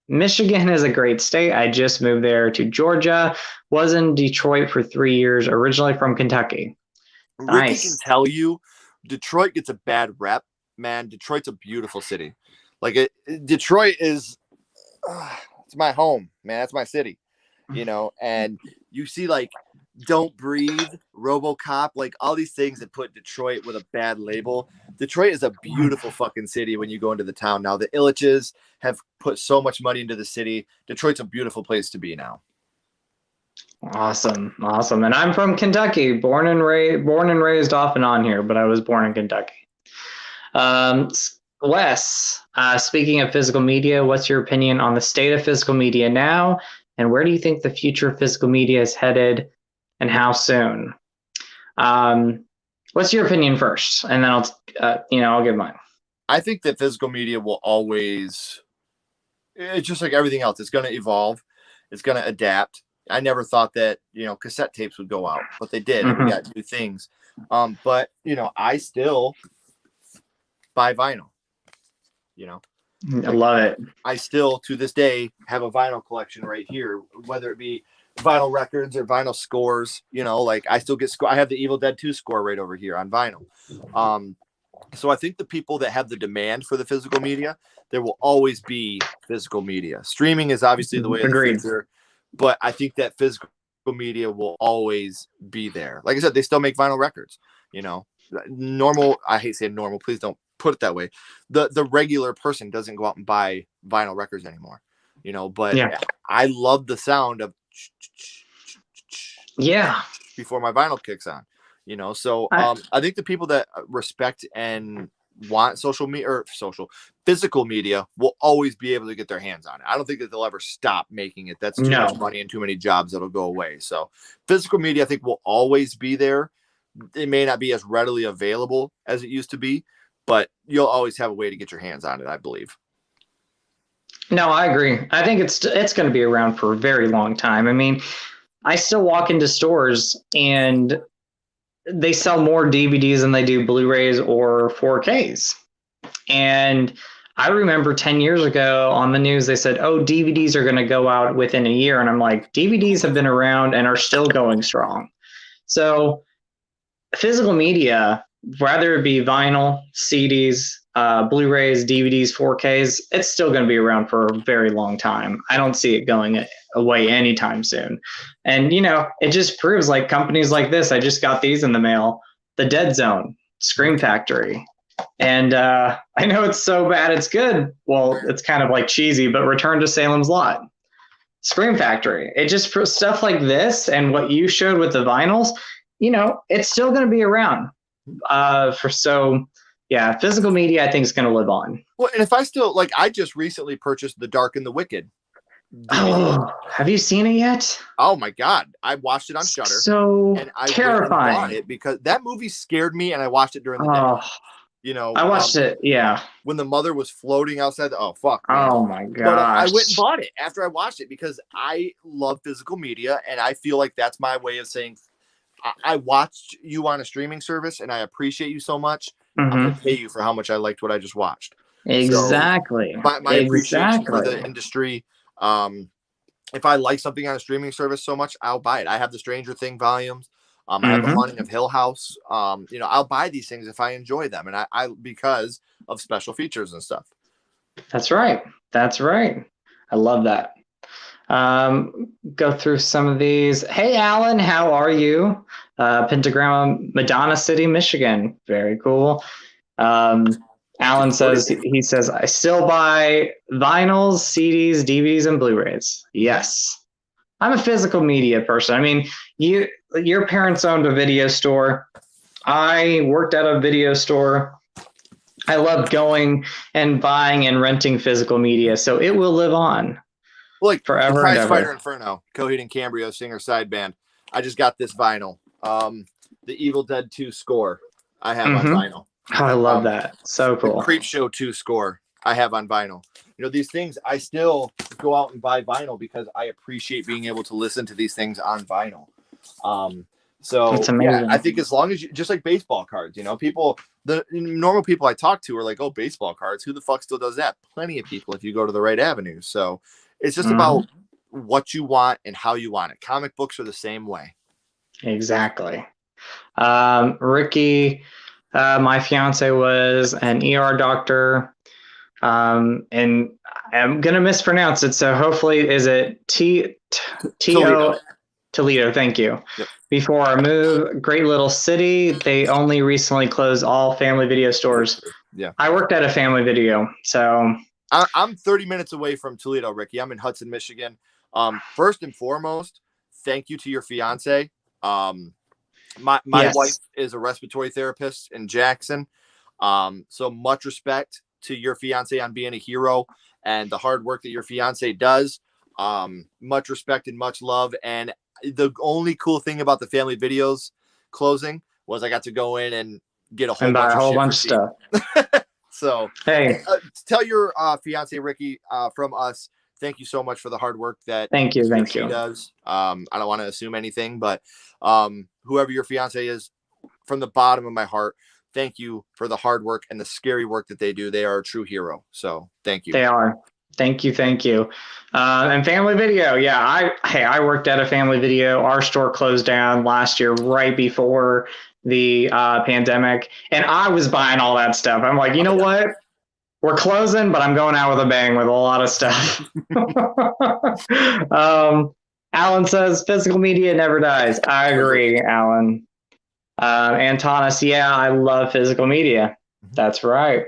Michigan is a great state. I just moved there to Georgia. Was in Detroit for 3 years, originally from Kentucky. Ricky can tell you, Detroit gets a bad rep, man. Detroit's a beautiful city. Detroit is, it's my home, man. That's my city, and you see Don't Breathe, RoboCop, all these things that put Detroit with a bad label. Detroit is a beautiful fucking city when you go into the town now. The Illiches have put so much money into the city. Detroit's a beautiful place to be now. Awesome. And I'm from Kentucky, born and raised off and on here, but I was born in Kentucky. Wes, speaking of physical media, what's your opinion on the state of physical media now, and where do you think the future of physical media is headed, and how soon? What's your opinion first, and then I'll give mine. I think that physical media will always, it's just like everything else. It's going to evolve. It's going to adapt. I never thought that, cassette tapes would go out, but they did. And we got new things. But, I still buy vinyl. You know, I love it. I still to this day have a vinyl collection right here, whether it be vinyl records or vinyl scores. You know, like I still get I have the Evil Dead 2 score right over here on vinyl. So I think the people that have the demand for the physical media, there will always be physical media. Streaming is obviously the way of the future, but I think that physical media will always be there. Like I said, they still make vinyl records. You know, normal. I hate saying normal. Please don't put it that way. The regular person doesn't go out and buy vinyl records anymore. You know, but yeah. I love the sound of before my vinyl kicks on. You know, so I think the people that respect and want physical media will always be able to get their hands on it. I don't think that they'll ever stop making it. That's too much money and too many jobs that'll go away. So physical media, I think, will always be there. It may not be as readily available as it used to be, but you'll always have a way to get your hands on it, I believe. No, I agree. I think it's going to be around for a very long time. I mean, I still walk into stores and they sell more DVDs than they do Blu-rays or 4Ks. And I remember 10 years ago on the news, they said, oh, DVDs are going to go out within a year. And I'm like, DVDs have been around and are still going strong. So physical media, whether it be vinyl, CDs, Blu-rays, DVDs, 4Ks, it's still going to be around for a very long time. I don't see it going away anytime soon. And, you know, it just proves like companies like this, I just got these in the mail, The Dead Zone, Scream Factory. And I know it's so bad it's good. Well, it's kind of like cheesy, but Return to Salem's Lot, Scream Factory. It just stuff like this and what you showed with the vinyls, you know, it's still going to be around. Yeah, physical media, I think, is going to live on. Well, and if I still, like, I just recently purchased The Dark and the Wicked DVD. Oh, have you seen it yet? Oh my God, I watched it on Shudder. So and I terrifying. Bought it because that movie scared me, and I watched it during the day. You know, I watched it. Yeah, when the mother was floating outside. Oh fuck! Man. Oh my God! But I went and bought it after I watched it because I love physical media, and I feel like that's my way of saying I watched you on a streaming service, and I appreciate you so much. I'm going to pay you for how much I liked what I just watched. Exactly. So my appreciation for the industry. If I like something on a streaming service so much, I'll buy it. I have the Stranger Thing volumes. I have the Haunting of Hill House. You know, I'll buy these things if I enjoy them, and I because of special features and stuff. That's right. That's right. I love that. Go through some of these. Hey, Alan, how are you? Pentagram, Madonna City, Michigan. Very cool. Alan says, I still buy vinyls, CDs, DVDs, and Blu-rays. Yes. I'm a physical media person. I mean, your parents owned a video store. I worked at a video store. I love going and buying and renting physical media, so it will live on. Like forever and ever. Fighter Inferno, Coheed and Cambria singer side band. I just got this vinyl. The Evil Dead 2 score I have on vinyl. Oh, I love that. So cool. The Creepshow 2 score I have on vinyl. You know, these things I still go out and buy vinyl because I appreciate being able to listen to these things on vinyl. So yeah, I think as long as you, just like baseball cards, you know, the normal people I talk to are like, oh, baseball cards, who the fuck still does that? Plenty of people if you go to the right avenues. So it's just about what you want and how you want it. Comic books are the same way. Exactly. Ricky, my fiance was an ER doctor, and I'm going to mispronounce it. So hopefully, is it Toledo? Thank you. Yep. Before our move, great little city. They only recently closed all family video stores. Yeah. I worked at a family video. So I'm 30 minutes away from Toledo, Ricky. I'm in Hudson, Michigan. First and foremost, thank you to your fiance. My wife is a respiratory therapist in Jackson. So much respect to your fiance on being a hero and the hard work that your fiance does. Much respect and much love. And the only cool thing about the family videos closing was I got to go in and get a whole bunch of stuff. So hey, tell your fiance Ricky from us, thank you so much for the hard work that she does. I don't want to assume anything, but whoever your fiance is, from the bottom of my heart, thank you for the hard work and the scary work that they do. They are a true hero. So thank you. They are. Thank you. Thank you. And Family Video. Yeah. I worked at a Family Video. Our store closed down last year, right before the pandemic. And I was buying all that stuff. I'm like, you know what? We're closing, but I'm going out with a bang with a lot of stuff. Alan says physical media never dies. I agree, Alan. Antonis, yeah, I love physical media. That's right.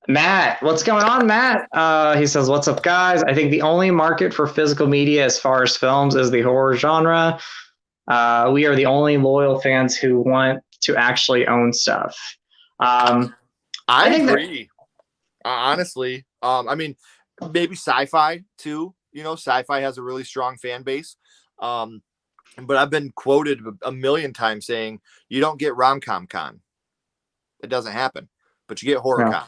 Matt, what's going on, Matt? He says, what's up, guys? I think the only market for physical media as far as films is the horror genre. We are the only loyal fans who want to actually own stuff. I agree. Honestly, I mean, maybe sci-fi too. You know, sci-fi has a really strong fan base. But I've been quoted a million times saying you don't get rom-com con. It doesn't happen, but you get horror con.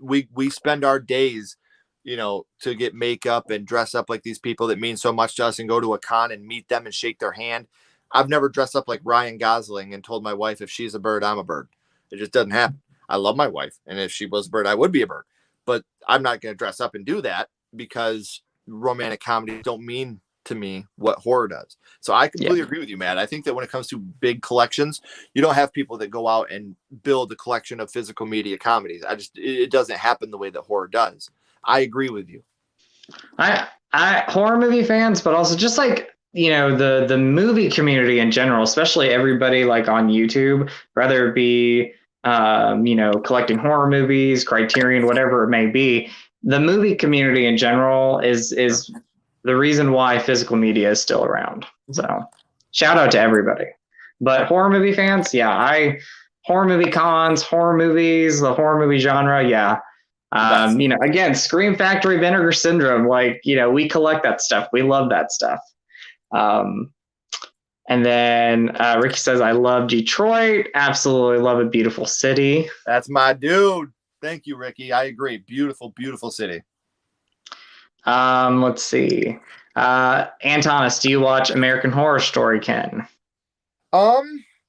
We spend our days, you know, to get makeup and dress up like these people that mean so much to us and go to a con and meet them and shake their hand. I've never dressed up like Ryan Gosling and told my wife if she's a bird, I'm a bird. It just doesn't happen. I love my wife, and if she was a bird, I would be a bird. But I'm not going to dress up and do that because romantic comedies don't mean to me what horror does. So I completely agree with you, Matt. I think that when it comes to big collections, you don't have people that go out and build a collection of physical media comedies. It doesn't happen the way that horror does. I agree with you. I horror movie fans, but also just like, you know, the movie community in general, especially everybody like on YouTube, whether it be you know, collecting horror movies, Criterion, whatever it may be, the movie community in general is the reason why physical media is still around. So shout out to everybody. But horror movie fans, yeah, horror movie cons, horror movies, the horror movie genre, yeah. You know, again, Scream Factory, Vinegar Syndrome, like, you know, we collect that stuff. We love that stuff. And then Ricky says, I love Detroit. Absolutely love a beautiful city. That's my dude. Thank you, Ricky. I agree. Beautiful, beautiful city. Let's see. Antonis, do you watch American Horror Story, Ken?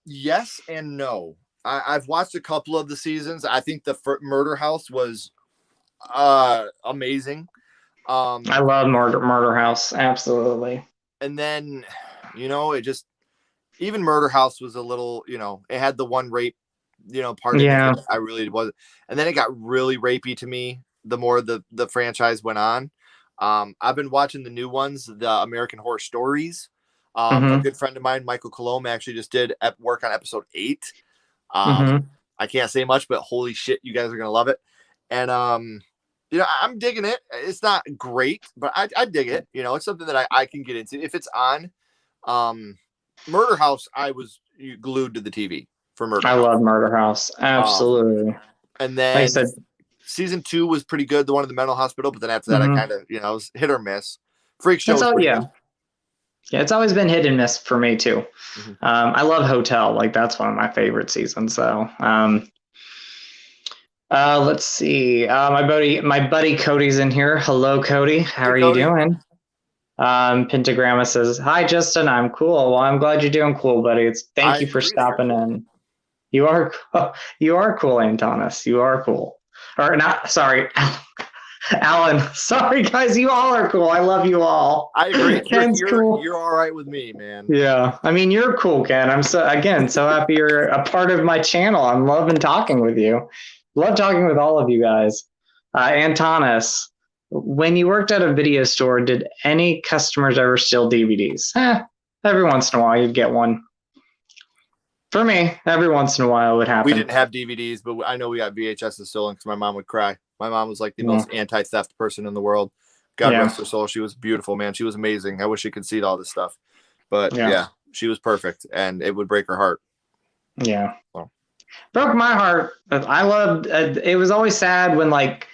Yes and no. I've watched a couple of the seasons. I think the Murder House was amazing. I love Murder House. Absolutely. And then, you know, even Murder House was a little, you know, it had the one rape, you know, part of it. I really wasn't. And then it got really rapey to me the more the franchise went on. I've been watching the new ones, the American Horror Stories. A good friend of mine, Michael Colomb, actually just did work on episode 8. I can't say much, but holy shit, you guys are going to love it. And, you know, I'm digging it. It's not great, but I dig it. You know, it's something that I can get into. If it's on Murder House, I was glued to the TV for Murder House. I love Murder House. Absolutely. And then, like I said, season 2 was pretty good, the one in the mental hospital, but then after that, I kind of, you know, it was hit or miss. Freak Show. Yeah, it's always been hit and miss for me too. I love Hotel. Like, that's one of my favorite seasons. So, let's see. My buddy Cody's in here. Hello, Cody. How are you doing? Pentagramma says, hi, Justin. I'm cool. Well, I'm glad you're doing cool, buddy. Thank you for stopping in. You are cool, Antonis. You are cool. Or not, sorry, Alan. Sorry, guys. You all are cool. I love you all. I agree. Ken's cool. You're all right with me, man. Yeah. I mean, you're cool, Ken. I'm so happy you're a part of my channel. I'm loving talking with you. Love talking with all of you guys. Antonis, when you worked at a video store, did any customers ever steal DVDs? Every once in a while, you'd get one. For me, every once in a while it would happen. We didn't have DVDs, but I know we got VHSs stolen because my mom would cry. My mom was like the most anti-theft person in the world. God rest her soul. She was beautiful, man. She was amazing. I wish you could see all this stuff. But yeah, she was perfect, and it would break her heart. Yeah. Well. Broke my heart. I loved it. Was always sad when like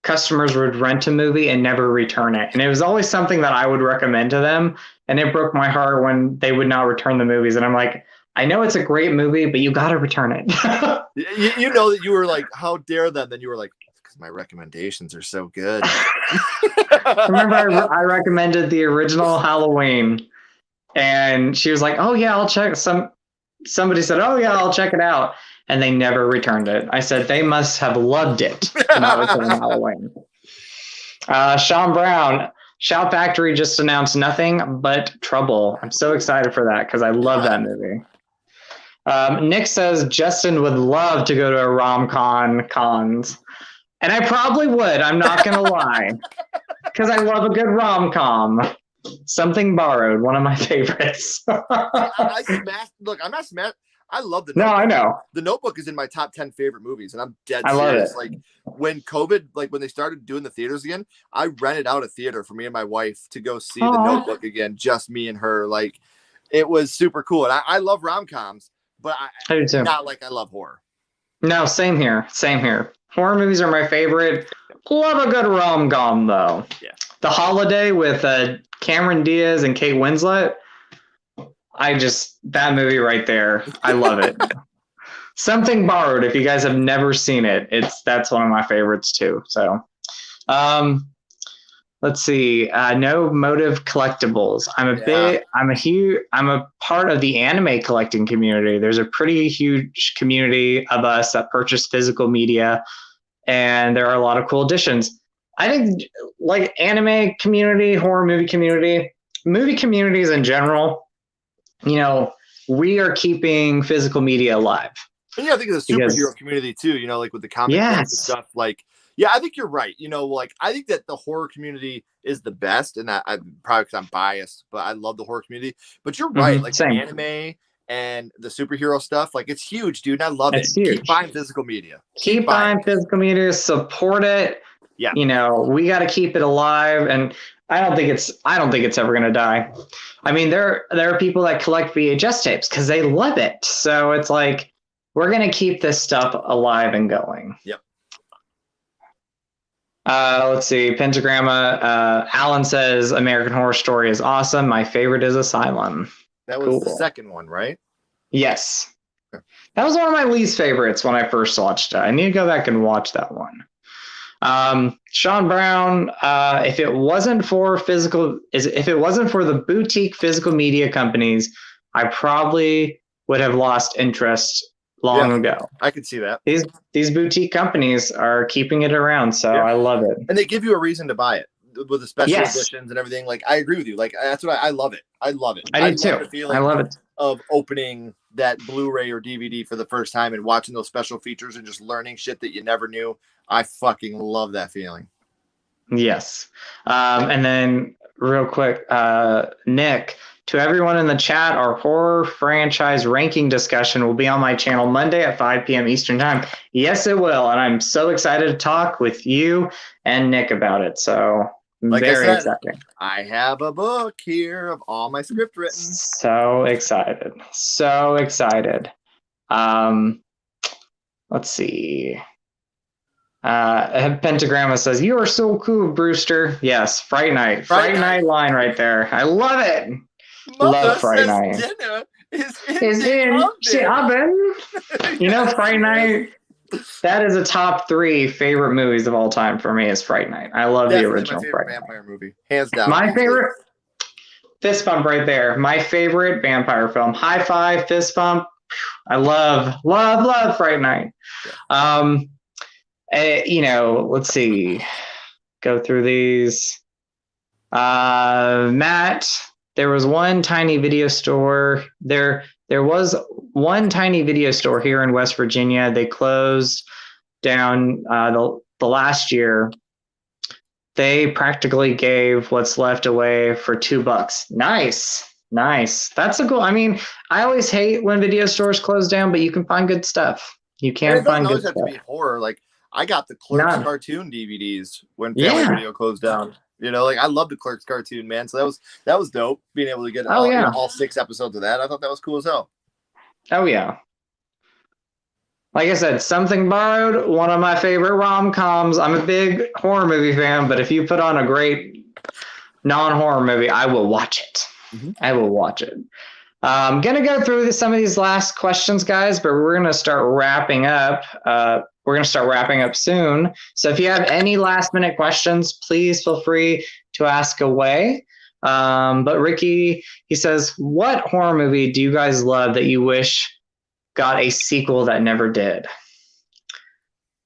customers would rent a movie and never return it. And it was always something that I would recommend to them. And it broke my heart when they would not return the movies. And I'm like, I know it's a great movie, but you got to return it. you know that you were like, how dare them? Then you were like, because my recommendations are so good. Remember, I recommended the original Halloween, and she was like, oh, yeah, I'll check some. somebody said, "Oh yeah, I'll check it out," and they never returned it. I said they must have loved it to not return Halloween. Sean Brown, Shout Factory just announced Nothing But Trouble. I'm so excited for that because I love that movie. Nick says Justin would love to go to a rom-com cons. And I probably would. I'm not going to lie. Because I love a good rom-com. Something Borrowed, one of my favorites. I smashed. Look, I'm not smashed. I love the Notebook. No, I know. The Notebook is in my top 10 favorite movies, and I'm dead serious. I love it. Like when COVID, like when they started doing the theaters again, I rented out a theater for me and my wife to go see the Notebook again, just me and her. Like it was super cool. And I love rom-coms, but I do too. Not like I love horror. No, same here. Same here. Horror movies are my favorite. Love a good rom-com though. Yeah. The Holiday with Cameron Diaz and Kate Winslet. That movie right there. I love it. Something Borrowed. If you guys have never seen it, that's one of my favorites too. So, let's see. No Motive Collectibles. I'm a part of the anime collecting community. There's a pretty huge community of us that purchase physical media, and there are a lot of cool editions. I think like anime community, horror movie communities in general, you know, we are keeping physical media alive. And yeah, I think of the superhero community too, you know, like with the comic books and stuff. Like, yeah, I think you're right. You know, like I think that the horror community is the best, and I probably because I'm biased, but I love the horror community. But you're right, like the anime and the superhero stuff, like it's huge, dude. And I love it. Huge. Keep buying physical media. Keep buying physical media. Support it. Yeah. You know, we got to keep it alive, and I don't think it's ever going to die. I mean, there are people that collect VHS tapes because they love it. So it's like, we're going to keep this stuff alive and going. Yep. Let's see. Pentagramma. Alan says American Horror Story is awesome. My favorite is Asylum. That was the second one, right? Yes. Okay. That was one of my least favorites when I first watched it. I need to go back and watch that one. Sean Brown, if it wasn't for the boutique physical media companies, I probably would have lost interest long ago. I could see that. These boutique companies are keeping it around, so I love it. And they give you a reason to buy it with the special editions and everything. Like I agree with you. Like that's what I love it. I love it. I do too. I love it. Of opening that Blu-ray or DVD for the first time and watching those special features and just learning shit that you never knew. I fucking love that feeling. Yes. And then real quick, Nick, to everyone in the chat, our horror franchise ranking discussion will be on my channel Monday at 5 p.m. Eastern time. Yes, it will. And I'm so excited to talk with you and Nick about it. So like very I said, exciting. I have a book here of all my script written. So excited. So excited. Let's see. Pentagramma says, "You are so cool, Brewster." Yes, Fright Night. Fright Night line right there. I love it. Love Fright Night. Dinner is in the oven. You know, Fright Night, that is a top 3 favorite movies of all time for me is Fright Night. I love the original Fright Night. Vampire movie. Hands down. My favorite, fist bump right there. My favorite vampire film. High five, fist bump. I love Fright Night. You know, let's see. Go through these. Matt, there was one tiny video store. There was one tiny video store here in West Virginia. They closed down the last year. They practically gave what's left away for $2. Nice. That's a cool. I mean, I always hate when video stores close down, but you can find good stuff. You can find good stuff. It doesn't always have to be horror. Like I got the Clerks cartoon DVDs when Family Video closed down. You know, like I love the Clerks cartoon, man. So that was dope being able to get all 6 episodes of that. I thought that was cool as hell. Oh yeah. Like I said, Something Borrowed, one of my favorite rom-coms. I'm a big horror movie fan, but if you put on a great non-horror movie, I will watch it. Mm-hmm. I will watch it. I'm going to go through some of these last questions, guys, but we're going to start wrapping up. We're going to start wrapping up soon. So if you have any last minute questions, please feel free to ask away. But Ricky, he says, what horror movie do you guys love that you wish got a sequel that never did?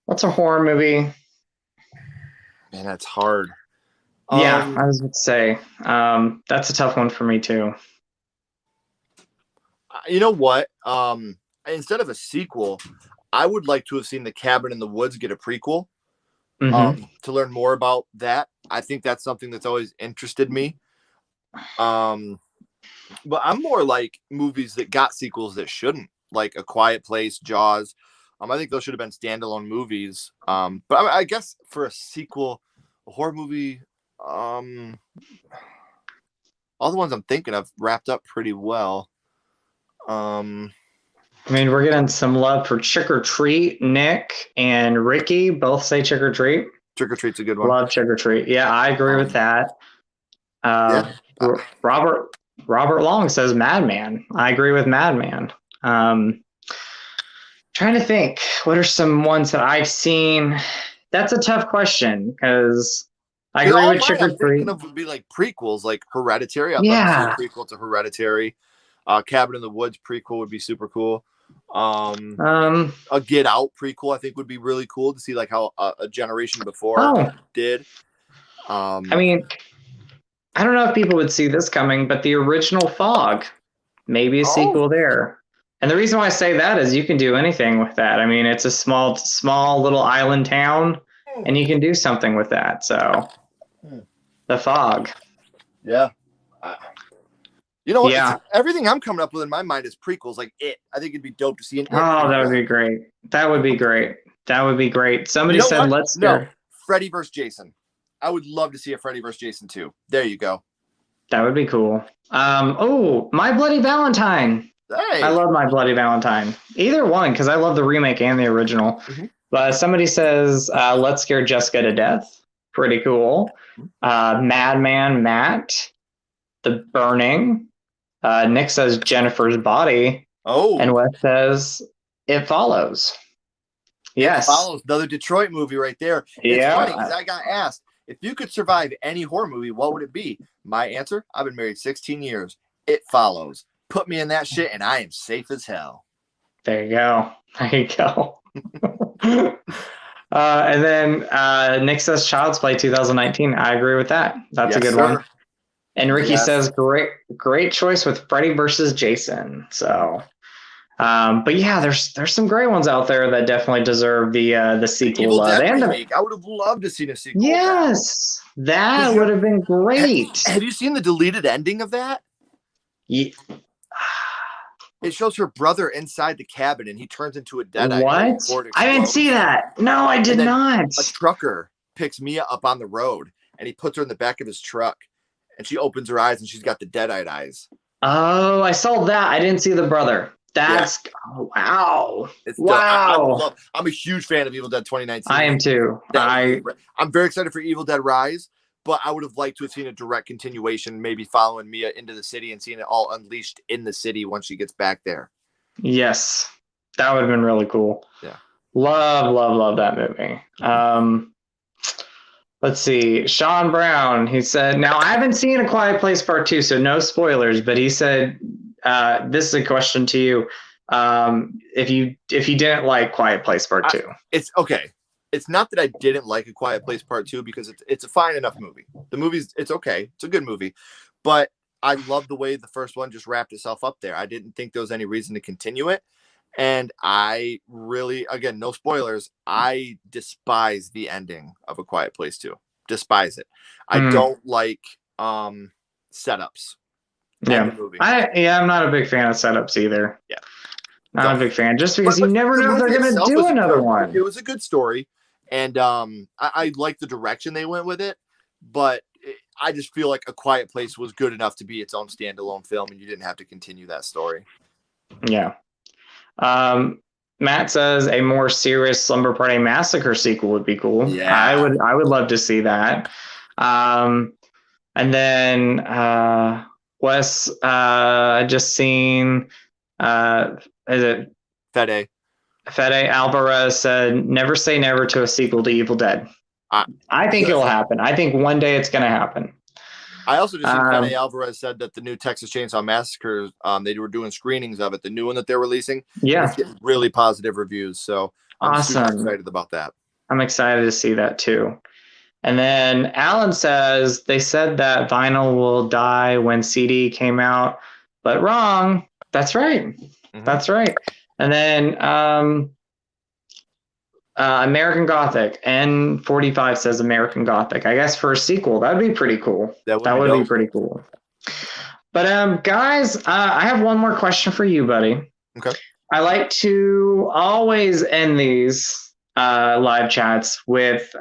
What's a horror movie? Man, that's hard. Yeah, I was going to say, that's a tough one for me too. You know what? Instead of a sequel, I would like to have seen The Cabin in the Woods get a prequel to learn more about that. I think that's something that's always interested me. But I'm more like movies that got sequels that shouldn't, like A Quiet Place, Jaws. I think those should have been standalone movies. But I guess for a sequel, a horror movie, all the ones I'm thinking of wrapped up pretty well. I mean, we're getting some love for Trick or Treat. Nick and Ricky both say Trick or Treat. Trick or Treat's a good one. Love Trick or Treat. Yeah, I agree with that. Robert Long says Madman. I agree with Madman. Trying to think, what are some ones that I've seen? That's a tough question because I agree with Trick or Treat. Thinking of would be like prequels, like Hereditary. I'd love to see a prequel to Hereditary. Cabin in the Woods prequel would be super cool. A Get Out prequel I think would be really cool to see like how a generation before did. I mean, I don't know if people would see this coming, but the original Fog, maybe a sequel there. And the reason why I say that is you can do anything with that. I mean, it's a small little island town, and you can do something with that. So, the Fog. Yeah. You know what? Yeah. Everything I'm coming up with in my mind is prequels. Like It. I think it'd be dope to see an that would be great. That would be great. That would be great. Somebody said, let's go. No, Freddy vs. Jason. I would love to see a Freddy vs. Jason 2. There you go. That would be cool. My Bloody Valentine. Hey. I love My Bloody Valentine. Either one, because I love the remake and the original. But somebody says, let's scare Jessica to death. Pretty cool. Madman Matt. The Burning. Nick says Jennifer's Body. And Wes says It Follows. Yes. It Follows. Another Detroit movie right there. It's funny because I got asked, if you could survive any horror movie, what would it be? My answer, I've been married 16 years. It Follows. Put me in that shit and I am safe as hell. There you go. And then Nick says Child's Play 2019. I agree with that. That's a good one. And Ricky says great choice with Freddy versus Jason. So, but yeah, there's some great ones out there that definitely deserve the sequel. Evil Dead remake. I would have loved to see a sequel. Yes, that would have been great. Have you seen the deleted ending of that? Yeah. It shows her brother inside the cabin, and he turns into a deadite. What? I didn't see that. No, I did not. A trucker picks Mia up on the road, and he puts her in the back of his truck, and she opens her eyes, and she's got the deadite eyes. Oh, I saw that. I didn't see the brother. That's wow. Wow. I'm a huge fan of Evil Dead 2019. I am too. I'm very excited for Evil Dead Rise, but I would have liked to have seen a direct continuation, maybe following Mia into the city and seeing it all unleashed in the city once she gets back there. Yes. That would have been really cool. Yeah. Love that movie. Let's see. Sean Brown, he said, now I haven't seen A Quiet Place Part 2, so no spoilers, but he said, this is a question to you. If you didn't like Quiet Place Part 2. It's okay. It's not that I didn't like A Quiet Place Part 2 because it's a fine enough movie. The movie's it's okay. It's a good movie. But I love the way the first one just wrapped itself up there. I didn't think there was any reason to continue it. And I really, again, no spoilers, I despise the ending of A Quiet Place 2. Despise it. I don't like setups. Yeah. I'm not a big fan of setups either. Yeah. Not a big fan. Just because you never know if they're going to do another one. It was a good story. And I like the direction they went with it. But I just feel like A Quiet Place was good enough to be its own standalone film. And you didn't have to continue that story. Yeah. Matt says a more serious Slumber Party Massacre sequel would be cool. Yeah. I would love to see that. And then Wes, just seen is it Fede Alvarez said never say never to a sequel to Evil Dead. I think it'll happen. I think one day it's going to happen. I also just seen Fede Alvarez said that the new Texas Chainsaw Massacre, they were doing screenings of it, the new one that they're releasing. Yeah. It's getting really positive reviews. So I'm super excited about that. I'm excited to see that too. And then Alan says, they said that vinyl will die when CD came out, but wrong. That's right. Mm-hmm. That's right. And then American Gothic, N45 says American Gothic. I guess for a sequel, that'd be pretty cool. That would be pretty cool. But guys, I have one more question for you, buddy. Okay. I like to always end these live chats with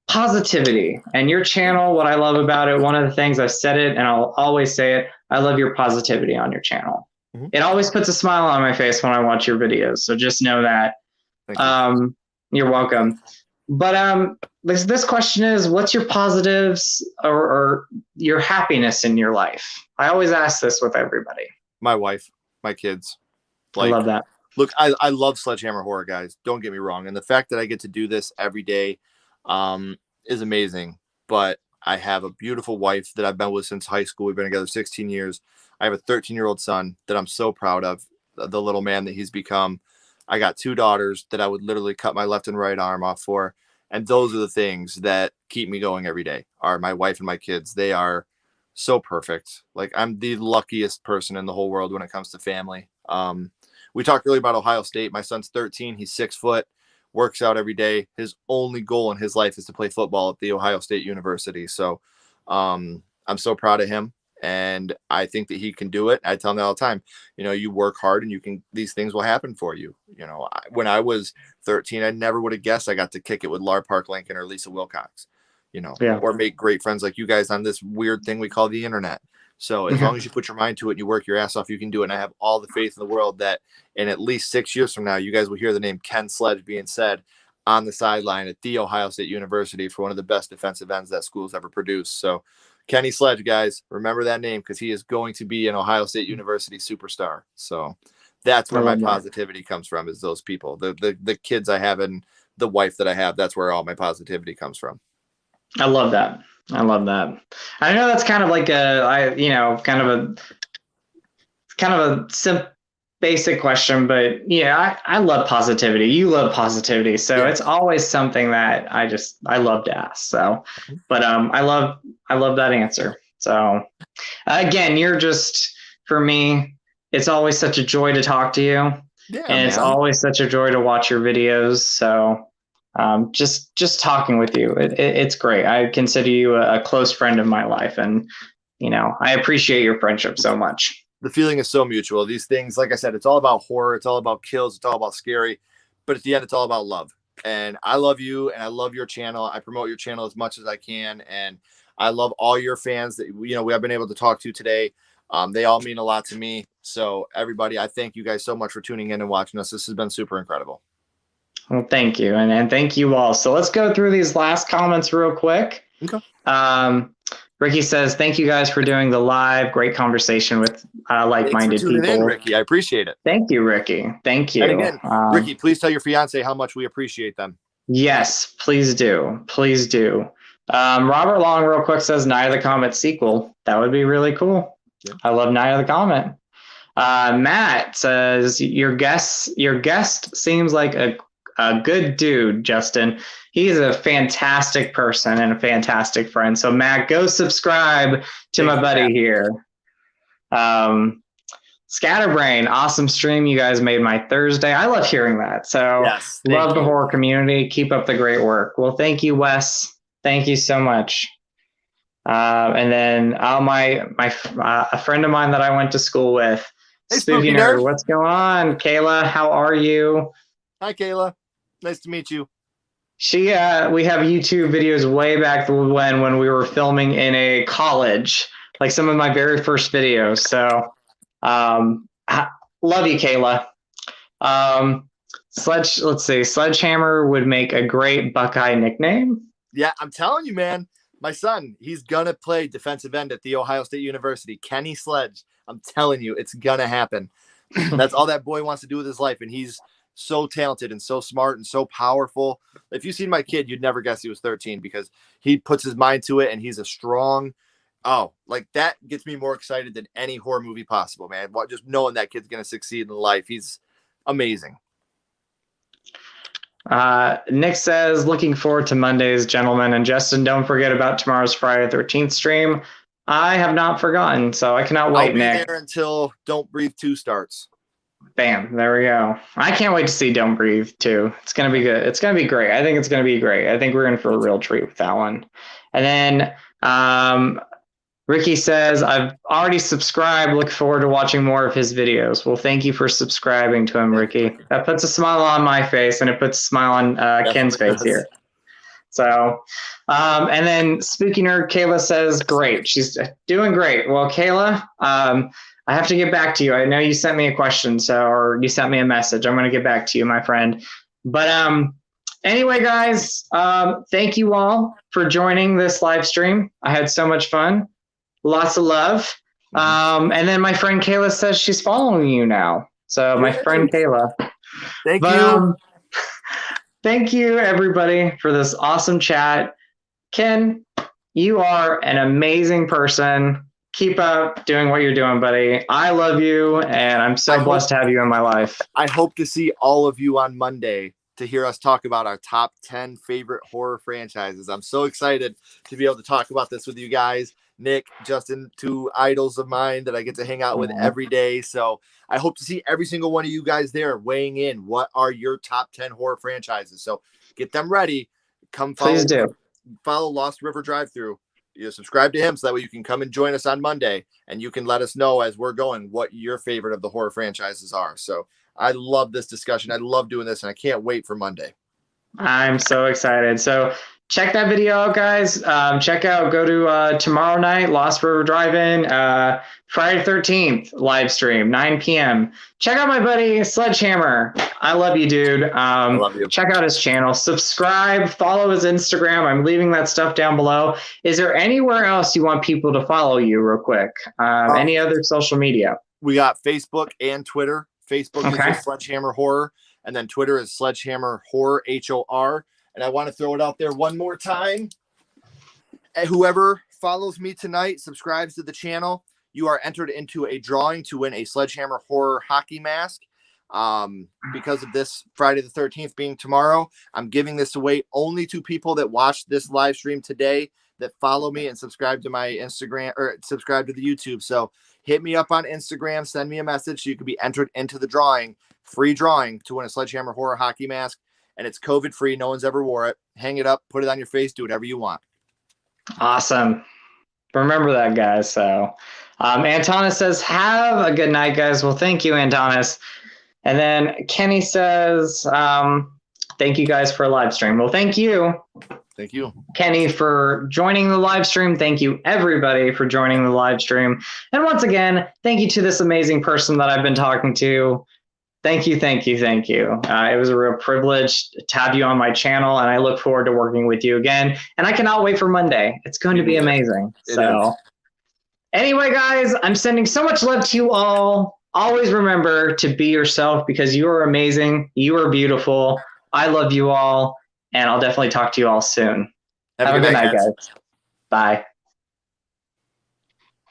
positivity. And your channel, what I love about it, one of the things, I've said it and I'll always say it, I love your positivity on your channel. Mm-hmm. It always puts a smile on my face when I watch your videos. So just know that. You're welcome. But this question is, what's your positives or your happiness in your life? I always ask this with everybody. My wife, my kids. I love that. Look, I love Sledgehammer horror, guys. Don't get me wrong. And the fact that I get to do this every day is amazing. But I have a beautiful wife that I've been with since high school. We've been together 16 years. I have a 13-year-old son that I'm so proud of, the little man that he's become. I got 2 daughters that I would literally cut my left and right arm off for. And those are the things that keep me going every day, are my wife and my kids. They are so perfect. Like, I'm the luckiest person in the whole world when it comes to family. We talked earlier about Ohio State. My son's 13. He's 6 foot, works out every day. His only goal in his life is to play football at the Ohio State University. So I'm so proud of him. And I think that he can do it. I tell him that all the time. You know, you work hard and these things will happen for you. You know, when I was 13, I never would have guessed I got to kick it with Lar Park Lincoln or Lisa Wilcox, or make great friends like you guys on this weird thing we call the internet. So as long as you put your mind to it and you work your ass off, you can do it. And I have all the faith in the world that in at least 6 years from now, you guys will hear the name Ken Sledge being said on the sideline at the Ohio State University for one of the best defensive ends that school's ever produced. So Kenny Sledge, guys, remember that name because he is going to be an Ohio State University superstar. So that's where my positivity comes from, is those people, the kids I have and the wife that I have. That's where all my positivity comes from. I love that. I love that. I know that's kind of like kind of a basic question, but yeah, I love positivity. You love positivity. So It's always something that I love to ask. So, but I love that answer. So again, you're just, for me, it's always such a joy to talk to you. Yeah, and it's always such a joy to watch your videos. So just talking with you, it's great. I consider you a close friend of my life, and I appreciate your friendship so much. The feeling is so mutual. These things, like I said, it's all about horror. It's all about kills. It's all about scary. But at the end, it's all about love. And I love you, and I love your channel. I promote your channel as much as I can. And I love all your fans that, we have been able to talk to today. They all mean a lot to me. So everybody, I thank you guys so much for tuning in and watching us. This has been super incredible. Well, thank you. And thank you all. So let's go through these last comments real quick. Okay. Ricky says, thank you guys for doing the live. Great conversation with like-minded people. In, Ricky. I appreciate it. Thank you, Ricky. Thank you. And again, Ricky, please tell your fiance how much we appreciate them. Yes, please do. Please do. Robert Long real quick says, Night of the Comet sequel. That would be really cool. Yeah. I love Night of the Comet. Matt says, your guest seems like a good dude, Justin. He's a fantastic person and a fantastic friend. So Matt, go subscribe to my buddy here. Scatterbrain, awesome stream. You guys made my Thursday. I love hearing that. So yes, love the horror community. Keep up the great work. Well, thank you, Wes. Thank you so much. And then a friend of mine that I went to school with, hey, Spooky Nerd, what's going on? Kayla, how are you? Hi, Kayla. Nice to meet you. We have YouTube videos way back when we were filming in a college, like some of my very first videos. So, love you, Kayla. Sledgehammer would make a great Buckeye nickname. Yeah, I'm telling you, man. My son, he's gonna play defensive end at the Ohio State University. Kenny Sledge. I'm telling you, it's gonna happen. That's all that boy wants to do with his life, and he's so talented and so smart and so powerful. If you've seen my kid, you'd never guess he was 13 because he puts his mind to it, and he's a strong Oh, like that gets me more excited than any horror movie possible, man. Just knowing that kid's going to succeed in life. He's amazing. Nick says, looking forward to Mondays, gentlemen. And Justin, don't forget about tomorrow's Friday 13th stream. I have not forgotten, so I cannot wait, Nick. I'll be there until Don't Breathe 2 starts. Bam, there we go. I can't wait to see Don't Breathe 2. It's going to be good. It's going to be great. I think it's going to be great. I think we're in for a real treat with that one. And then Ricky says, I've already subscribed. Look forward to watching more of his videos. Well, thank you for subscribing to him, Ricky. That puts a smile on my face, and it puts a smile on Ken's face here. So, and then Spooky Nerd Kayla says, great. She's doing great. Well, Kayla, I have to get back to you. I know you sent me a question, or you sent me a message. I'm going to get back to you, my friend. But anyway, guys, thank you all for joining this live stream. I had so much fun. Lots of love. And then my friend Kayla says she's following you now. So my friend Kayla. Thank you. Thank you, everybody, for this awesome chat. Ken, you are an amazing person. Keep up doing what you're doing, buddy. I love you, and I'm so blessed to have you in my life. I hope to see all of you on Monday to hear us talk about our top 10 favorite horror franchises. I'm so excited to be able to talk about this with you guys. Nick, Justin, two idols of mine that I get to hang out with every day. So I hope to see every single one of you guys there weighing in. What are your top 10 horror franchises? So get them ready. Come follow, please do. Follow Lost River Drive-Thru. You subscribe to him so that way you can come and join us on Monday, and you can let us know as we're going what your favorite of the horror franchises are. So I love this discussion. I love doing this, and I can't wait for Monday. I'm so excited. So check that video out, guys. Go to tomorrow night, Lost River Drive-In, Friday 13th live stream, 9 p.m. Check out my buddy Sledgehammer. I love you, dude. I love you. Check out his channel. Subscribe. Follow his Instagram. I'm leaving that stuff down below. Is there anywhere else you want people to follow you real quick? Any other social media? We got Facebook and Twitter. Facebook is Sledgehammer Horror, and then Twitter is Sledgehammer Horror, HOR. And I want to throw it out there one more time. And whoever follows me tonight, subscribes to the channel, you are entered into a drawing to win a Sledgehammer Horror hockey mask. Because of this Friday the 13th being tomorrow, I'm giving this away only to people that watch this live stream today, that follow me and subscribe to my Instagram or subscribe to the YouTube. So hit me up on Instagram, send me a message so you can be entered into the drawing, free drawing to win a Sledgehammer Horror hockey mask. And it's COVID free. No one's ever wore it. Hang it up, put it on your face, do whatever you want. Awesome. Remember that, guys. So Antonis says, have a good night, guys. Well, thank you, Antonis. And then Kenny says, thank you guys for a live stream. Well, thank you. Thank you, Kenny, for joining the live stream. Thank you, everybody, for joining the live stream. And once again, thank you to this amazing person that I've been talking to. Thank you, thank you, thank you. It was a real privilege to have you on my channel, and I look forward to working with you again. And I cannot wait for Monday. It's going to be amazing. So anyway, guys, I'm sending so much love to you all. Always remember to be yourself, because you are amazing. You are beautiful. I love you all, and I'll definitely talk to you all soon. Have a good night, guys. Bye.